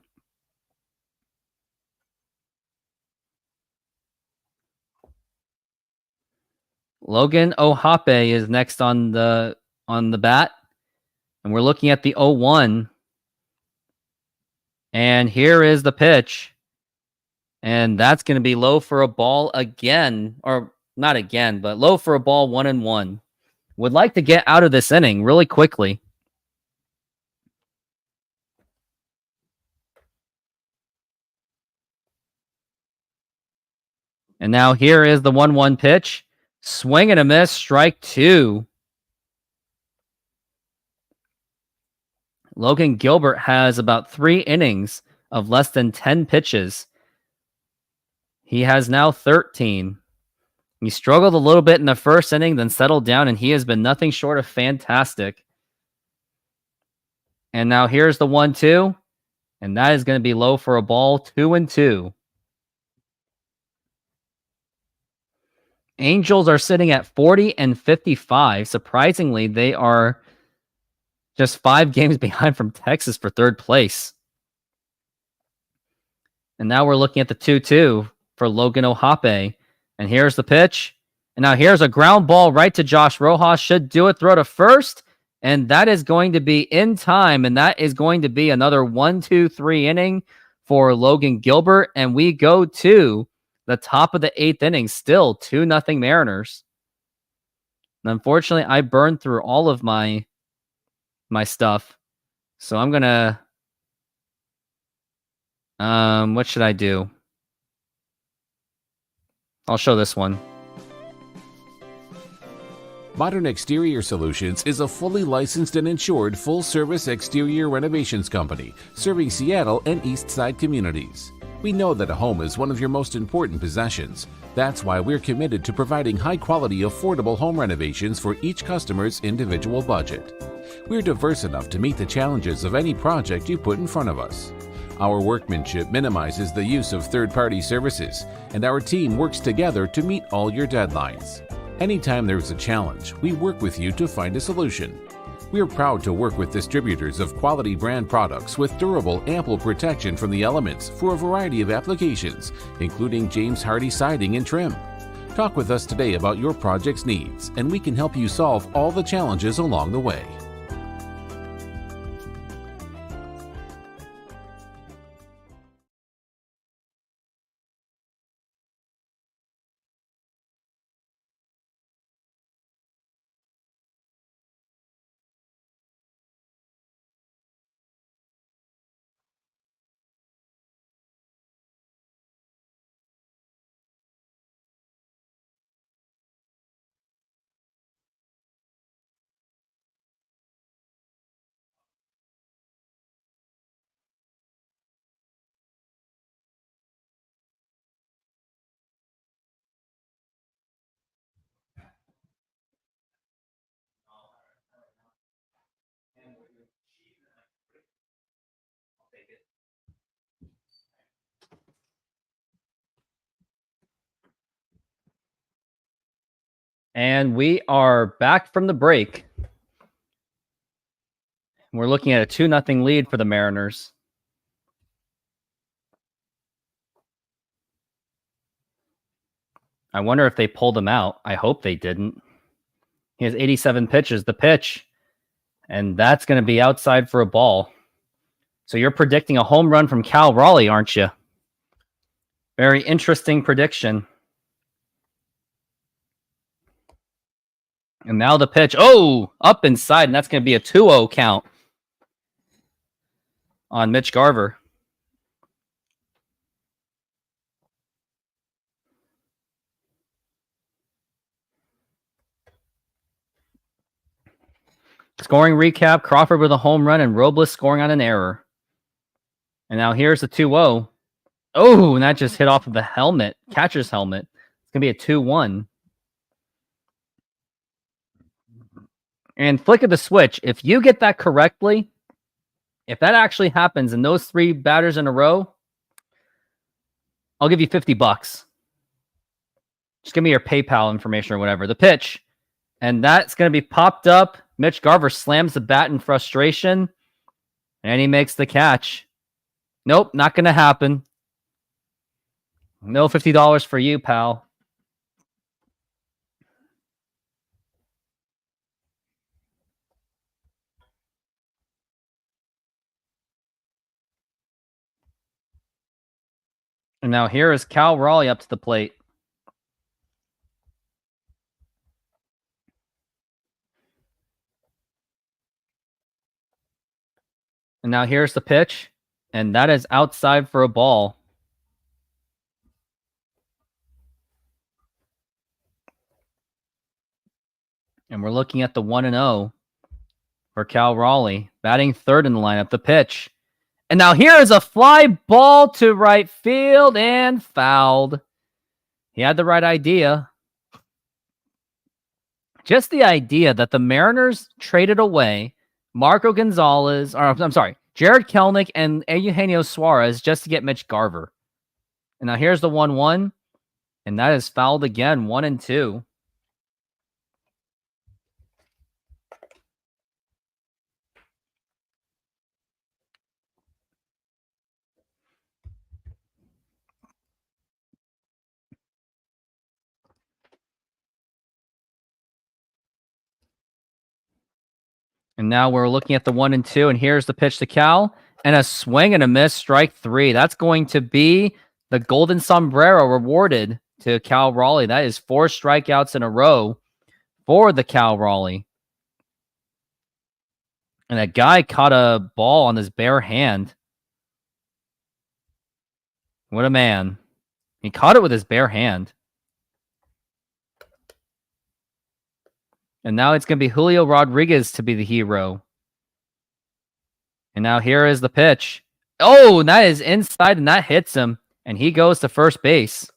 Logan Ohape is next on the bat. And we're looking at the 0-1. And here is the pitch. And that's going to be low for a ball again, or not again, but low for a ball, 1-1. Would like to get out of this inning really quickly. And now here is the 1-1 pitch. Swing and a miss, strike 2. Logan Gilbert has about 3 innings of less than 10 pitches. He has now 13. He struggled a little bit in the first inning, then settled down, and he has been nothing short of fantastic. And now here's the 1-2, and that is going to be low for a ball, 2-2. Angels are sitting at 40 and 55. Surprisingly, they are just 5 games behind from Texas for third place. And now we're looking at the 2-2 for Logan Ohape. And here's the pitch. And now here's a ground ball right to Josh Rojas. Should do it. Throw to first. And that is going to be in time. And that is going to be another 1-2-3 inning for Logan Gilbert. And we go to the top of the 8th inning. Still 2-0 Mariners. And unfortunately, I burned through all of my stuff. So I'm going to... what should I do? I'll show this one. Modern Exterior Solutions is a fully licensed and insured full-service exterior renovations company serving Seattle and East Side communities. We know that a home is one of your most important possessions. That's why we're committed to providing high-quality, affordable home renovations for each customer's individual budget. We're diverse enough to meet the challenges of any project you put in front of us. Our workmanship minimizes the use of third-party services, and our team works together to meet all your deadlines. Anytime there's a challenge, we work with you to find a solution. We're proud to work with distributors of quality brand products with durable, ample protection from the elements for a variety of applications, including James Hardie siding and trim. Talk with us today about your project's needs, and we can help you solve all the challenges along the way. And we are back from the break. We're looking at a 2-0 lead for the Mariners. I wonder if they pulled him out. I hope they didn't. He has 87 pitches. The pitch. And that's going to be outside for a ball. So you're predicting a home run from Cal Raleigh, aren't you? Very interesting prediction. And now the pitch. Oh, up inside. And that's going to be a 2-0 count on Mitch Garver. Scoring recap. Crawford with a home run and Robles scoring on an error. And now here's the 2-0. Oh, and that just hit off of the helmet. Catcher's helmet. It's going to be a 2-1. And flick of the switch. If you get that correctly, if that actually happens in those 3 batters in a row, I'll give you $50. Just give me your PayPal information or whatever. The pitch. And that's going to be popped up. Mitch Garver slams the bat in frustration. And he makes the catch. Nope, not going to happen. No $50 for you, pal. And now here is Cal Raleigh up to the plate. And now here's the pitch. And that is outside for a ball. And we're looking at the 1-0 for Cal Raleigh, batting third in the lineup. The pitch. And now here is a fly ball to right field and fouled. He had the right idea. Just the idea that the Mariners traded away Marco Gonzalez, or I'm sorry, Jared Kelenic and Eugenio Suarez just to get Mitch Garver. And now here's the 1-1, and that is fouled again, 1-2. And now we're looking at the 1-2, and here's the pitch to Cal, and a swing and a miss, strike three. That's going to be the golden sombrero rewarded to Cal Raleigh. That is 4 strikeouts in a row for the Cal Raleigh. And that guy caught a ball on his bare hand. What a man. He caught it with his bare hand. And now it's going to be Julio Rodriguez to be the hero. And now here is the pitch. Oh, that is inside, and that hits him. And he goes to first base.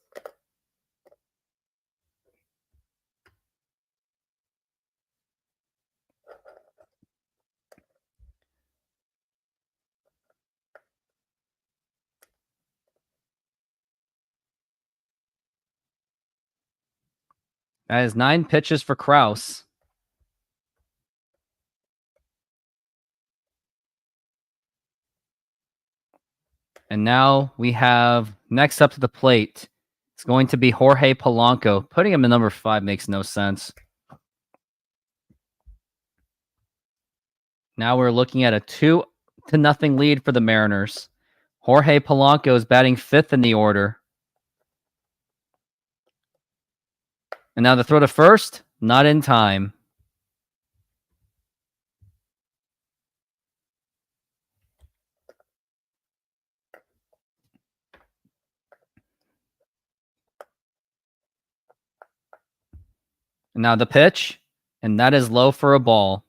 That is 9 pitches for Kraus. And now we have next up to the plate. It's going to be Jorge Polanco. Putting him in number 5 makes no sense. Now we're looking at a 2-0 lead for the Mariners. Jorge Polanco is batting 5th in the order. And now the throw to first, not in time. And now the pitch, and that is low for a ball.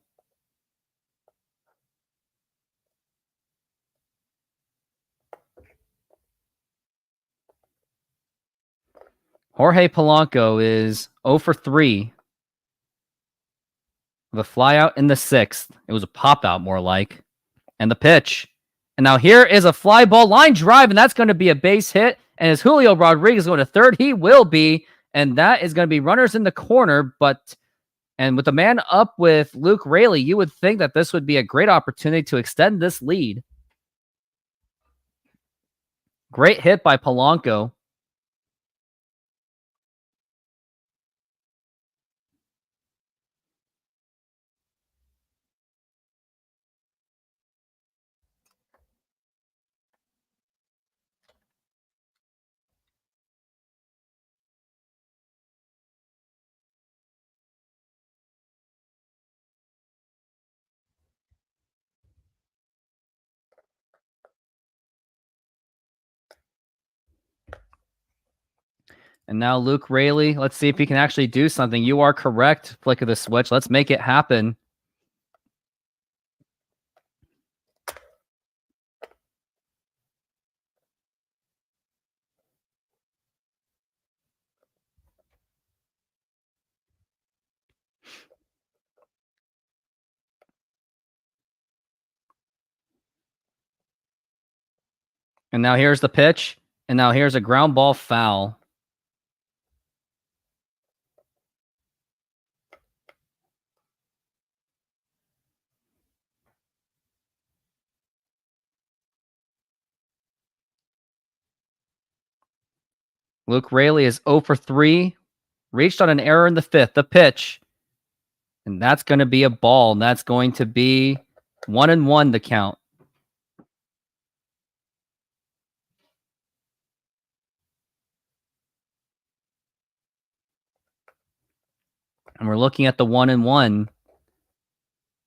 Jorge Polanco is 0 for 3. With a flyout in the 6th. It was a pop-out more like. And the pitch. And now here is a fly ball line drive, and that's going to be a base hit. And is Julio Rodriguez going to third? He will be. And that is going to be runners in the corner. And with the man up with Luke Raley, you would think that this would be a great opportunity to extend this lead. Great hit by Polanco. And now Luke Raley, let's see if he can actually do something. You are correct, flick of the switch. Let's make it happen. And now here's the pitch. And now here's a ground ball foul. Luke Raley is 0 for 3. Reached on an error in the 5th. The pitch. And that's going to be a ball. And that's going to be 1-1 the count. And we're looking at the 1-1.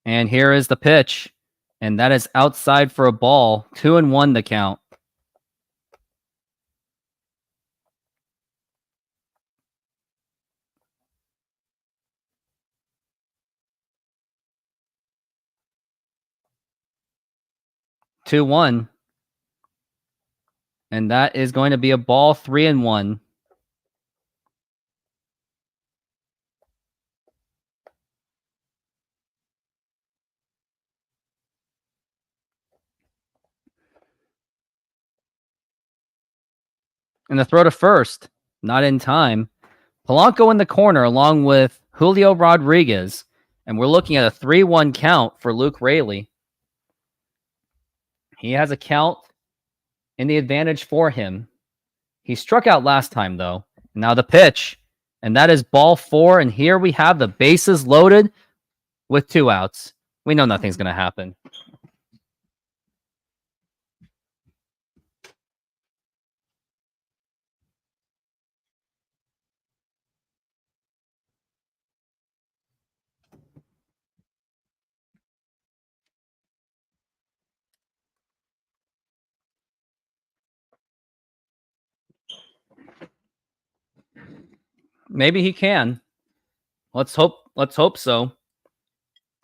And here is the pitch. And that is outside for a ball. 2-1 the count. Two one. And that is going to be a ball. 3-1. And the throw to first. Not in time. Polanco in the corner along with Julio Rodriguez. And we're looking at a 3-1 count for Luke Raley. He has a count in the advantage for him. He struck out last time, though. Now the pitch. And that is ball 4. And here we have the bases loaded with 2 outs. We know nothing's going to happen. Maybe he can. Let's hope so.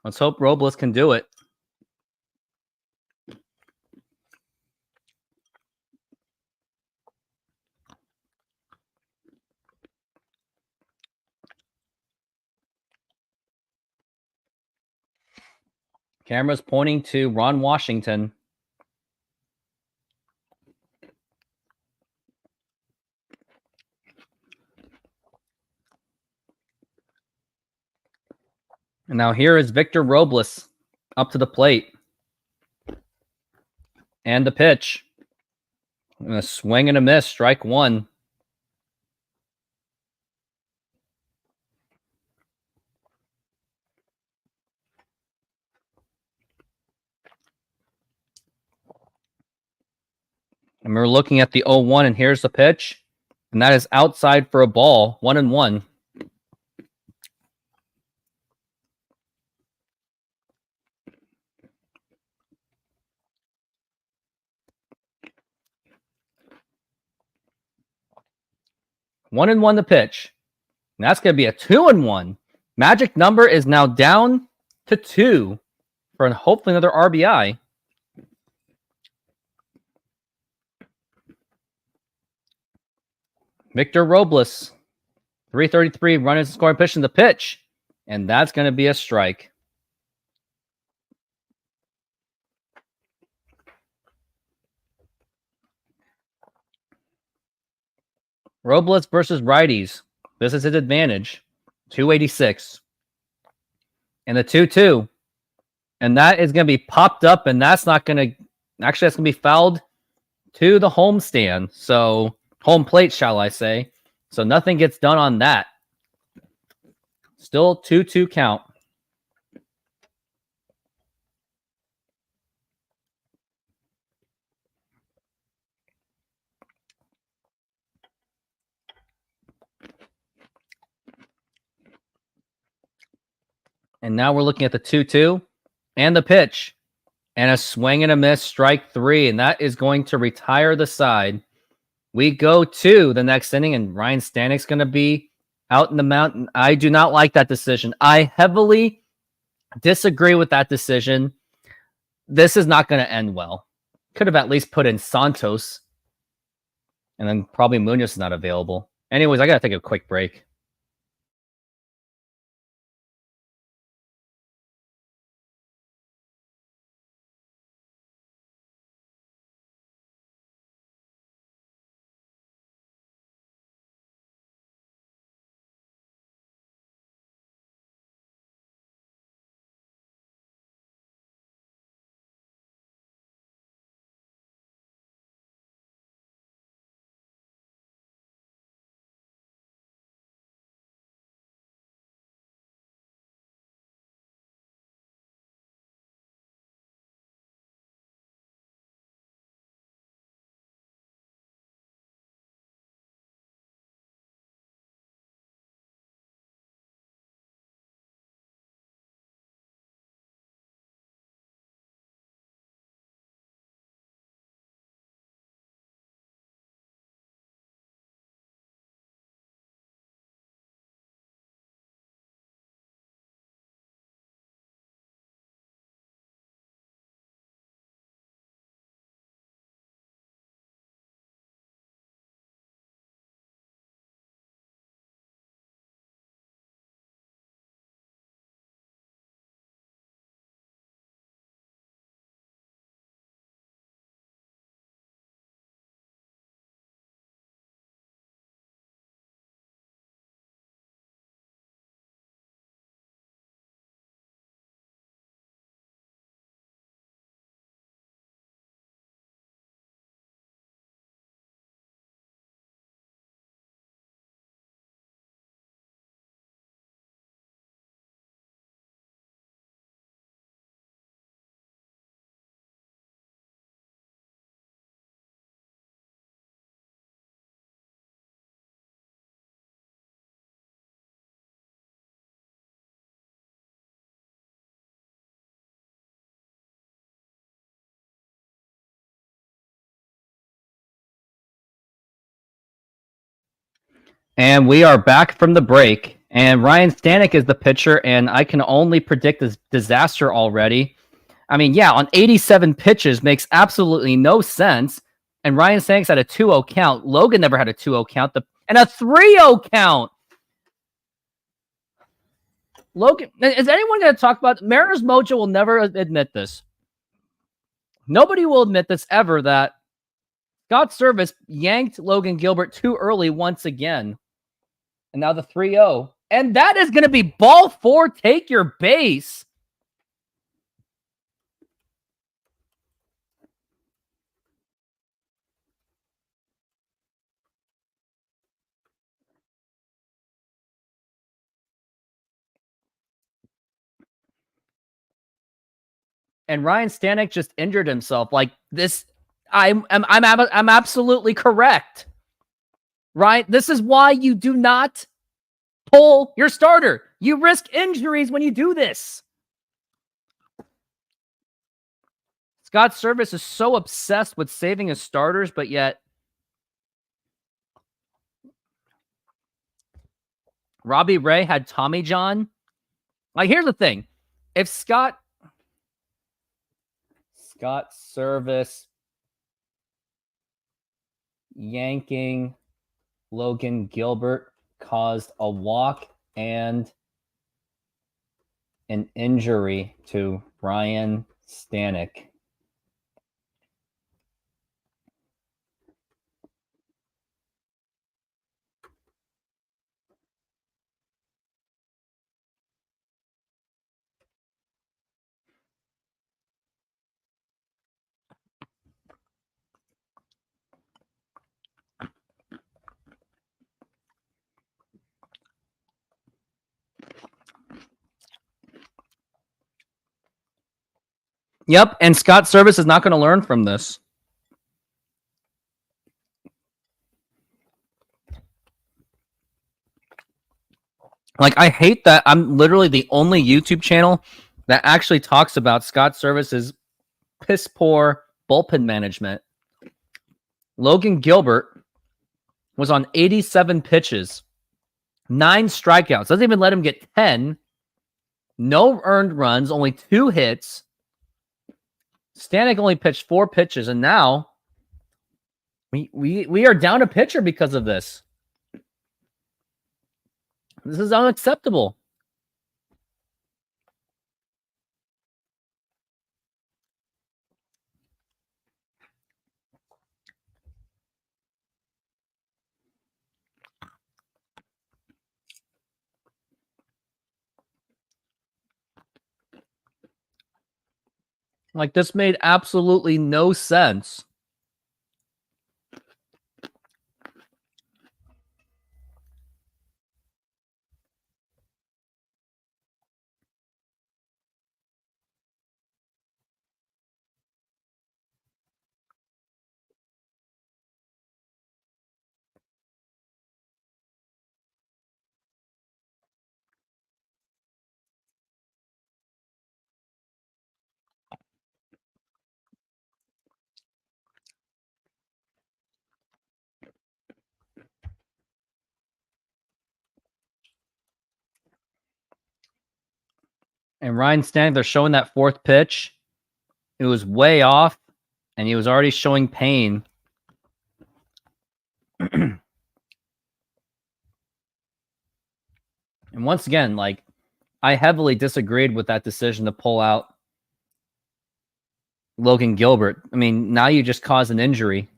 Let's hope Robles can do it. Camera's pointing to Ron Washington. And now here is Victor Robles up to the plate. And the pitch. And a swing and a miss. Strike 1. And we're looking at the 0-1, and here's the pitch. And that is outside for a ball. 1-1. One and one the pitch. And that's going to be a 2-1. Magic number is now down to 2 for hopefully another RBI. Victor Robles, 333, running scoring pitch in the pitch. And that's going to be a strike. Robles versus righties. This is his advantage. 286. And the 2-2. And that is going to be popped up, and that's not going to... Actually, that's going to be fouled to the home stand. So, home plate, shall I say. So, nothing gets done on that. Still 2-2 count. And now we're looking at the 2-2 and the pitch. And a swing and a miss, strike 3. And that is going to retire the side. We go to the next inning, and Ryan Stanek's going to be out in the mountain. I do not like that decision. I heavily disagree with that decision. This is not going to end well. Could have at least put in Santos. And then probably Munoz is not available. Anyways, I got to take a quick break. And we are back from the break. And Ryan Stanek is the pitcher, and I can only predict this disaster already. I mean, yeah, on 87 pitches makes absolutely no sense. And Ryan Stanek's had a 2-0 count. Logan never had a 2-0 count. And a 3-0 count. Logan, is anyone going to talk about Mariners Mojo will never admit this. Nobody will admit this ever, that Scott Service yanked Logan Gilbert too early once again. And now the 3-0. And that is going to be ball 4, take your base. And Ryan Stanek just injured himself. Like this, I'm absolutely correct. Right? This is why you do not pull your starter. You risk injuries when you do this. Scott Service is so obsessed with saving his starters, but yet Robbie Ray had Tommy John. Like, here's the thing. If Scott Service yanking Logan Gilbert caused a walk and an injury to Ryan Stanek. Yep, and Scott Service is not going to learn from this. Like, I hate that I'm literally the only YouTube channel that actually talks about Scott Service's piss poor bullpen management. Logan Gilbert was on 87 pitches, 9 strikeouts. Doesn't even let him get 10. No earned runs, only 2 hits. Stanek only pitched 4 pitches, and now we are down a pitcher because of this. This is unacceptable. Like, this made absolutely no sense. And Ryan Stanek, they're showing that 4th pitch. It was way off, and he was already showing pain. And once again, like, I heavily disagreed with that decision to pull out Logan Gilbert. I mean, now you just caused an injury.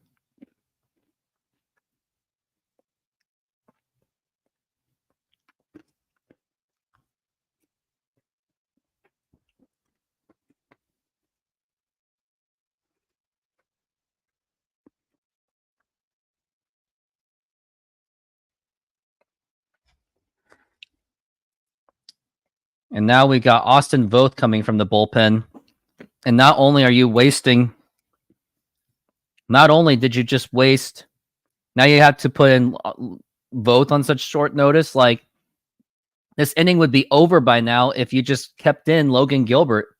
And now we got Austin Voth coming from the bullpen. And not only are you wasting, not only did you just waste, now you have to put in Voth on such short notice. Like, this inning would be over by now if you just kept in Logan Gilbert.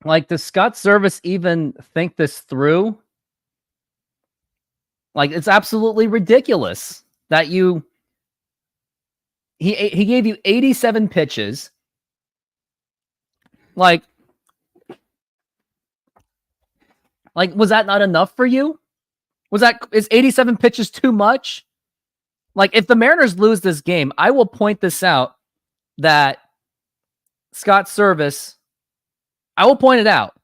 Like, does Scott Service even think this through? Like, it's absolutely ridiculous that he gave you 87 pitches. Like, was that not enough for you? Is 87 pitches too much? Like, if the Mariners lose this game, I will point this out that Scott Service, I will point it out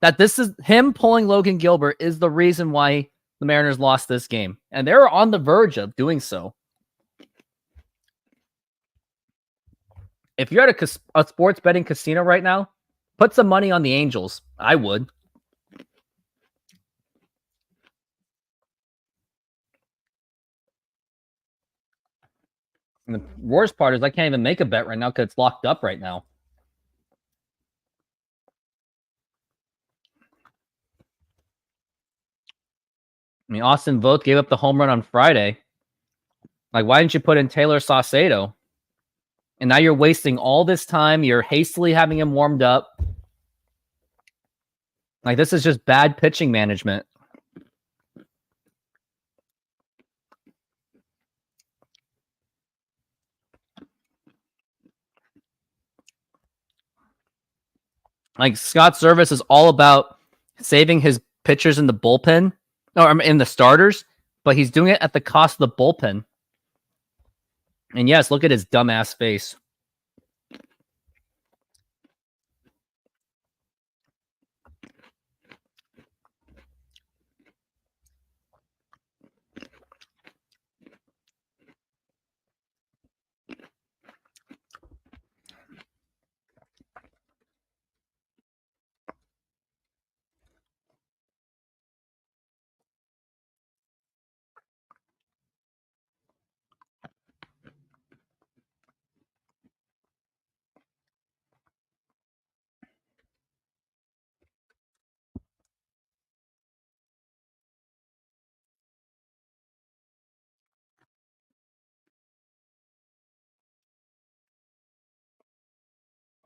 that this is him pulling Logan Gilbert is the reason why the Mariners lost this game. And they're on the verge of doing so. If you're at a sports betting casino right now, put some money on the Angels. I would. And the worst part is I can't even make a bet right now because it's locked up right now. I mean, Austin Voth gave up the home run on Friday. Like, why didn't you put in Taylor Saucedo? And now you're wasting all this time. You're hastily having him warmed up. Like, this is just bad pitching management. Like, Scott Service is all about saving his pitchers in the bullpen, or in the starters, but he's doing it at the cost of the bullpen. And yes, look at his dumbass face.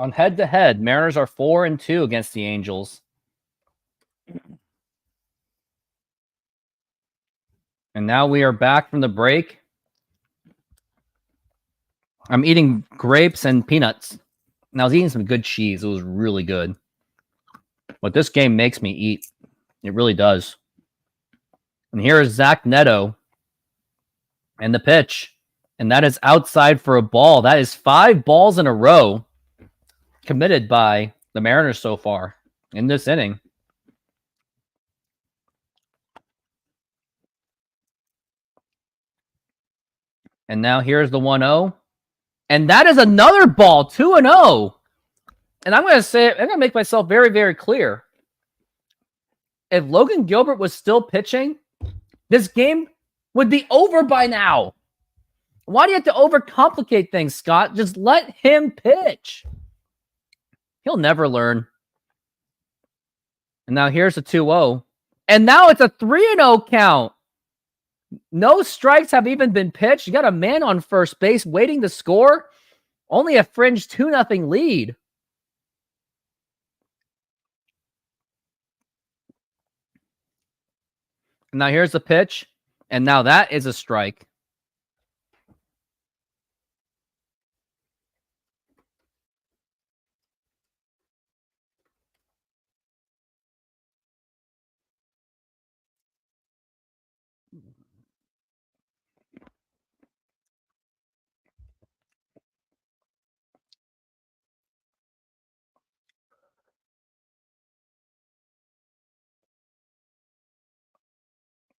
On head-to-head, Mariners are 4-2 against the Angels. And now we are back from the break. I'm eating grapes and peanuts. And I was eating some good cheese. It was really good. But this game makes me eat. It really does. And here is Zach Neto. And the pitch. And that is outside for a ball. That is 5 balls in a row committed by the Mariners so far in this inning. And now here's the 1-0. And that is another ball, 2-0. And I'm going to make myself very, very clear. If Logan Gilbert was still pitching, this game would be over by now. Why do you have to overcomplicate things, Scott? Just let him pitch. He'll never learn. And now here's a 2-0. And now it's a 3-0 count. No strikes have even been pitched. You got a man on first base waiting to score. Only a fringe 2-0 lead. And now here's the pitch. And now that is a strike.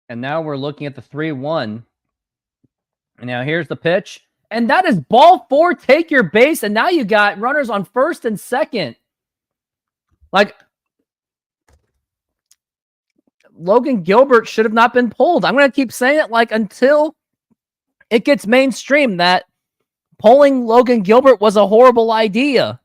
And now we're looking at the 3-1. And now here's the pitch. And that is ball 4. Take your base. And now you got runners on first and second. Like, Logan Gilbert should have not been pulled. I'm going to keep saying it like until it gets mainstream that pulling Logan Gilbert was a horrible idea.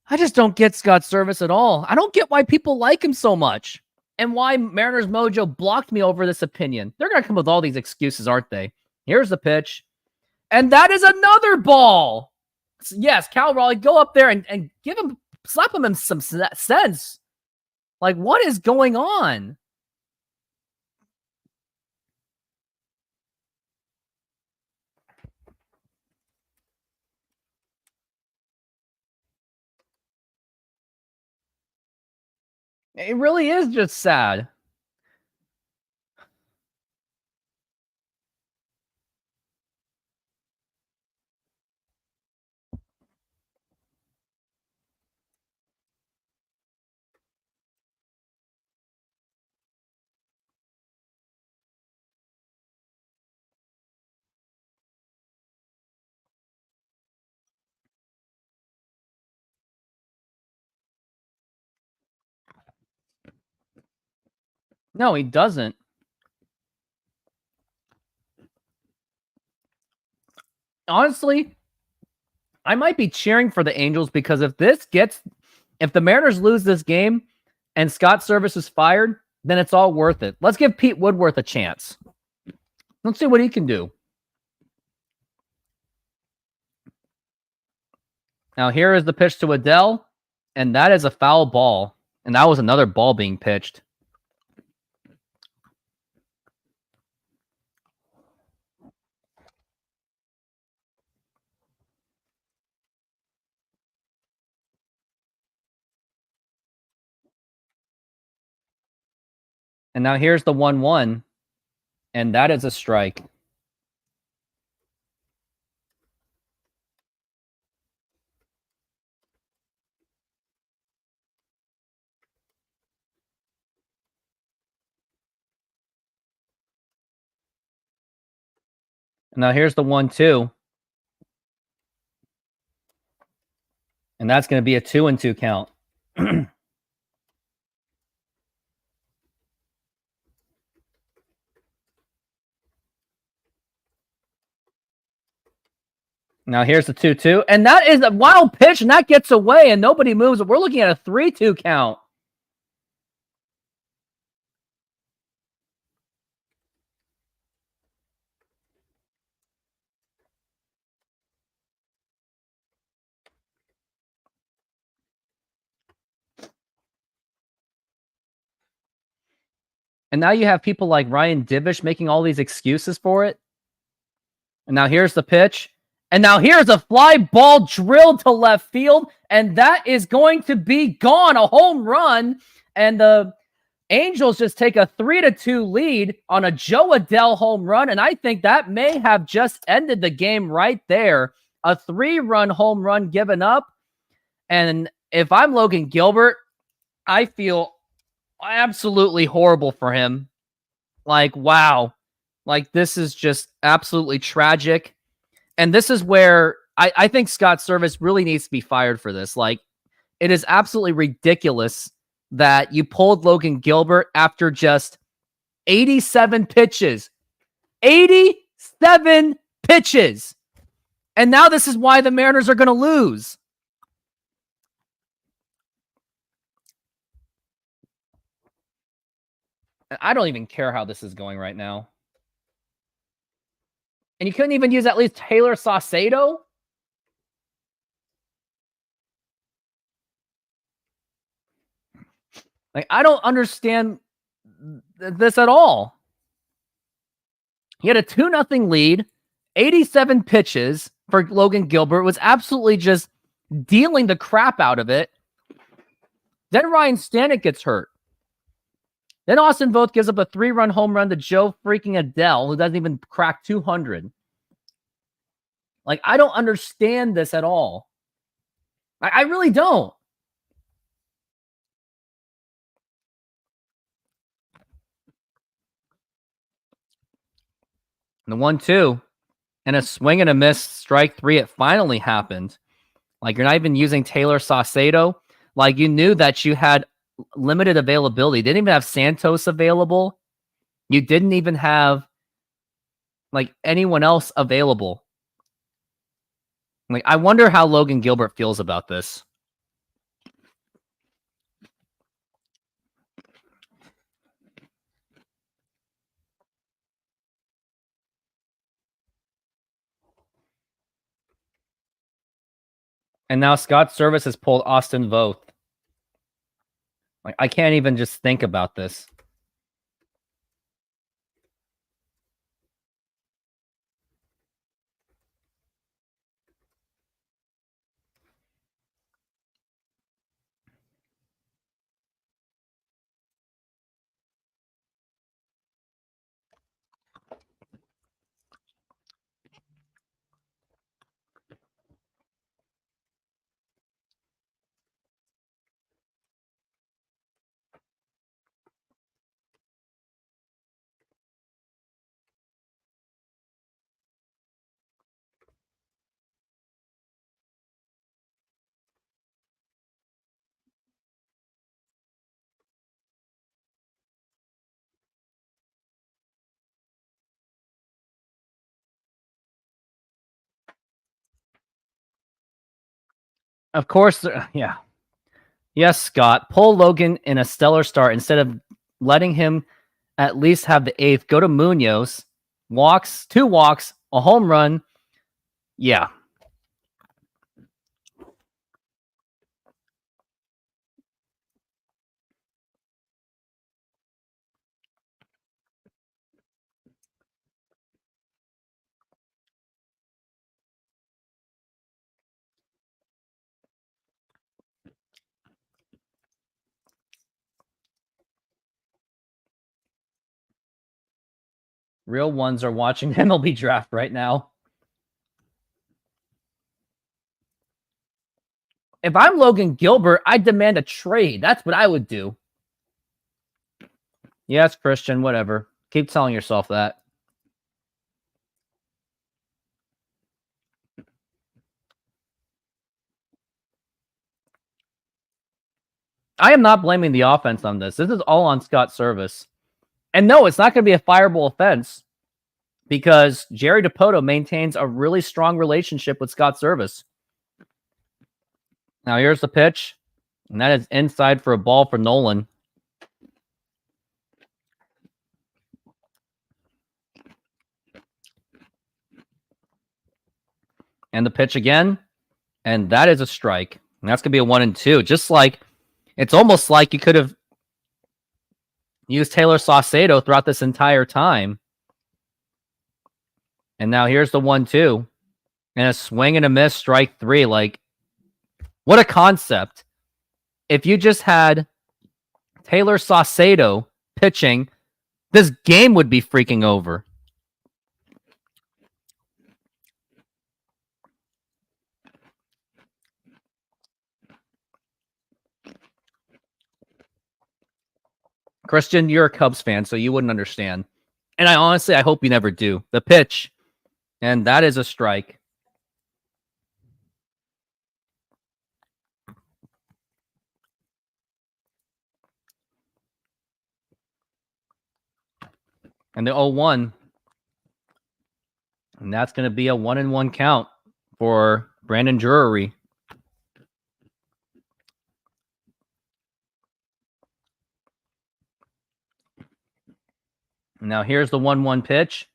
I just don't get Scott Service at all. I don't get why people like him so much. And why Mariners Mojo blocked me over this opinion. They're going to come with all these excuses, aren't they? Here's the pitch. And that is another ball. Yes, Cal Raleigh, go up there and give him slap him in some sense. Like, what is going on? It really is just sad. No, he doesn't. Honestly, I might be cheering for the Angels because if the Mariners lose this game and Scott Service is fired, then it's all worth it. Let's give Pete Woodworth a chance. Let's see what he can do. Now, here is the pitch to Adele, and that is a foul ball. And that was another ball being pitched. And now here's the 1-1, and that is a strike. And now here's the 1-2. And that's going to be a 2-2 count. Now here's the 2-2. And that is a wild pitch, and that gets away, and nobody moves. We're looking at a 3-2 count. And now you have people like Ryan Divish making all these excuses for it. And now here's the pitch. And now here's a fly ball drilled to left field. And that is going to be gone. A home run. And the Angels just take a 3-2 lead on a Joe Adele home run. And I think that may have just ended the game right there. A 3-run home run given up. And if I'm Logan Gilbert, I feel absolutely horrible for him. Like, wow. Like, this is just absolutely tragic. And this is where I think Scott Service really needs to be fired for this. Like, it is absolutely ridiculous that you pulled Logan Gilbert after just 87 pitches. 87 pitches. And now this is why the Mariners are going to lose. I don't even care how this is going right now. And you couldn't even use at least Taylor Saucedo? Like, I don't understand this at all. He had a 2-0 lead, 87 pitches for Logan Gilbert, was absolutely just dealing the crap out of it. Then Ryan Stanek gets hurt. Then Austin Voth gives up a 3-run home run to Joe freaking Adele, who doesn't even crack 200. Like, I don't understand this at all. I really don't. And the 1-2 and a swing and a miss, strike 3. It finally happened. Like, you're not even using Taylor Saucedo. Like, you knew that you had limited availability. You didn't even have Santos available. You didn't even have, like, anyone else available. Like, I wonder how Logan Gilbert feels about this. And now Scott Service has pulled Austin Voth. Like, I can't even just think about this. Of course, yeah. Yes, Scott. Pull Logan in a stellar start instead of letting him at least have the 8th. Go to Munoz. Walks, 2 walks, a home run. Yeah. Real ones are watching MLB draft right now. If I'm Logan Gilbert, I'd demand a trade. That's what I would do. Yes, Christian, whatever. Keep telling yourself that. I am not blaming the offense on this. This is all on Scott Service. And no, it's not going to be a fireable offense because Jerry DePoto maintains a really strong relationship with Scott Service. Now here's the pitch, and that is inside for a ball for Nolan. And the pitch again, and that is a strike. And that's going to be a 1-2. Just like, it's almost like you could have used Taylor Saucedo throughout this entire time. And now here's the 1-2. And a swing and a miss, strike 3. Like, what a concept. If you just had Taylor Saucedo pitching, this game would be freaking over. Christian, you're a Cubs fan, so you wouldn't understand. And I hope you never do. The pitch, and that is a strike. And the 0-1. And that's going to be a 1-1 count for Brandon Drury. Now here's the 1-1 pitch.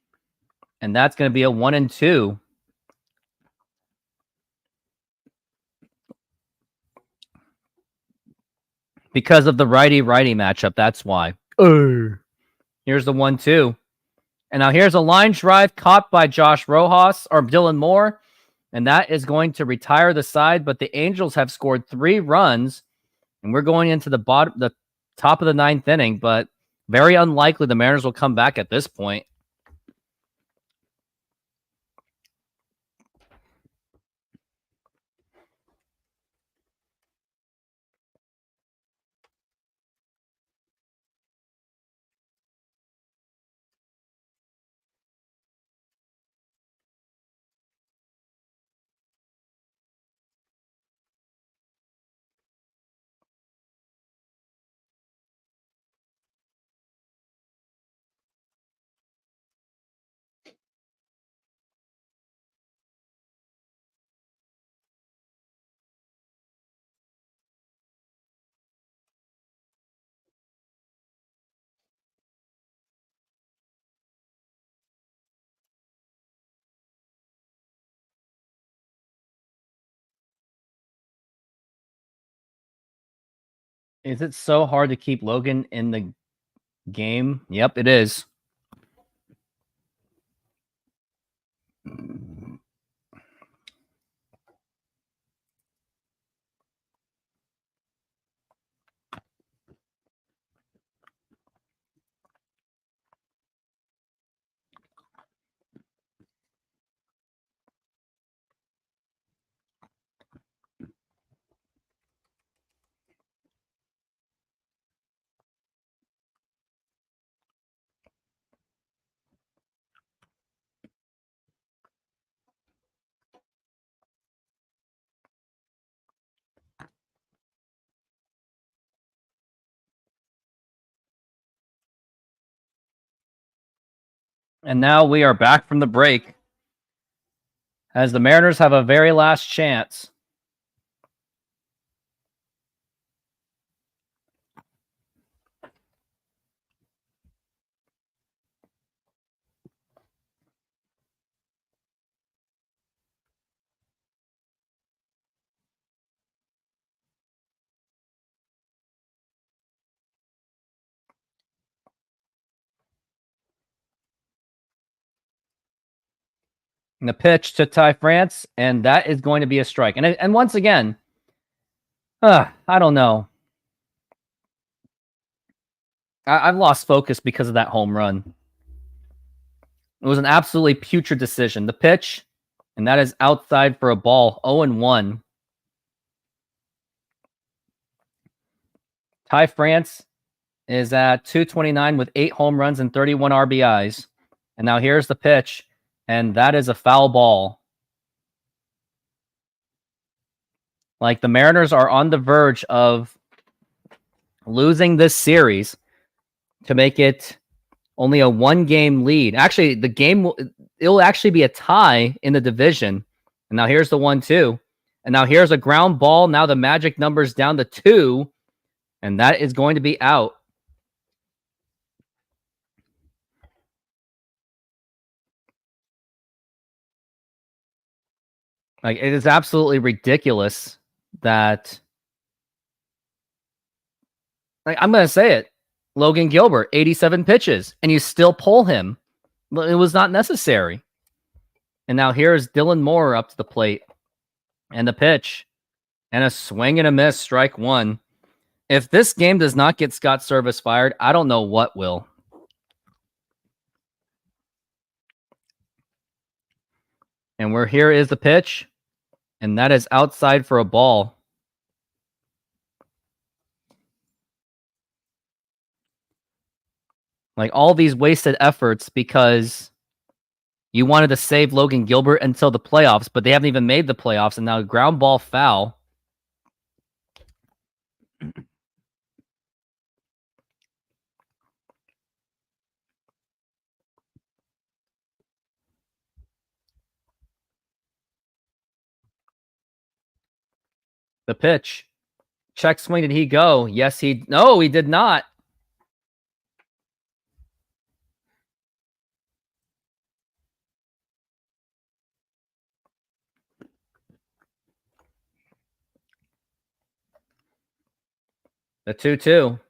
And that's going to be a 1-2. Because of the righty-righty matchup, that's why. Here's the 1-2. And now here's a line drive caught by Josh Rojas or Dylan Moore. And that is going to retire the side. But the Angels have scored 3 runs. And we're going into the top of the 9th inning. But very unlikely the Mariners will come back at this point. Is it so hard to keep Logan in the game? Yep, it is. And now we are back from the break as the Mariners have a very last chance. And the pitch to Ty France, and that is going to be a strike. And once again, I don't know. I've lost focus because of that home run. It was an absolutely putrid decision. The pitch, and that is outside for a ball, 0-1. Ty France is at 229 with 8 home runs and 31 RBIs. And now here's the pitch, and that is a foul ball. Like, the Mariners are on the verge of losing this series to make it only a 1-game lead. Actually, the game it'll actually be a tie in the division. And now here's the 1-2. And now here's a ground ball. Now the magic number's down to 2. And that is going to be out. Like, it is absolutely ridiculous that, like, I'm going to say it. Logan Gilbert, 87 pitches, and you still pull him. It was not necessary. And now here's Dylan Moore up to the plate. And the pitch. And a swing and a miss, strike 1. If this game does not get Scott Service fired, I don't know what will. And here is the pitch. And that is outside for a ball. Like, all these wasted efforts because you wanted to save Logan Gilbert until the playoffs, but they haven't even made the playoffs, and now ground ball foul. The pitch. Check swing, did he go? Yes, no, he did not. The 2-2.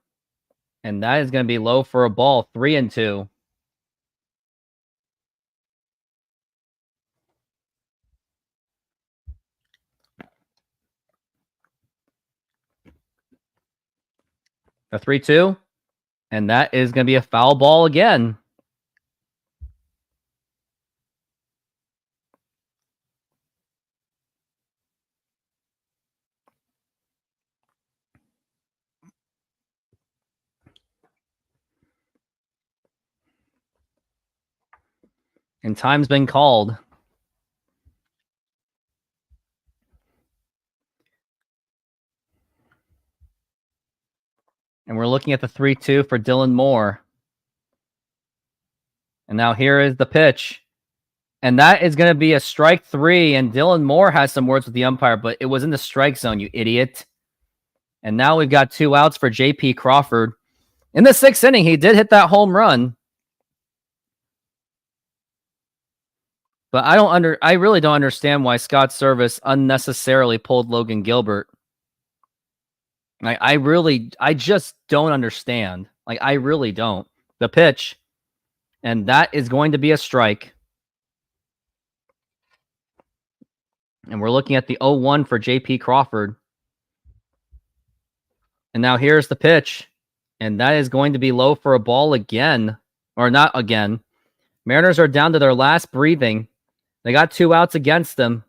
And that is going to be low for a ball. 3-2. The 3-2. And that is going to be a foul ball again. And time's been called. And we're looking at the 3-2 for Dylan Moore. And now here is the pitch. And that is going to be a strike 3. And Dylan Moore has some words with the umpire, but it was in the strike zone, you idiot. And now we've got 2 outs for J.P. Crawford. In the 6th inning, he did hit that home run. But I really don't understand why Scott Service unnecessarily pulled Logan Gilbert. I just don't understand. Like, I really don't. The pitch, and that is going to be a strike. And we're looking at the 0-1 for JP Crawford. And now here's the pitch. And that is going to be low for a ball again. Or not again. Mariners are down to their last breathing. They got 2 outs against them.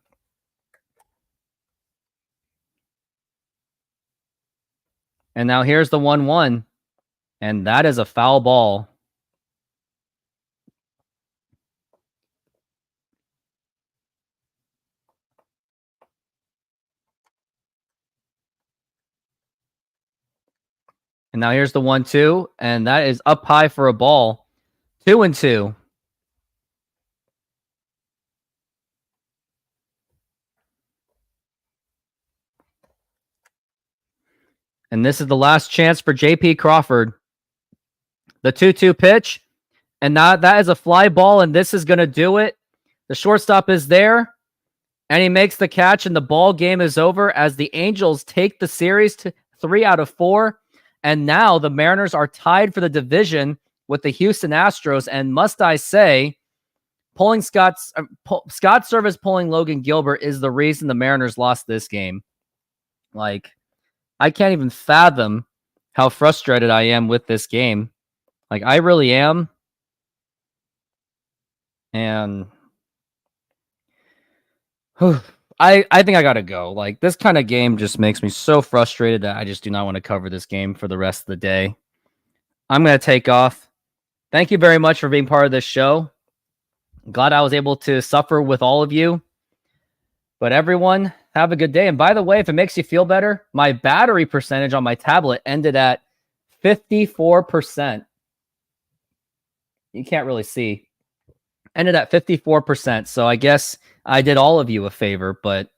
And now here's the 1-1. And that is a foul ball. And now here's the 1-2. And that is up high for a ball. 2-2. And this is the last chance for JP Crawford. The 2-2 pitch. And now that is a fly ball, and this is going to do it. The shortstop is there, and he makes the catch, and the ball game is over as the Angels take the series to 3 out of 4. And now the Mariners are tied for the division with the Houston Astros. And must I say, Scott Service pulling Logan Gilbert is the reason the Mariners lost this game. Like, I can't even fathom how frustrated I am with this game. Like, I really am. And I think I gotta go. Like, this kind of game just makes me so frustrated that I just do not want to cover this game for the rest of the day. I'm gonna take off. Thank you very much for being part of this show. I'm glad I was able to suffer with all of you. But everyone, have a good day. And by the way, if it makes you feel better, my battery percentage on my tablet ended at 54%. You can't really see. Ended at 54%. So I guess I did all of you a favor, but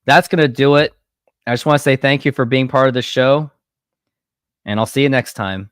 that's going to do it. I just want to say thank you for being part of the show, and I'll see you next time.